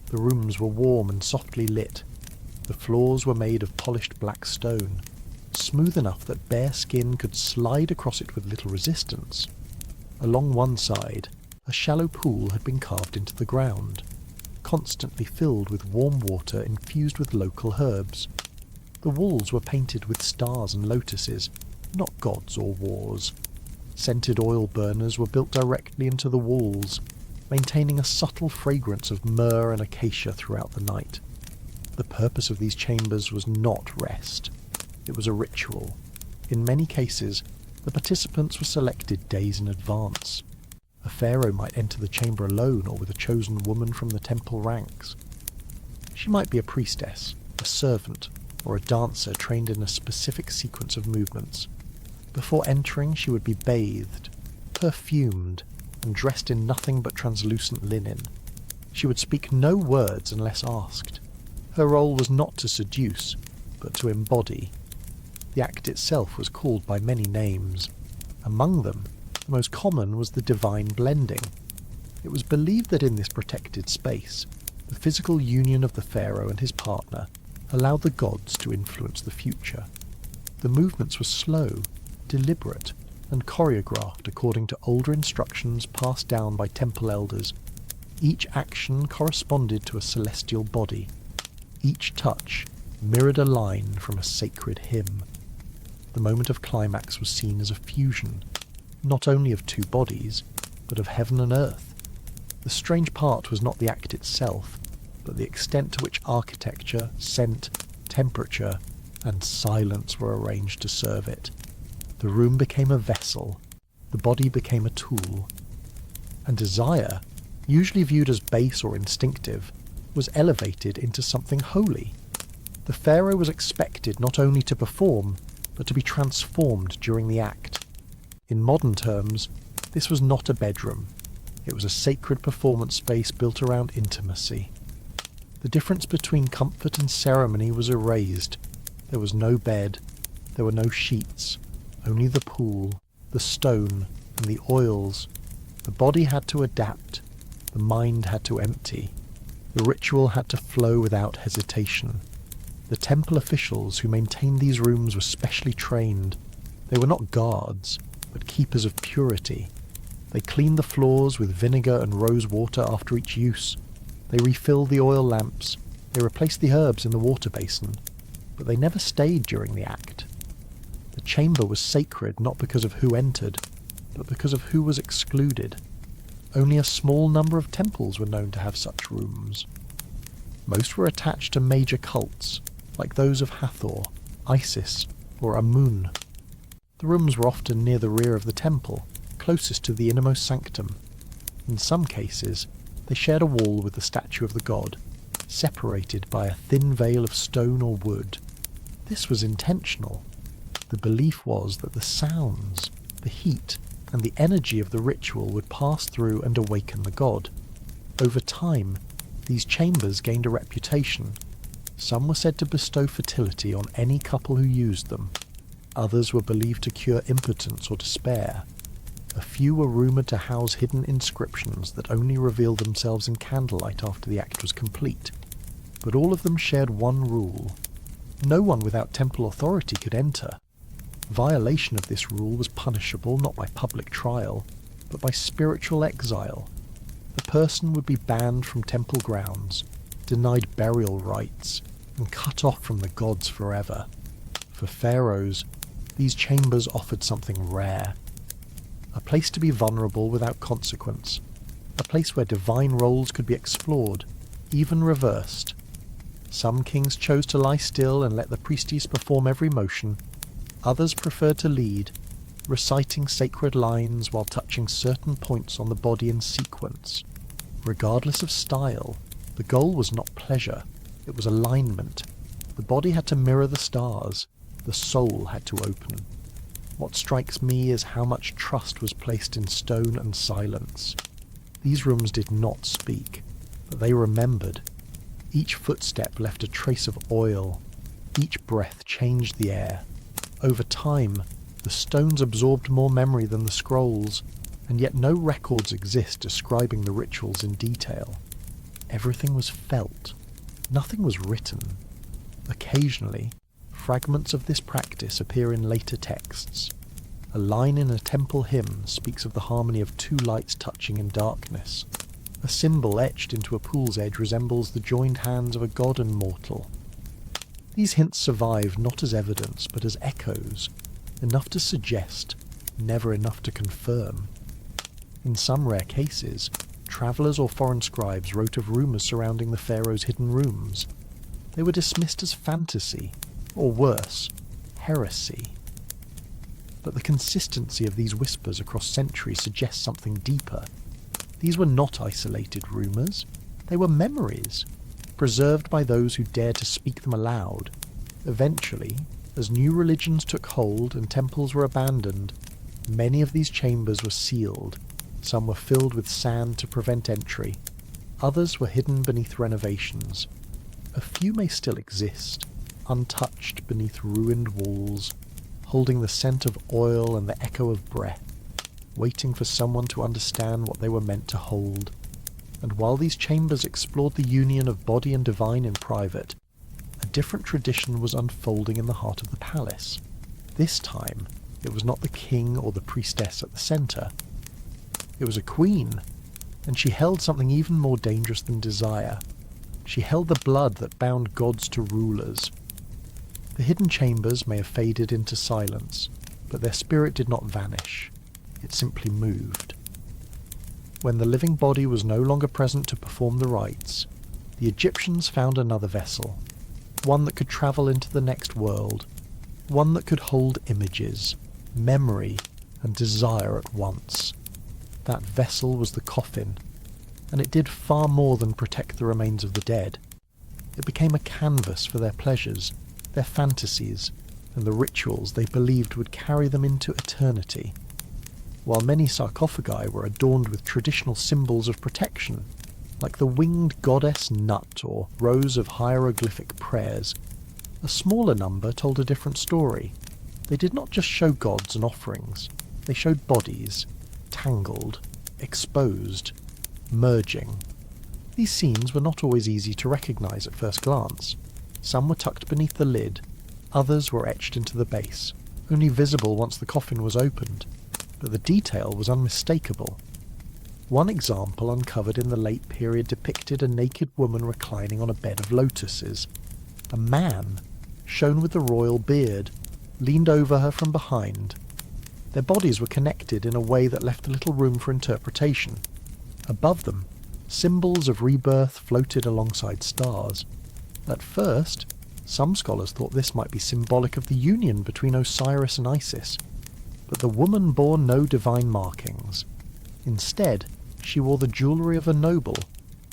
the rooms were warm and softly lit. The floors were made of polished black stone, smooth enough that bare skin could slide across it with little resistance. Along one side, a shallow pool had been carved into the ground, constantly filled with warm water infused with local herbs. The walls were painted with stars and lotuses, not gods or wars. Scented oil burners were built directly into the walls, maintaining a subtle fragrance of myrrh and acacia throughout the night. The purpose of these chambers was not rest. It was a ritual. In many cases, the participants were selected days in advance. A pharaoh might enter the chamber alone or with a chosen woman from the temple ranks. She might be a priestess, a servant, or a dancer trained in a specific sequence of movements. Before entering, she would be bathed, perfumed and dressed in nothing but translucent linen. She would speak no words unless asked. Her role was not to seduce, but to embody. The act itself was called by many names. Among them, the most common was the divine blending. It was believed that in this protected space, the physical union of the pharaoh and his partner allowed the gods to influence the future. The movements were slow, deliberate, and choreographed according to older instructions passed down by temple elders. Each action corresponded to a celestial body. Each touch mirrored a line from a sacred hymn. The moment of climax was seen as a fusion, not only of two bodies, but of heaven and earth. The strange part was not the act itself, but the extent to which architecture, scent, temperature, and silence were arranged to serve it. The room became a vessel, the body became a tool, and desire, usually viewed as base or instinctive, was elevated into something holy. The pharaoh was expected not only to perform, but to be transformed during the act. In modern terms, this was not a bedroom. It was a sacred performance space built around intimacy. The difference between comfort and ceremony was erased. There was no bed, there were no sheets, only the pool, the stone, and the oils. The body had to adapt, the mind had to empty. The ritual had to flow without hesitation. The temple officials who maintained these rooms were specially trained. They were not guards, but keepers of purity. They cleaned the floors with vinegar and rose water after each use. They refilled the oil lamps. They replaced the herbs in the water basin. But they never stayed during the act. The chamber was sacred not because of who entered, but because of who was excluded. Only a small number of temples were known to have such rooms. Most were attached to major cults, like those of Hathor, Isis, or Amun. The rooms were often near the rear of the temple, closest to the innermost sanctum. In some cases, they shared a wall with the statue of the god, separated by a thin veil of stone or wood. This was intentional. The belief was that the sounds, the heat, and the energy of the ritual would pass through and awaken the god. Over time, these chambers gained a reputation. Some were said to bestow fertility on any couple who used them. Others were believed to cure impotence or despair. A few were rumoured to house hidden inscriptions that only revealed themselves in candlelight after the act was complete. But all of them shared one rule. No one without temple authority could enter. Violation of this rule was punishable not by public trial, but by spiritual exile. The person would be banned from temple grounds, denied burial rites, and cut off from the gods forever. For pharaohs, these chambers offered something rare. A place to be vulnerable without consequence. A place where divine roles could be explored, even reversed. Some kings chose to lie still and let the priestess perform every motion. Others preferred to lead, reciting sacred lines while touching certain points on the body in sequence. Regardless of style, the goal was not pleasure, it was alignment. The body had to mirror the stars, the soul had to open. What strikes me is how much trust was placed in stone and silence. These rooms did not speak, but they remembered. Each footstep left a trace of oil. Each breath changed the air. Over time, the stones absorbed more memory than the scrolls, and yet no records exist describing the rituals in detail. Everything was felt. Nothing was written. Occasionally, fragments of this practice appear in later texts. A line in a temple hymn speaks of the harmony of two lights touching in darkness. A symbol etched into a pool's edge resembles the joined hands of a god and mortal. These hints survive not as evidence but as echoes, enough to suggest, never enough to confirm. In some rare cases, travellers or foreign scribes wrote of rumours surrounding the pharaoh's hidden rooms. They were dismissed as fantasy, or worse, heresy. But the consistency of these whispers across centuries suggests something deeper. These were not isolated rumours, they were memories, preserved by those who dared to speak them aloud. Eventually, as new religions took hold and temples were abandoned, Many of these chambers were sealed. Some were filled with sand to prevent entry. Others were hidden beneath renovations. A few may still exist, untouched beneath ruined walls, holding the scent of oil and the echo of breath, waiting for someone to understand what they were meant to hold. And while these chambers explored the union of body and divine in private, a different tradition was unfolding in the heart of the palace. This time, it was not the king or the priestess at the centre. It was a queen, and she held something even more dangerous than desire. She held the blood that bound gods to rulers. The hidden chambers may have faded into silence, but their spirit did not vanish. It simply moved. When the living body was no longer present to perform the rites, the Egyptians found another vessel, one that could travel into the next world, one that could hold images, memory, and desire at once. That vessel was the coffin, and it did far more than protect the remains of the dead. It became a canvas for their pleasures, their fantasies, and the rituals they believed would carry them into eternity. While many sarcophagi were adorned with traditional symbols of protection, like the winged goddess Nut or rows of hieroglyphic prayers, a smaller number told a different story. They did not just show gods and offerings, they showed bodies, tangled, exposed, merging. These scenes were not always easy to recognize at first glance. Some were tucked beneath the lid, others were etched into the base, only visible once the coffin was opened, but the detail was unmistakable. One example uncovered in the late period depicted a naked woman reclining on a bed of lotuses. A man, shown with a royal beard, leaned over her from behind. Their bodies were connected in a way that left little room for interpretation. Above them, symbols of rebirth floated alongside stars. At first, some scholars thought this might be symbolic of the union between Osiris and Isis, but the woman bore no divine markings. Instead, she wore the jewellery of a noble,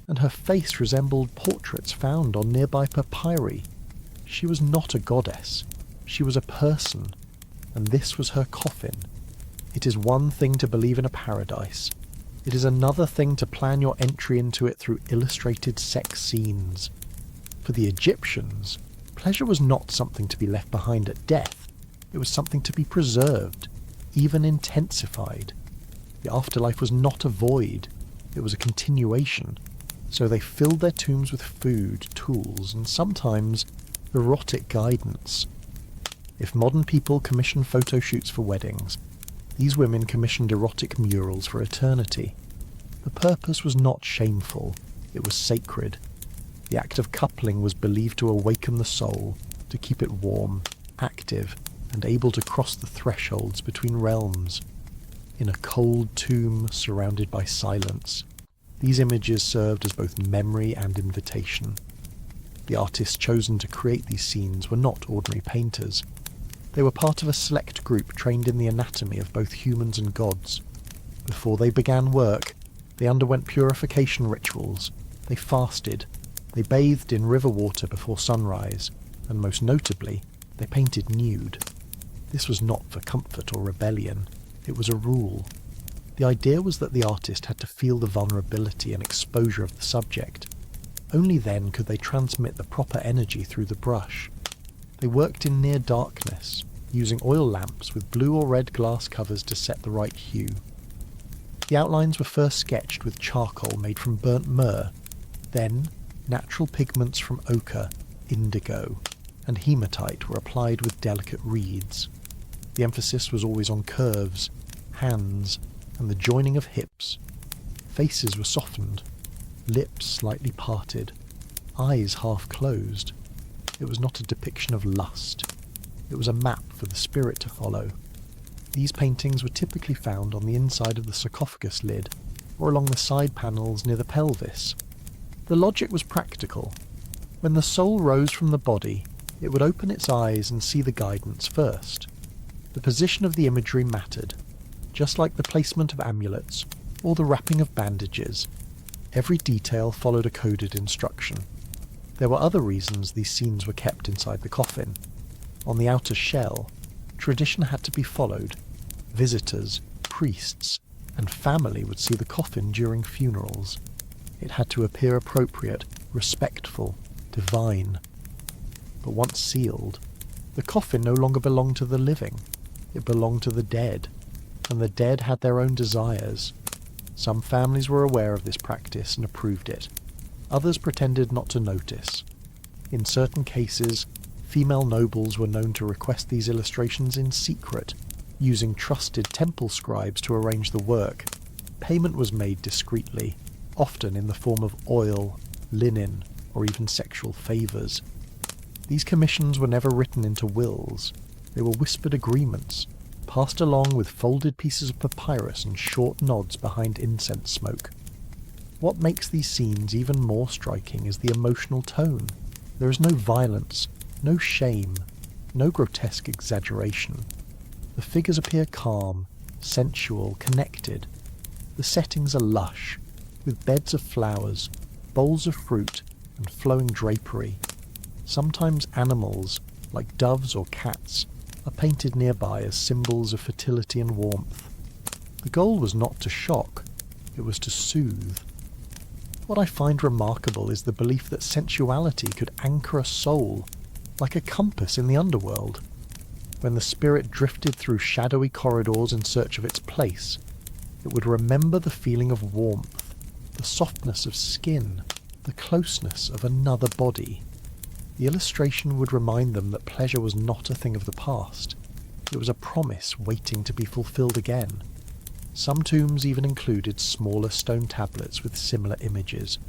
and her face resembled portraits found on nearby papyri. She was not a goddess, she was a person, and this was her coffin. It is one thing to believe in a paradise. It is another thing to plan your entry into it through illustrated sex scenes. For the Egyptians, pleasure was not something to be left behind at death. It was something to be preserved, even intensified. The afterlife was not a void, it was a continuation. So they filled their tombs with food, tools, and sometimes erotic guidance. If modern people commission photo shoots for weddings, these women commissioned erotic murals for eternity. The purpose was not shameful, it was sacred. The act of coupling was believed to awaken the soul, to keep it warm, active, and able to cross the thresholds between realms. In a cold tomb surrounded by silence, these images served as both memory and invitation. The artists chosen to create these scenes were not ordinary painters. They were part of a select group trained in the anatomy of both humans and gods. Before they began work, they underwent purification rituals, they fasted, they bathed in river water before sunrise, and most notably, they painted nude. This was not for comfort or rebellion, it was a rule. The idea was that the artist had to feel the vulnerability and exposure of the subject. Only then could they transmit the proper energy through the brush. They worked in near darkness, using oil lamps with blue or red glass covers to set the right hue. The outlines were first sketched with charcoal made from burnt myrrh, then natural pigments from ochre, indigo, and hematite were applied with delicate reeds. The emphasis was always on curves, hands, and the joining of hips. Faces were softened, lips slightly parted, eyes half closed. It was not a depiction of lust. It was a map for the spirit to follow. These paintings were typically found on the inside of the sarcophagus lid, or along the side panels near the pelvis. The logic was practical. When the soul rose from the body, it would open its eyes and see the guidance first. The position of the imagery mattered, just like the placement of amulets or the wrapping of bandages. Every detail followed a coded instruction. There were other reasons these scenes were kept inside the coffin. On the outer shell, tradition had to be followed. Visitors, priests, and family would see the coffin during funerals. It had to appear appropriate, respectful, divine. But once sealed, the coffin no longer belonged to the living. It belonged to the dead, and the dead had their own desires. Some families were aware of this practice and approved it. Others pretended not to notice. In certain cases, female nobles were known to request these illustrations in secret, using trusted temple scribes to arrange the work. Payment was made discreetly, often in the form of oil, linen, or even sexual favours. These commissions were never written into wills. They were whispered agreements, passed along with folded pieces of papyrus and short nods behind incense smoke. What makes these scenes even more striking is the emotional tone. There is no violence, no shame, no grotesque exaggeration. The figures appear calm, sensual, connected. The settings are lush, with beds of flowers, bowls of fruit, and flowing drapery. Sometimes animals, like doves or cats, are painted nearby as symbols of fertility and warmth. The goal was not to shock, it was to soothe. What I find remarkable is the belief that sensuality could anchor a soul, like a compass in the underworld. When the spirit drifted through shadowy corridors in search of its place, it would remember the feeling of warmth, the softness of skin, the closeness of another body. The illustration would remind them that pleasure was not a thing of the past. It was a promise waiting to be fulfilled again. Some tombs even included smaller stone tablets with similar images,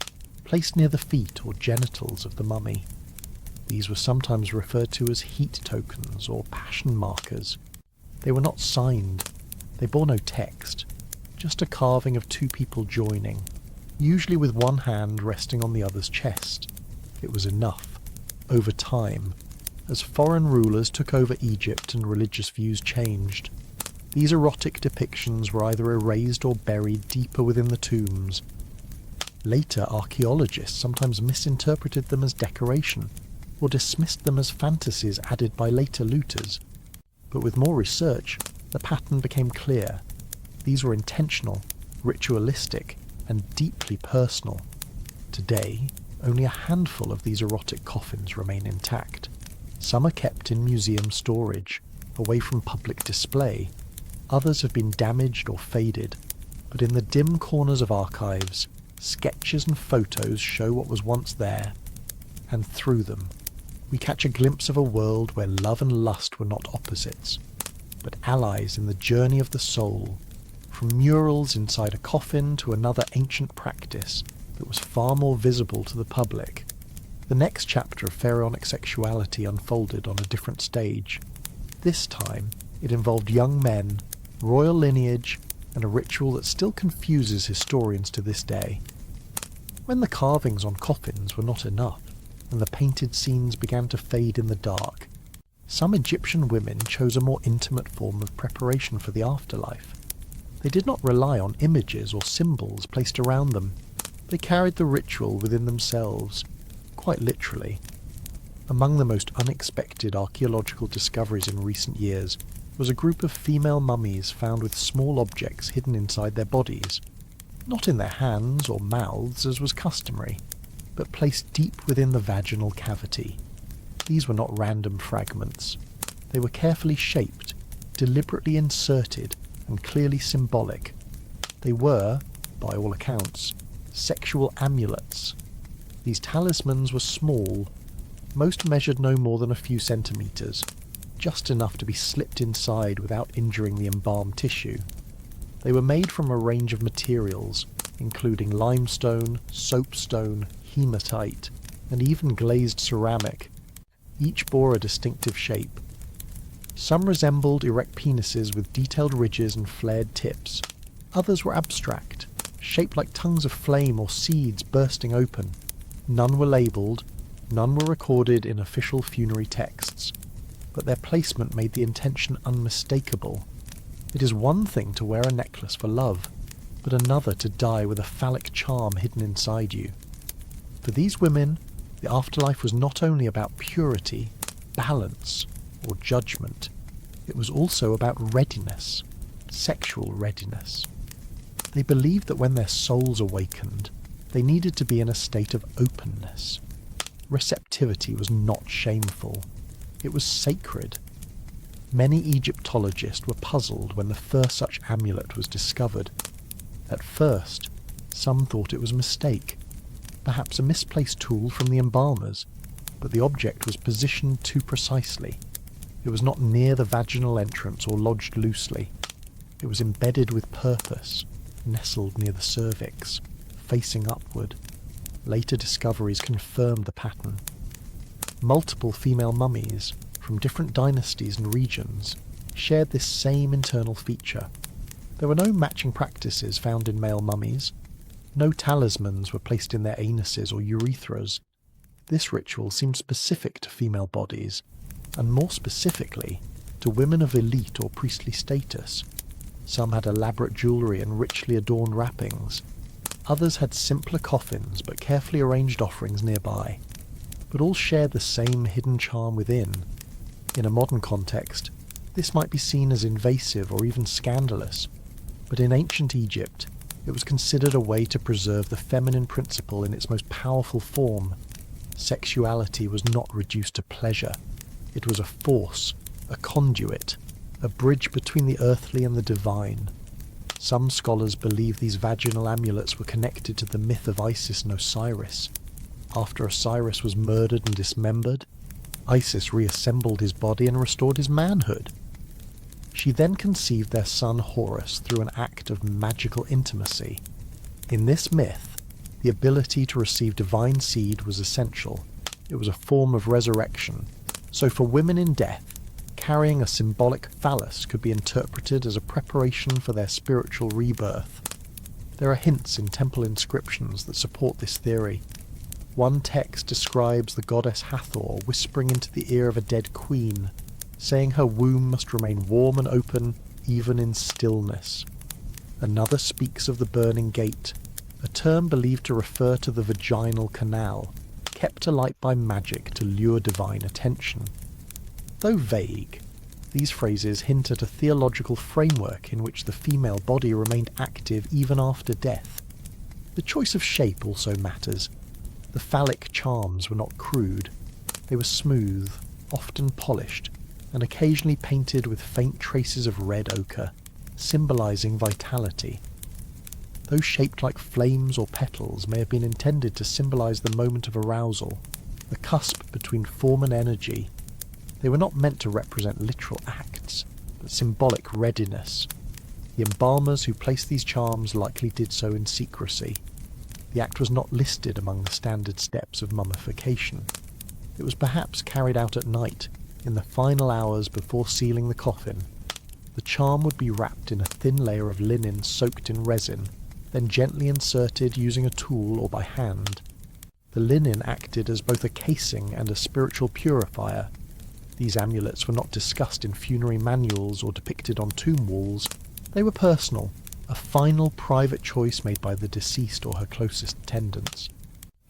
placed near the feet or genitals of the mummy. These were sometimes referred to as heat tokens or passion markers. They were not signed. They bore no text, just a carving of two people joining, usually with one hand resting on the other's chest. It was enough. Over time, as foreign rulers took over Egypt and religious views changed, these erotic depictions were either erased or buried deeper within the tombs. Later, archaeologists sometimes misinterpreted them as decoration, or dismissed them as fantasies added by later looters. But with more research, the pattern became clear. These were intentional, ritualistic, and deeply personal. Today, only a handful of these erotic coffins remain intact. Some are kept in museum storage, away from public display. Others have been damaged or faded, but in the dim corners of archives, sketches and photos show what was once there, and through them, we catch a glimpse of a world where love and lust were not opposites, but allies in the journey of the soul, from murals inside a coffin to another ancient practice that was far more visible to the public. The next chapter of pharaonic sexuality unfolded on a different stage. This time, it involved young men, royal lineage, and a ritual that still confuses historians to this day. When the carvings on coffins were not enough, and the painted scenes began to fade in the dark, some Egyptian women chose a more intimate form of preparation for the afterlife. They did not rely on images or symbols placed around them. They carried the ritual within themselves, quite literally. Among the most unexpected archaeological discoveries in recent years was a group of female mummies found with small objects hidden inside their bodies, not in their hands or mouths as was customary, but placed deep within the vaginal cavity. These were not random fragments. They were carefully shaped, deliberately inserted, and clearly symbolic. They were, by all accounts, sexual amulets. These talismans were small. Most measured no more than a few centimetres, just enough to be slipped inside without injuring the embalmed tissue. They were made from a range of materials, including limestone, soapstone, hematite, and even glazed ceramic. Each bore a distinctive shape. Some resembled erect penises with detailed ridges and flared tips. Others were abstract, shaped like tongues of flame or seeds bursting open. None were labelled, none were recorded in official funerary texts, but their placement made the intention unmistakable. It is one thing to wear a necklace for love, but another to die with a phallic charm hidden inside you. For these women, the afterlife was not only about purity, balance, or judgment. It was also about readiness. sexual readiness. They believed that when their souls awakened, they needed to be in a state of openness. Receptivity was not shameful. It was sacred. Many Egyptologists were puzzled when the first such amulet was discovered. At first, some thought it was a mistake, perhaps a misplaced tool from the embalmers, but the object was positioned too precisely. It was not near the vaginal entrance or lodged loosely. It was embedded with purpose, nestled near the cervix, facing upward. Later discoveries confirmed the pattern. Multiple female mummies, from different dynasties and regions, shared this same internal feature. There were no matching practices found in male mummies. No talismans were placed in their anuses or urethras. This ritual seemed specific to female bodies, and more specifically, to women of elite or priestly status. Some had elaborate jewellery and richly adorned wrappings. Others had simpler coffins but carefully arranged offerings nearby. But all shared the same hidden charm within. In a modern context, this might be seen as invasive or even scandalous, but in ancient Egypt, it was considered a way to preserve the feminine principle in its most powerful form. Sexuality was not reduced to pleasure. It was a force, a conduit, a bridge between the earthly and the divine. Some scholars believe these vaginal amulets were connected to the myth of Isis and Osiris. After Osiris was murdered and dismembered, Isis reassembled his body and restored his manhood. She then conceived their son Horus through an act of magical intimacy. In this myth, the ability to receive divine seed was essential. It was a form of resurrection. So for women in death, carrying a symbolic phallus could be interpreted as a preparation for their spiritual rebirth. There are hints in temple inscriptions that support this theory. One text describes the goddess Hathor whispering into the ear of a dead queen, saying her womb must remain warm and open even in stillness. Another speaks of the burning gate, a term believed to refer to the vaginal canal, kept alight by magic to lure divine attention. Though vague, these phrases hint at a theological framework in which the female body remained active even after death. The choice of shape also matters. The phallic charms were not crude. They were smooth, often polished, and occasionally painted with faint traces of red ochre, symbolizing vitality. Those shaped like flames or petals may have been intended to symbolize the moment of arousal, the cusp between form and energy. They were not meant to represent literal acts, but symbolic readiness. The embalmers who placed these charms likely did so in secrecy. The act was not listed among the standard steps of mummification. It was perhaps carried out at night, in the final hours before sealing the coffin. The charm would be wrapped in a thin layer of linen soaked in resin, then gently inserted using a tool or by hand. The linen acted as both a casing and a spiritual purifier. These amulets were not discussed in funerary manuals or depicted on tomb walls. They were personal, a final private choice made by the deceased or her closest attendants.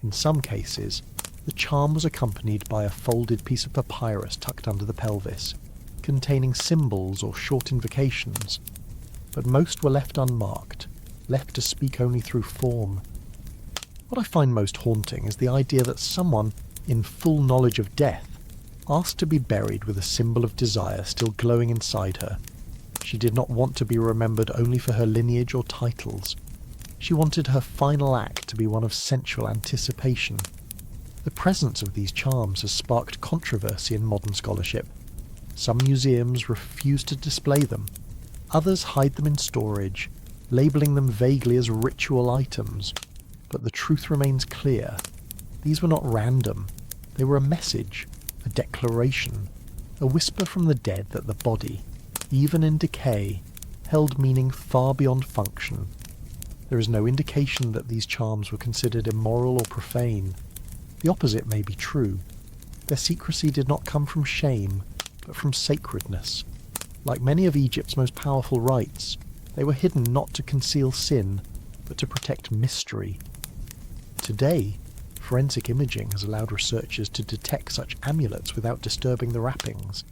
In some cases, the charm was accompanied by a folded piece of papyrus tucked under the pelvis, containing symbols or short invocations, but most were left unmarked, left to speak only through form. What I find most haunting is the idea that someone, in full knowledge of death, asked to be buried with a symbol of desire still glowing inside her. She did not want to be remembered only for her lineage or titles. She wanted her final act to be one of sensual anticipation. The presence of these charms has sparked controversy in modern scholarship. Some museums refuse to display them. Others hide them in storage, labelling them vaguely as ritual items. But the truth remains clear. These were not random. They were a message, a declaration, a whisper from the dead that the body, even in decay, held meaning far beyond function. There is no indication that these charms were considered immoral or profane. The opposite may be true. Their secrecy did not come from shame, but from sacredness. Like many of Egypt's most powerful rites, they were hidden not to conceal sin, but to protect mystery. Today, forensic imaging has allowed researchers to detect such amulets without disturbing the wrappings.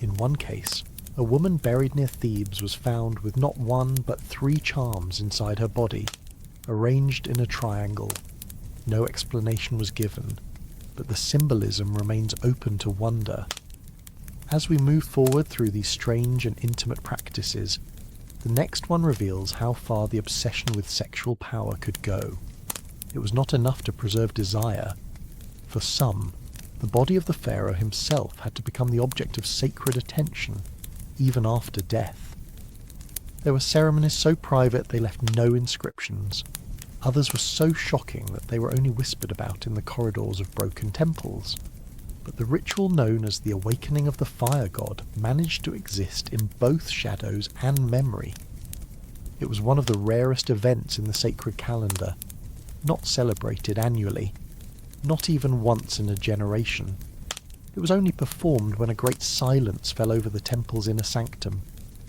In one case, A woman buried near Thebes was found with not one but 3 charms inside her body, arranged in a triangle. No explanation was given, but the symbolism remains open to wonder. As we move forward through these strange and intimate practices, the next one reveals how far the obsession with sexual power could go. It was not enough to preserve desire. For some, the body of the pharaoh himself had to become the object of sacred attention, even after death. There were ceremonies so private they left no inscriptions. Others were so shocking that they were only whispered about in the corridors of broken temples. But the ritual known as the awakening of the fire god managed to exist in both shadows and memory. It was one of the rarest events in the sacred calendar, not celebrated annually, not even once in a generation. It was only performed when a great silence fell over the temple's inner sanctum,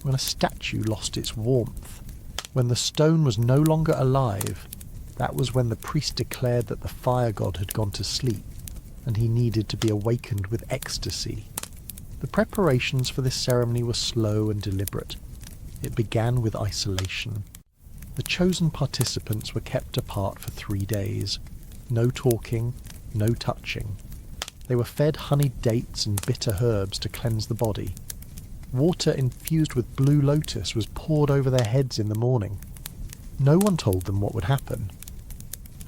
when a statue lost its warmth, when the stone was no longer alive. That was when the priest declared that the fire god had gone to sleep, and he needed to be awakened with ecstasy. The preparations for this ceremony were slow and deliberate. It began with isolation. The chosen participants were kept apart for 3 days. No talking, no touching. They were fed honeyed dates and bitter herbs to cleanse the body. Water infused with blue lotus was poured over their heads in the morning. No one told them what would happen.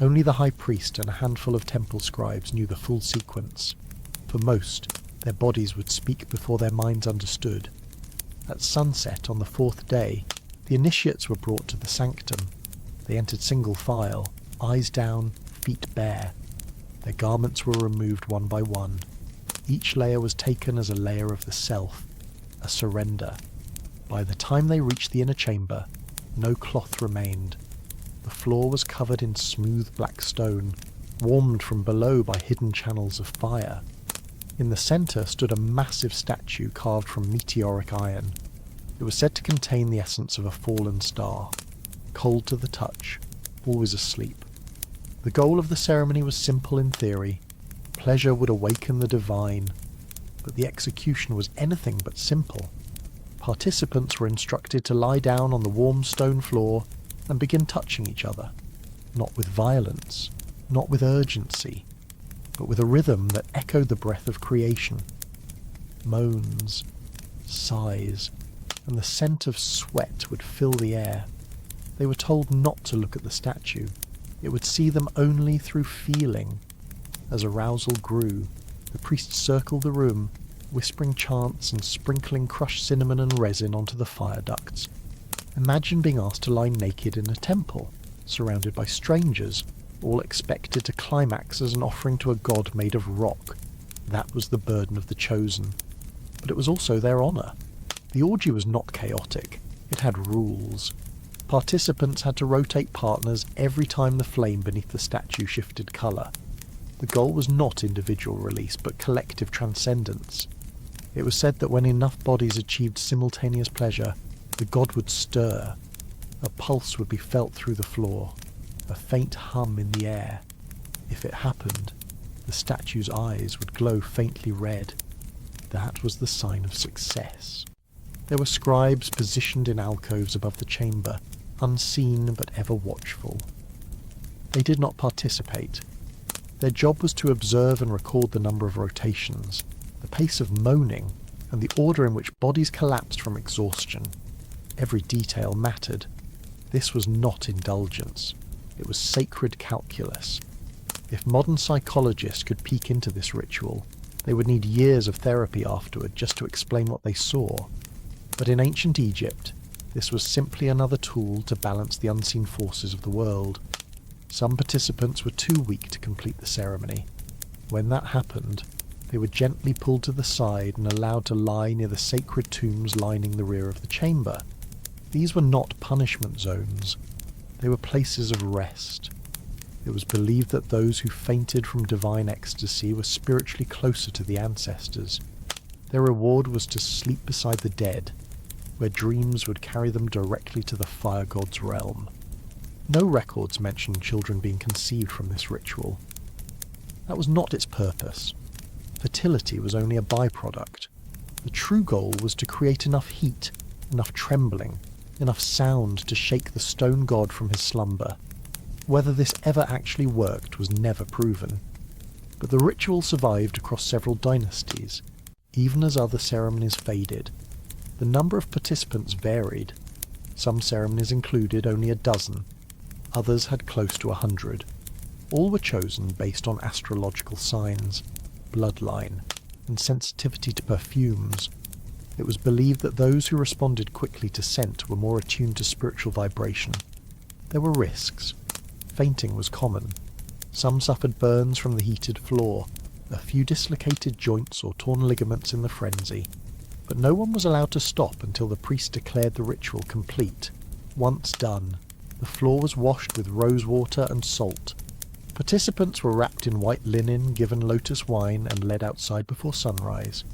Only the high priest and a handful of temple scribes knew the full sequence. For most, their bodies would speak before their minds understood. At sunset on the 4th day, the initiates were brought to the sanctum. They entered single file, eyes down, feet bare. Their garments were removed one by one. Each layer was taken as a layer of the self, a surrender. By the time they reached the inner chamber, no cloth remained. The floor was covered in smooth black stone, warmed from below by hidden channels of fire. In the centre stood a massive statue carved from meteoric iron. It was said to contain the essence of a fallen star, cold to the touch, always asleep. The goal of the ceremony was simple in theory. Pleasure would awaken the divine, but the execution was anything but simple. Participants were instructed to lie down on the warm stone floor and begin touching each other, not with violence, not with urgency, but with a rhythm that echoed the breath of creation. Moans, sighs, and the scent of sweat would fill the air. They were told not to look at the statue. It would see them only through feeling. As arousal grew, the priests circled the room, whispering chants and sprinkling crushed cinnamon and resin onto the fire ducts. Imagine being asked to lie naked in a temple, surrounded by strangers, all expected to climax as an offering to a god made of rock. That was the burden of the chosen. But it was also their honour. The orgy was not chaotic. It had rules. Participants had to rotate partners every time the flame beneath the statue shifted colour. The goal was not individual release, but collective transcendence. It was said that when enough bodies achieved simultaneous pleasure, the god would stir. A pulse would be felt through the floor, a faint hum in the air. If it happened, the statue's eyes would glow faintly red. That was the sign of success. There were scribes positioned in alcoves above the chamber, unseen but ever watchful. They did not participate. Their job was to observe and record the number of rotations, the pace of moaning, and the order in which bodies collapsed from exhaustion. Every detail mattered. This was not indulgence. It was sacred calculus. If modern psychologists could peek into this ritual, they would need years of therapy afterward just to explain what they saw. But in ancient Egypt, this was simply another tool to balance the unseen forces of the world. Some participants were too weak to complete the ceremony. When that happened, they were gently pulled to the side and allowed to lie near the sacred tombs lining the rear of the chamber. These were not punishment zones. They were places of rest. It was believed that those who fainted from divine ecstasy were spiritually closer to the ancestors. Their reward was to sleep beside the dead, where dreams would carry them directly to the fire god's realm. No records mention children being conceived from this ritual. That was not its purpose. Fertility was only a byproduct. The true goal was to create enough heat, enough trembling, enough sound to shake the stone god from his slumber. Whether this ever actually worked was never proven, but the ritual survived across several dynasties, even as other ceremonies faded. The number of participants varied. Some ceremonies included only a dozen, others had close to 100. All were chosen based on astrological signs, bloodline, and sensitivity to perfumes. It was believed that those who responded quickly to scent were more attuned to spiritual vibration. There were risks. Fainting was common. Some suffered burns from the heated floor, a few dislocated joints or torn ligaments in the frenzy. But no one was allowed to stop until the priest declared the ritual complete. Once done, the floor was washed with rose water and salt. Participants were wrapped in white linen, given lotus wine, and led outside before sunrise.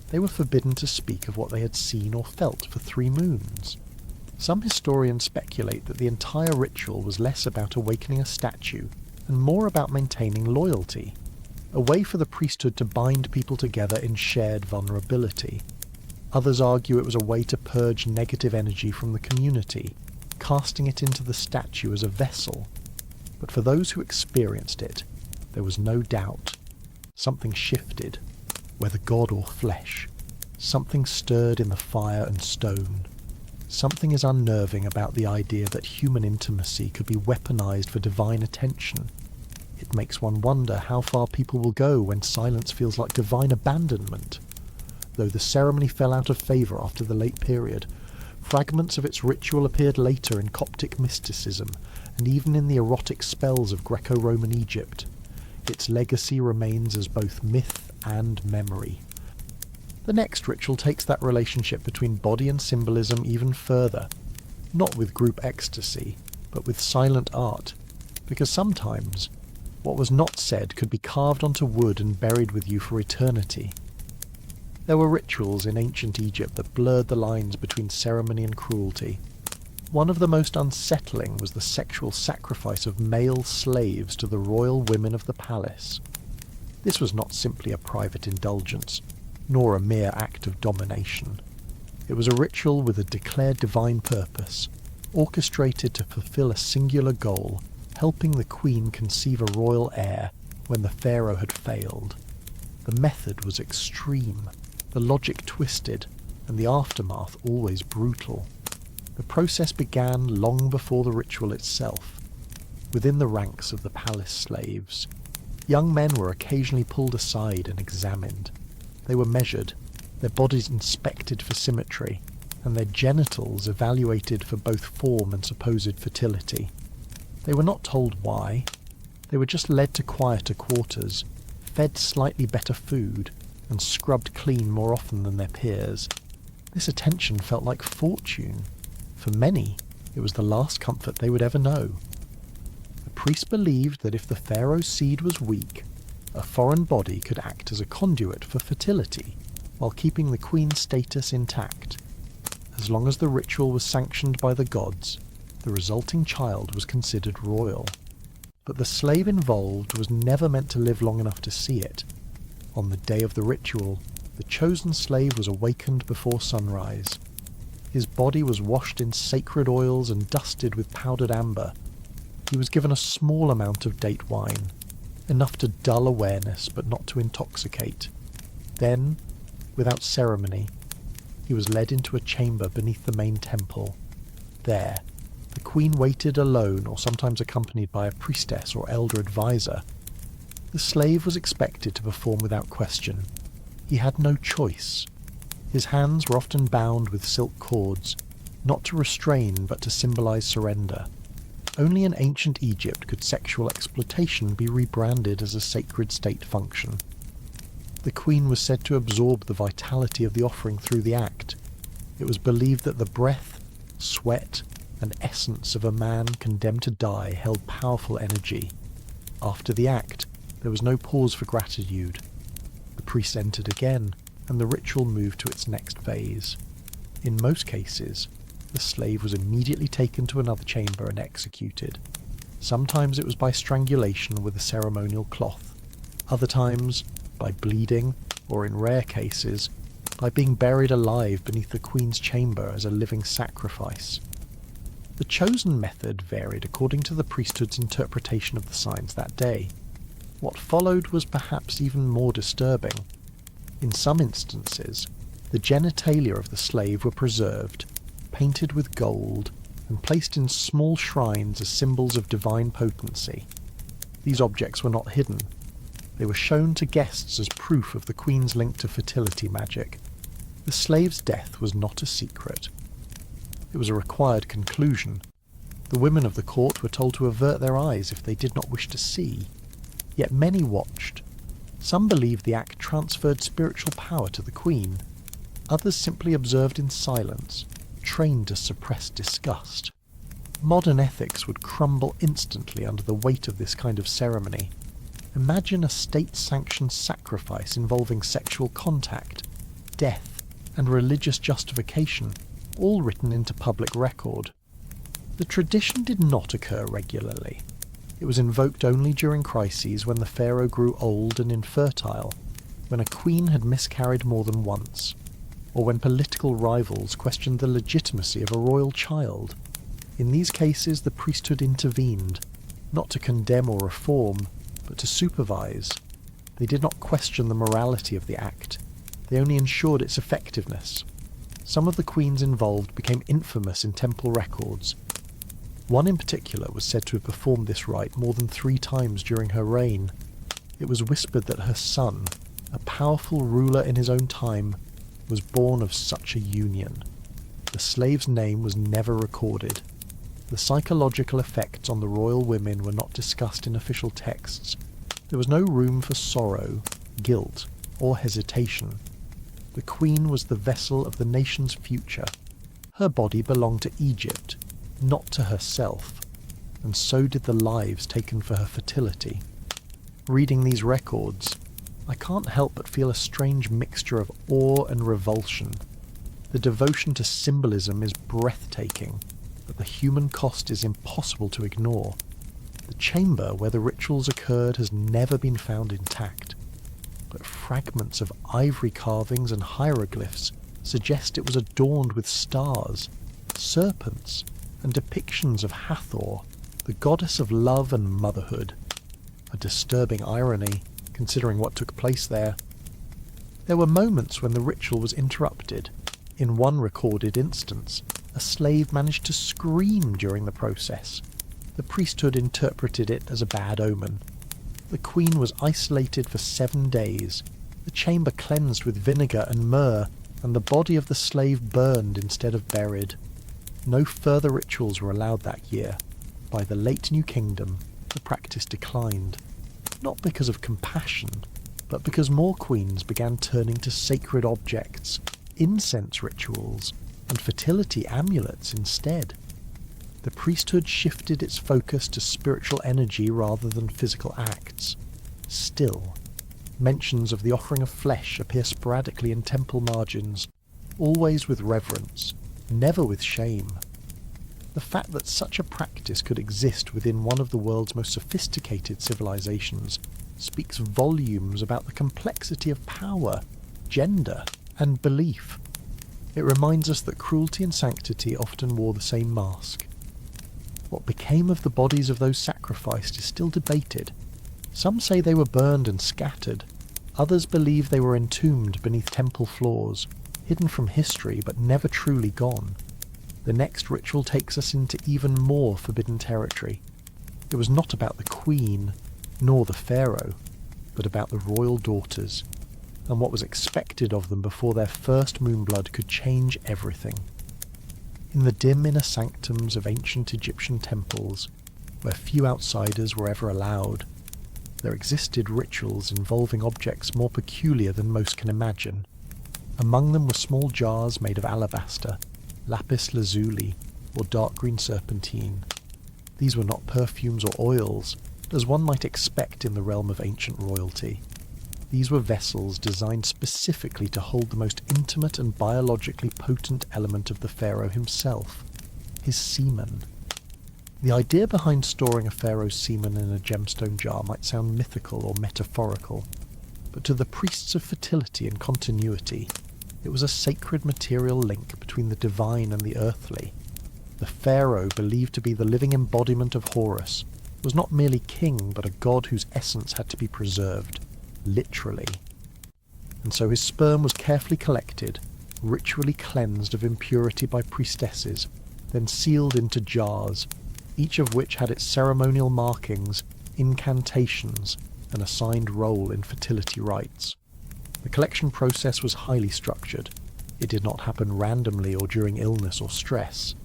They were forbidden to speak of what they had seen or felt for 3 moons. Some historians speculate that the entire ritual was less about awakening a statue and more about maintaining loyalty, a way for the priesthood to bind people together in shared vulnerability. Others argue it was a way to purge negative energy from the community, casting it into the statue as a vessel. But for those who experienced it, there was no doubt. Something shifted, whether god or flesh. Something stirred in the fire and stone. Something is unnerving about the idea that human intimacy could be weaponized for divine attention. It makes one wonder how far people will go when silence feels like divine abandonment. Though the ceremony fell out of favour after the late period, fragments of its ritual appeared later in Coptic mysticism and even in the erotic spells of Greco-Roman Egypt. Its legacy remains as both myth and memory. The next ritual takes that relationship between body and symbolism even further, not with group ecstasy, but with silent art, because sometimes what was not said could be carved onto wood and buried with you for eternity. There were rituals in ancient Egypt that blurred the lines between ceremony and cruelty. One of the most unsettling was the sexual sacrifice of male slaves to the royal women of the palace. This was not simply a private indulgence, nor a mere act of domination. It was a ritual with a declared divine purpose, orchestrated to fulfill a singular goal, helping the queen conceive a royal heir when the pharaoh had failed. The method was extreme, the logic twisted, and the aftermath always brutal. The process began long before the ritual itself, within the ranks of the palace slaves. Young men were occasionally pulled aside and examined. They were measured, their bodies inspected for symmetry, and their genitals evaluated for both form and supposed fertility. They were not told why. They were just led to quieter quarters, fed slightly better food, and scrubbed clean more often than their peers. This attention felt like fortune. For many, it was the last comfort they would ever know. The priest believed that if the pharaoh's seed was weak, a foreign body could act as a conduit for fertility, while keeping the queen's status intact. As long as the ritual was sanctioned by the gods, the resulting child was considered royal. But the slave involved was never meant to live long enough to see it. On the day of the ritual, the chosen slave was awakened before sunrise. His body was washed in sacred oils and dusted with powdered amber. He was given a small amount of date wine, enough to dull awareness but not to intoxicate. Then, without ceremony, he was led into a chamber beneath the main temple. There, the queen waited alone or sometimes accompanied by a priestess or elder advisor. The slave was expected to perform without question. He had no choice. His hands were often bound with silk cords, not to restrain but to symbolize surrender. Only in ancient Egypt could sexual exploitation be rebranded as a sacred state function. The queen was said to absorb the vitality of the offering through the act. It was believed that the breath, sweat, and essence of a man condemned to die held powerful energy. After the act, there was no pause for gratitude. The priest entered again, and the ritual moved to its next phase. In most cases, the slave was immediately taken to another chamber and executed. Sometimes it was by strangulation with a ceremonial cloth. Other times, by bleeding, or in rare cases, by being buried alive beneath the queen's chamber as a living sacrifice. The chosen method varied according to the priesthood's interpretation of the signs that day. What followed was perhaps even more disturbing. In some instances, the genitalia of the slave were preserved, painted with gold, and placed in small shrines as symbols of divine potency. These objects were not hidden. They were shown to guests as proof of the queen's link to fertility magic. The slave's death was not a secret. It was a required conclusion. The women of the court were told to avert their eyes if they did not wish to see. Yet many watched. Some believed the act transferred spiritual power to the queen. Others simply observed in silence, trained to suppress disgust. Modern ethics would crumble instantly under the weight of this kind of ceremony. Imagine a state-sanctioned sacrifice involving sexual contact, death, and religious justification, all written into public record. The tradition did not occur regularly. It was invoked only during crises when the pharaoh grew old and infertile, when a queen had miscarried more than once, or when political rivals questioned the legitimacy of a royal child. In these cases, the priesthood intervened, not to condemn or reform, but to supervise. They did not question the morality of the act. They only ensured its effectiveness. Some of the queens involved became infamous in temple records. One in particular was said to have performed this rite more than 3 times during her reign. It was whispered that her son, a powerful ruler in his own time, was born of such a union. The slave's name was never recorded. The psychological effects on the royal women were not discussed in official texts. There was no room for sorrow, guilt, or hesitation. The queen was the vessel of the nation's future. Her body belonged to Egypt, not to herself, and so did the lives taken for her fertility. Reading these records, I can't help but feel a strange mixture of awe and revulsion. The devotion to symbolism is breathtaking, but the human cost is impossible to ignore. The chamber where the rituals occurred has never been found intact, but fragments of ivory carvings and hieroglyphs suggest it was adorned with stars, serpents, and depictions of Hathor, the goddess of love and motherhood. A disturbing irony, considering what took place there. There were moments when the ritual was interrupted. In one recorded instance, a slave managed to scream during the process. The priesthood interpreted it as a bad omen. The queen was isolated for 7 days, the chamber cleansed with vinegar and myrrh, and the body of the slave burned instead of buried. No further rituals were allowed that year. By the late New Kingdom, the practice declined. Not because of compassion, but because more queens began turning to sacred objects, incense rituals, and fertility amulets instead. The priesthood shifted its focus to spiritual energy rather than physical acts. Still, mentions of the offering of flesh appear sporadically in temple margins, always with reverence, never with shame. The fact that such a practice could exist within one of the world's most sophisticated civilizations speaks volumes about the complexity of power, gender, and belief. It reminds us that cruelty and sanctity often wore the same mask. What became of the bodies of those sacrificed is still debated. Some say they were burned and scattered. Others believe they were entombed beneath temple floors, hidden from history but never truly gone. The next ritual takes us into even more forbidden territory. It was not about the queen, nor the pharaoh, but about the royal daughters, and what was expected of them before their first moonblood could change everything. In the dim inner sanctums of ancient Egyptian temples, where few outsiders were ever allowed, there existed rituals involving objects more peculiar than most can imagine. Among them were small jars made of alabaster, lapis lazuli, or dark green serpentine. These were not perfumes or oils, as one might expect in the realm of ancient royalty. These were vessels designed specifically to hold the most intimate and biologically potent element of the pharaoh himself, his semen. The idea behind storing a pharaoh's semen in a gemstone jar might sound mythical or metaphorical, but to the priests of fertility and continuity, It was a sacred material link between the divine and the earthly. The pharaoh, believed to be the living embodiment of Horus, was not merely king, but a god whose essence had to be preserved, literally. And so his sperm was carefully collected, ritually cleansed of impurity by priestesses, then sealed into jars, each of which had its ceremonial markings, incantations, and assigned role in fertility rites. The collection process was highly structured. It did not happen randomly or during illness or stress.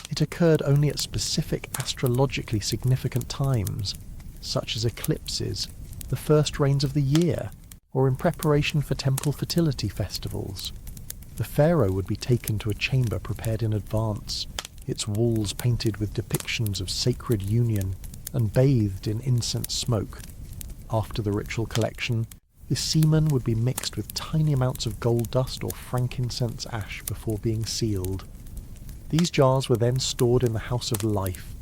It occurred only at specific astrologically significant times, such as eclipses, the first rains of the year, or in preparation for temple fertility festivals. The pharaoh would be taken to a chamber prepared in advance, its walls painted with depictions of sacred union and bathed in incense smoke. After the ritual collection, the semen would be mixed with tiny amounts of gold dust or frankincense ash before being sealed. These jars were then stored in the House of Life,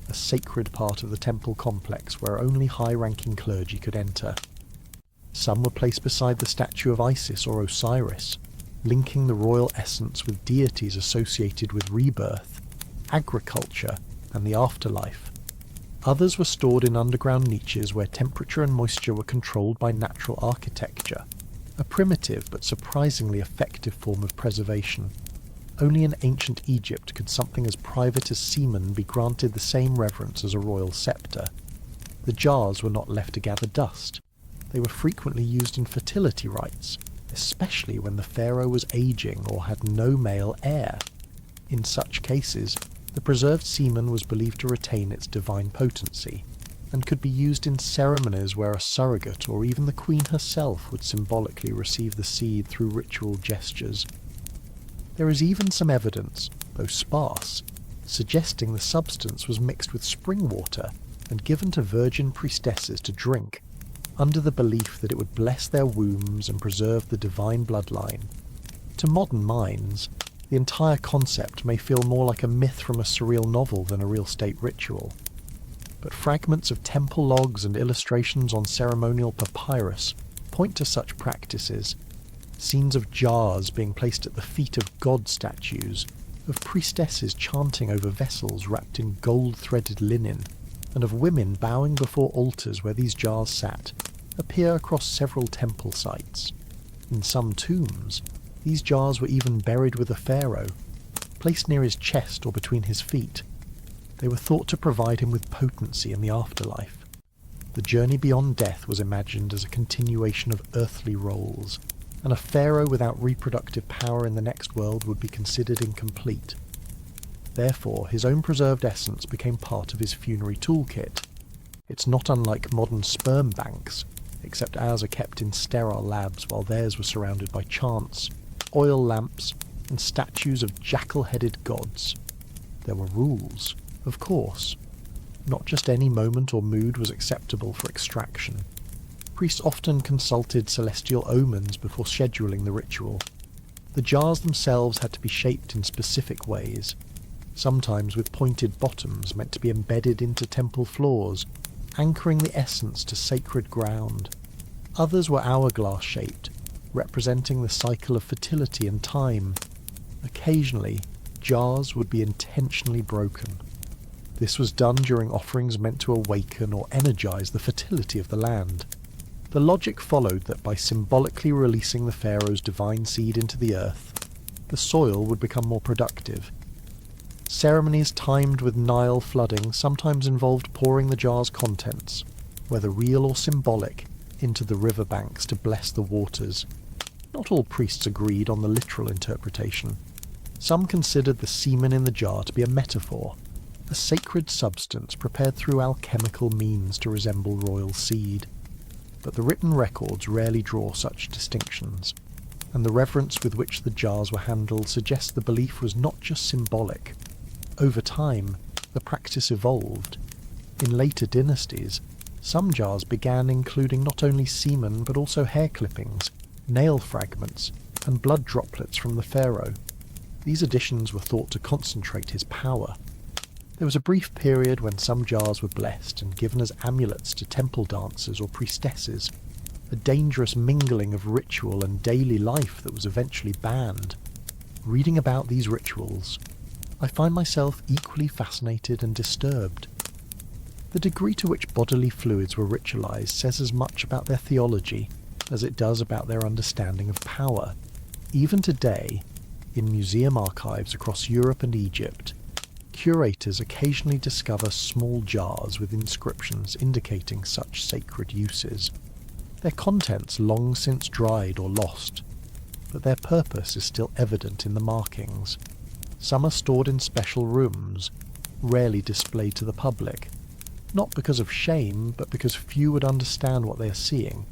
a sacred part of the temple complex where only high-ranking clergy could enter. Some were placed beside the statue of Isis or Osiris, linking the royal essence with deities associated with rebirth, agriculture, and the afterlife. Others were stored in underground niches where temperature and moisture were controlled by natural architecture, a primitive but surprisingly effective form of preservation. Only in ancient Egypt could something as private as semen be granted the same reverence as a royal sceptre. The jars were not left to gather dust. They were frequently used in fertility rites, especially when the pharaoh was aging or had no male heir. In such cases, the preserved semen was believed to retain its divine potency, and could be used in ceremonies where a surrogate or even the queen herself would symbolically receive the seed through ritual gestures. There is even some evidence, though sparse, suggesting the substance was mixed with spring water and given to virgin priestesses to drink, under the belief that it would bless their wombs and preserve the divine bloodline. To modern minds, the entire concept may feel more like a myth from a surreal novel than a real state ritual. But fragments of temple logs and illustrations on ceremonial papyrus point to such practices. Scenes of jars being placed at the feet of god statues, of priestesses chanting over vessels wrapped in gold-threaded linen, and of women bowing before altars where these jars sat, appear across several temple sites. In some tombs, these jars were even buried with a pharaoh, placed near his chest or between his feet. They were thought to provide him with potency in the afterlife. The journey beyond death was imagined as a continuation of earthly roles, and a pharaoh without reproductive power in the next world would be considered incomplete. Therefore, his own preserved essence became part of his funerary toolkit. It's not unlike modern sperm banks, except ours are kept in sterile labs while theirs were surrounded by chants, oil lamps, and statues of jackal-headed gods. There were rules, of course. Not just any moment or mood was acceptable for extraction. Priests often consulted celestial omens before scheduling the ritual. The jars themselves had to be shaped in specific ways, sometimes with pointed bottoms meant to be embedded into temple floors, anchoring the essence to sacred ground. Others were hourglass-shaped, representing the cycle of fertility and time. Occasionally, jars would be intentionally broken. This was done during offerings meant to awaken or energize the fertility of the land. The logic followed that by symbolically releasing the pharaoh's divine seed into the earth, the soil would become more productive. Ceremonies timed with Nile flooding sometimes involved pouring the jar's contents, whether real or symbolic, into the riverbanks to bless the waters. Not all priests agreed on the literal interpretation. Some considered the semen in the jar to be a metaphor, a sacred substance prepared through alchemical means to resemble royal seed. But the written records rarely draw such distinctions, and the reverence with which the jars were handled suggests the belief was not just symbolic. Over time, the practice evolved. In later dynasties, some jars began including not only semen but also hair clippings, nail fragments, and blood droplets from the pharaoh. These additions were thought to concentrate his power. There was a brief period when some jars were blessed and given as amulets to temple dancers or priestesses. a dangerous mingling of ritual and daily life that was eventually banned. Reading about these rituals, I find myself equally fascinated and disturbed. The degree to which bodily fluids were ritualized says as much about their theology as it does about their understanding of power. Even today, in museum archives across Europe and Egypt, curators occasionally discover small jars with inscriptions indicating such sacred uses. Their contents long since dried or lost, but their purpose is still evident in the markings. Some are stored in special rooms, rarely displayed to the public, not because of shame, but because few would understand what they are seeing.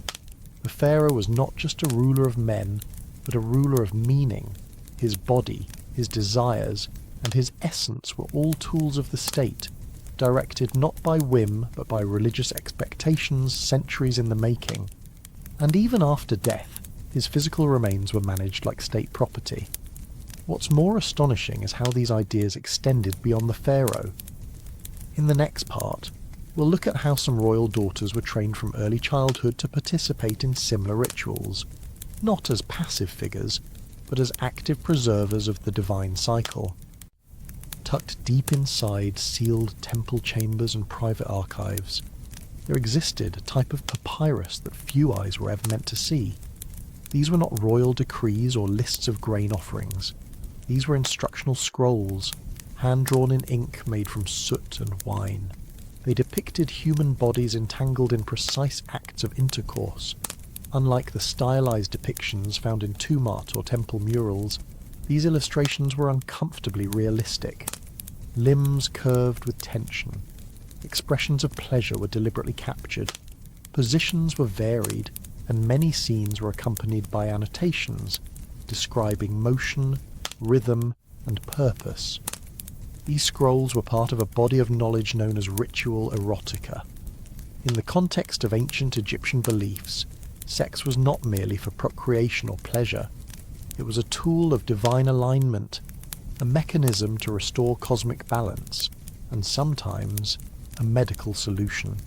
The pharaoh was not just a ruler of men, but a ruler of meaning. His body, his desires, and his essence were all tools of the state, directed not by whim, but by religious expectations centuries in the making. And even after death, his physical remains were managed like state property. What's more astonishing is how these ideas extended beyond the pharaoh. In the next part, we'll look at how some royal daughters were trained from early childhood to participate in similar rituals, not as passive figures, but as active preservers of the divine cycle. Tucked deep inside sealed temple chambers and private archives, there existed a type of papyrus that few eyes were ever meant to see. These were not royal decrees or lists of grain offerings. These were instructional scrolls, hand-drawn in ink made from soot and wine. They depicted human bodies entangled in precise acts of intercourse. Unlike the stylized depictions found in tomb art or temple murals, these illustrations were uncomfortably realistic. Limbs curved with tension. Expressions of pleasure were deliberately captured. Positions were varied, and many scenes were accompanied by annotations describing motion, rhythm, and purpose. These scrolls were part of a body of knowledge known as ritual erotica. In the context of ancient Egyptian beliefs, sex was not merely for procreation or pleasure. It was a tool of divine alignment, a mechanism to restore cosmic balance, and sometimes a medical solution.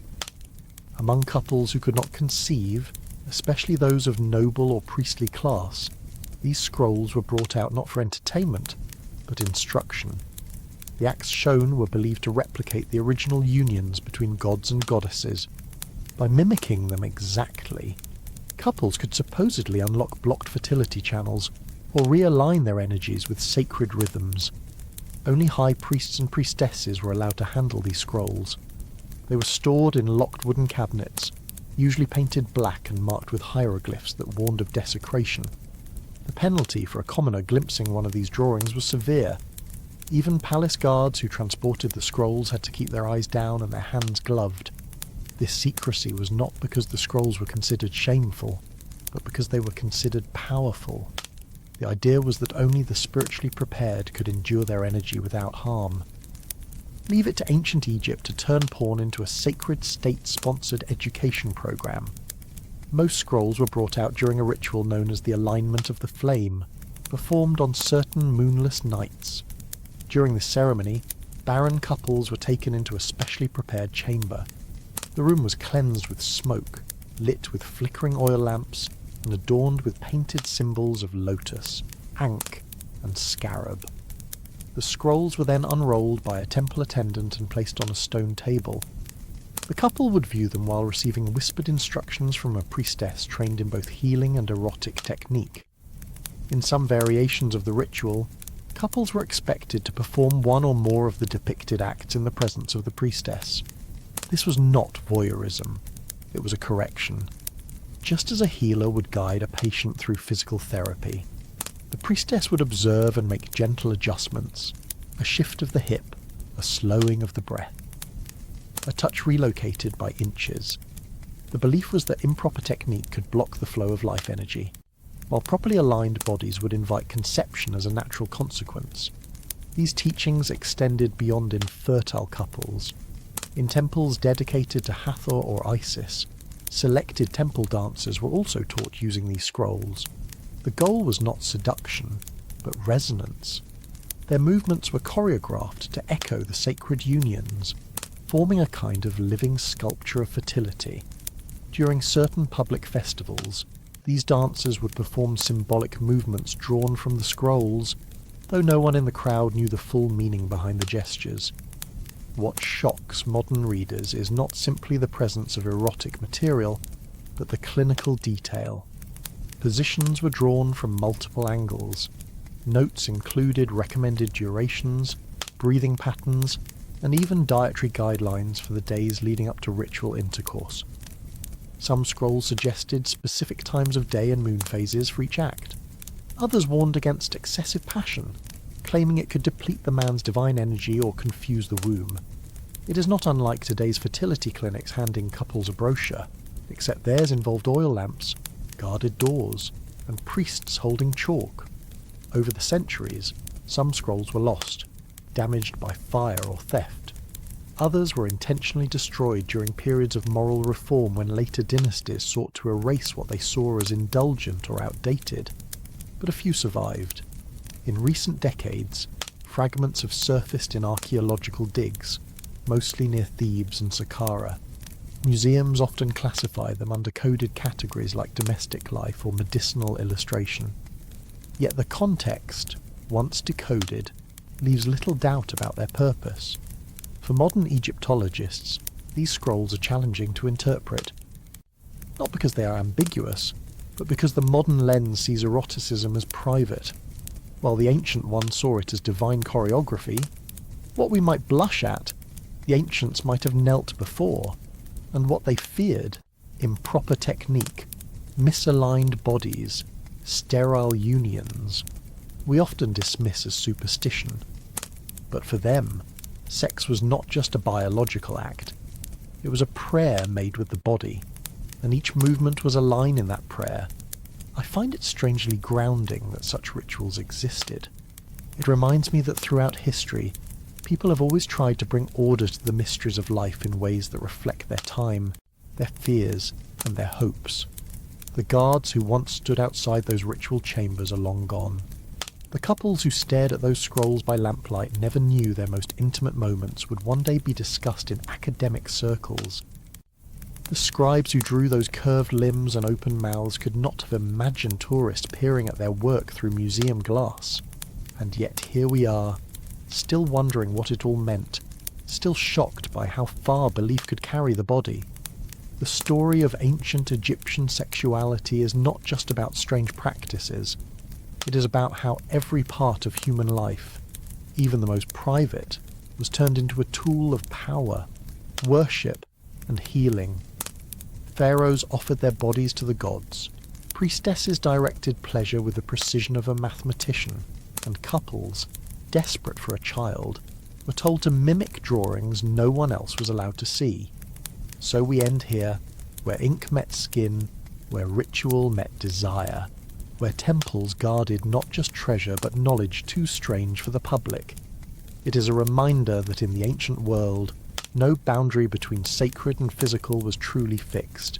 Among couples who could not conceive, especially those of noble or priestly class, these scrolls were brought out not for entertainment, but instruction. The acts shown were believed to replicate the original unions between gods and goddesses. By mimicking them exactly, couples could supposedly unlock blocked fertility channels or realign their energies with sacred rhythms. Only high priests and priestesses were allowed to handle these scrolls. They were stored in locked wooden cabinets, usually painted black and marked with hieroglyphs that warned of desecration. The penalty for a commoner glimpsing one of these drawings was severe. Even palace guards who transported the scrolls had to keep their eyes down and their hands gloved. This secrecy was not because the scrolls were considered shameful, but because they were considered powerful. The idea was that only the spiritually prepared could endure their energy without harm. Leave it to ancient Egypt to turn porn into a sacred state-sponsored education program. Most scrolls were brought out during a ritual known as the alignment of the flame, performed on certain moonless nights. During this ceremony, barren couples were taken into a specially prepared chamber. The room was cleansed with smoke, lit with flickering oil lamps, and adorned with painted symbols of lotus, ankh, and scarab. The scrolls were then unrolled by a temple attendant and placed on a stone table. The couple would view them while receiving whispered instructions from a priestess trained in both healing and erotic technique. In some variations of the ritual, couples were expected to perform one or more of the depicted acts in the presence of the priestess. This was not voyeurism. It was a correction. Just as a healer would guide a patient through physical therapy, the priestess would observe and make gentle adjustments, a shift of the hip, a slowing of the breath. A touch relocated by inches. The belief was that improper technique could block the flow of life energy, while properly aligned bodies would invite conception as a natural consequence. These teachings extended beyond infertile couples. In temples dedicated to Hathor or Isis, selected temple dancers were also taught using these scrolls. The goal was not seduction, but resonance. Their movements were choreographed to echo the sacred unions, forming a kind of living sculpture of fertility. During certain public festivals, these dancers would perform symbolic movements drawn from the scrolls, though no one in the crowd knew the full meaning behind the gestures. What shocks modern readers is not simply the presence of erotic material, but the clinical detail. Positions were drawn from multiple angles. Notes included recommended durations, breathing patterns, and even dietary guidelines for the days leading up to ritual intercourse. Some scrolls suggested specific times of day and moon phases for each act. Others warned against excessive passion, claiming it could deplete the man's divine energy or confuse the womb. It is not unlike today's fertility clinics handing couples a brochure, except theirs involved oil lamps, guarded doors, and priests holding chalk. Over the centuries, some scrolls were lost, damaged by fire or theft. Others were intentionally destroyed during periods of moral reform when later dynasties sought to erase what they saw as indulgent or outdated. But a few survived. In recent decades, fragments have surfaced in archaeological digs, mostly near Thebes and Saqqara. Museums often classify them under coded categories like domestic life or medicinal illustration. Yet the context, once decoded, leaves little doubt about their purpose. For modern Egyptologists, these scrolls are challenging to interpret. Not because they are ambiguous, but because the modern lens sees eroticism as private, while the ancient one saw it as divine choreography. What we might blush at, the ancients might have knelt before, and what they feared, improper technique, misaligned bodies, sterile unions, we often dismiss as superstition. But for them, sex was not just a biological act. It was a prayer made with the body, and each movement was a line in that prayer. I find it strangely grounding that such rituals existed. It reminds me that throughout history, people have always tried to bring order to the mysteries of life in ways that reflect their time, their fears, and their hopes. The guards who once stood outside those ritual chambers are long gone. The couples who stared at those scrolls by lamplight never knew their most intimate moments would one day be discussed in academic circles. The scribes who drew those curved limbs and open mouths could not have imagined tourists peering at their work through museum glass. And yet here we are, still wondering what it all meant, still shocked by how far belief could carry the body. The story of ancient Egyptian sexuality is not just about strange practices. It is about how every part of human life, even the most private, was turned into a tool of power, worship, and healing. Pharaohs offered their bodies to the gods. Priestesses directed pleasure with the precision of a mathematician, and couples, desperate for a child, were told to mimic drawings no one else was allowed to see. So we end here, where ink met skin, where ritual met desire, where temples guarded not just treasure but knowledge too strange for the public. It is a reminder that in the ancient world, no boundary between sacred and physical was truly fixed.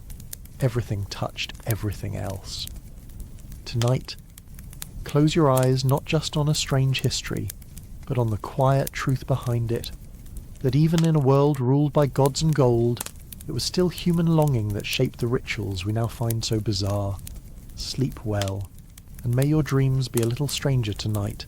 Everything touched everything else. Tonight, close your eyes not just on a strange history, but on the quiet truth behind it, that even in a world ruled by gods and gold, it was still human longing that shaped the rituals we now find so bizarre. Sleep well, and may your dreams be a little stranger tonight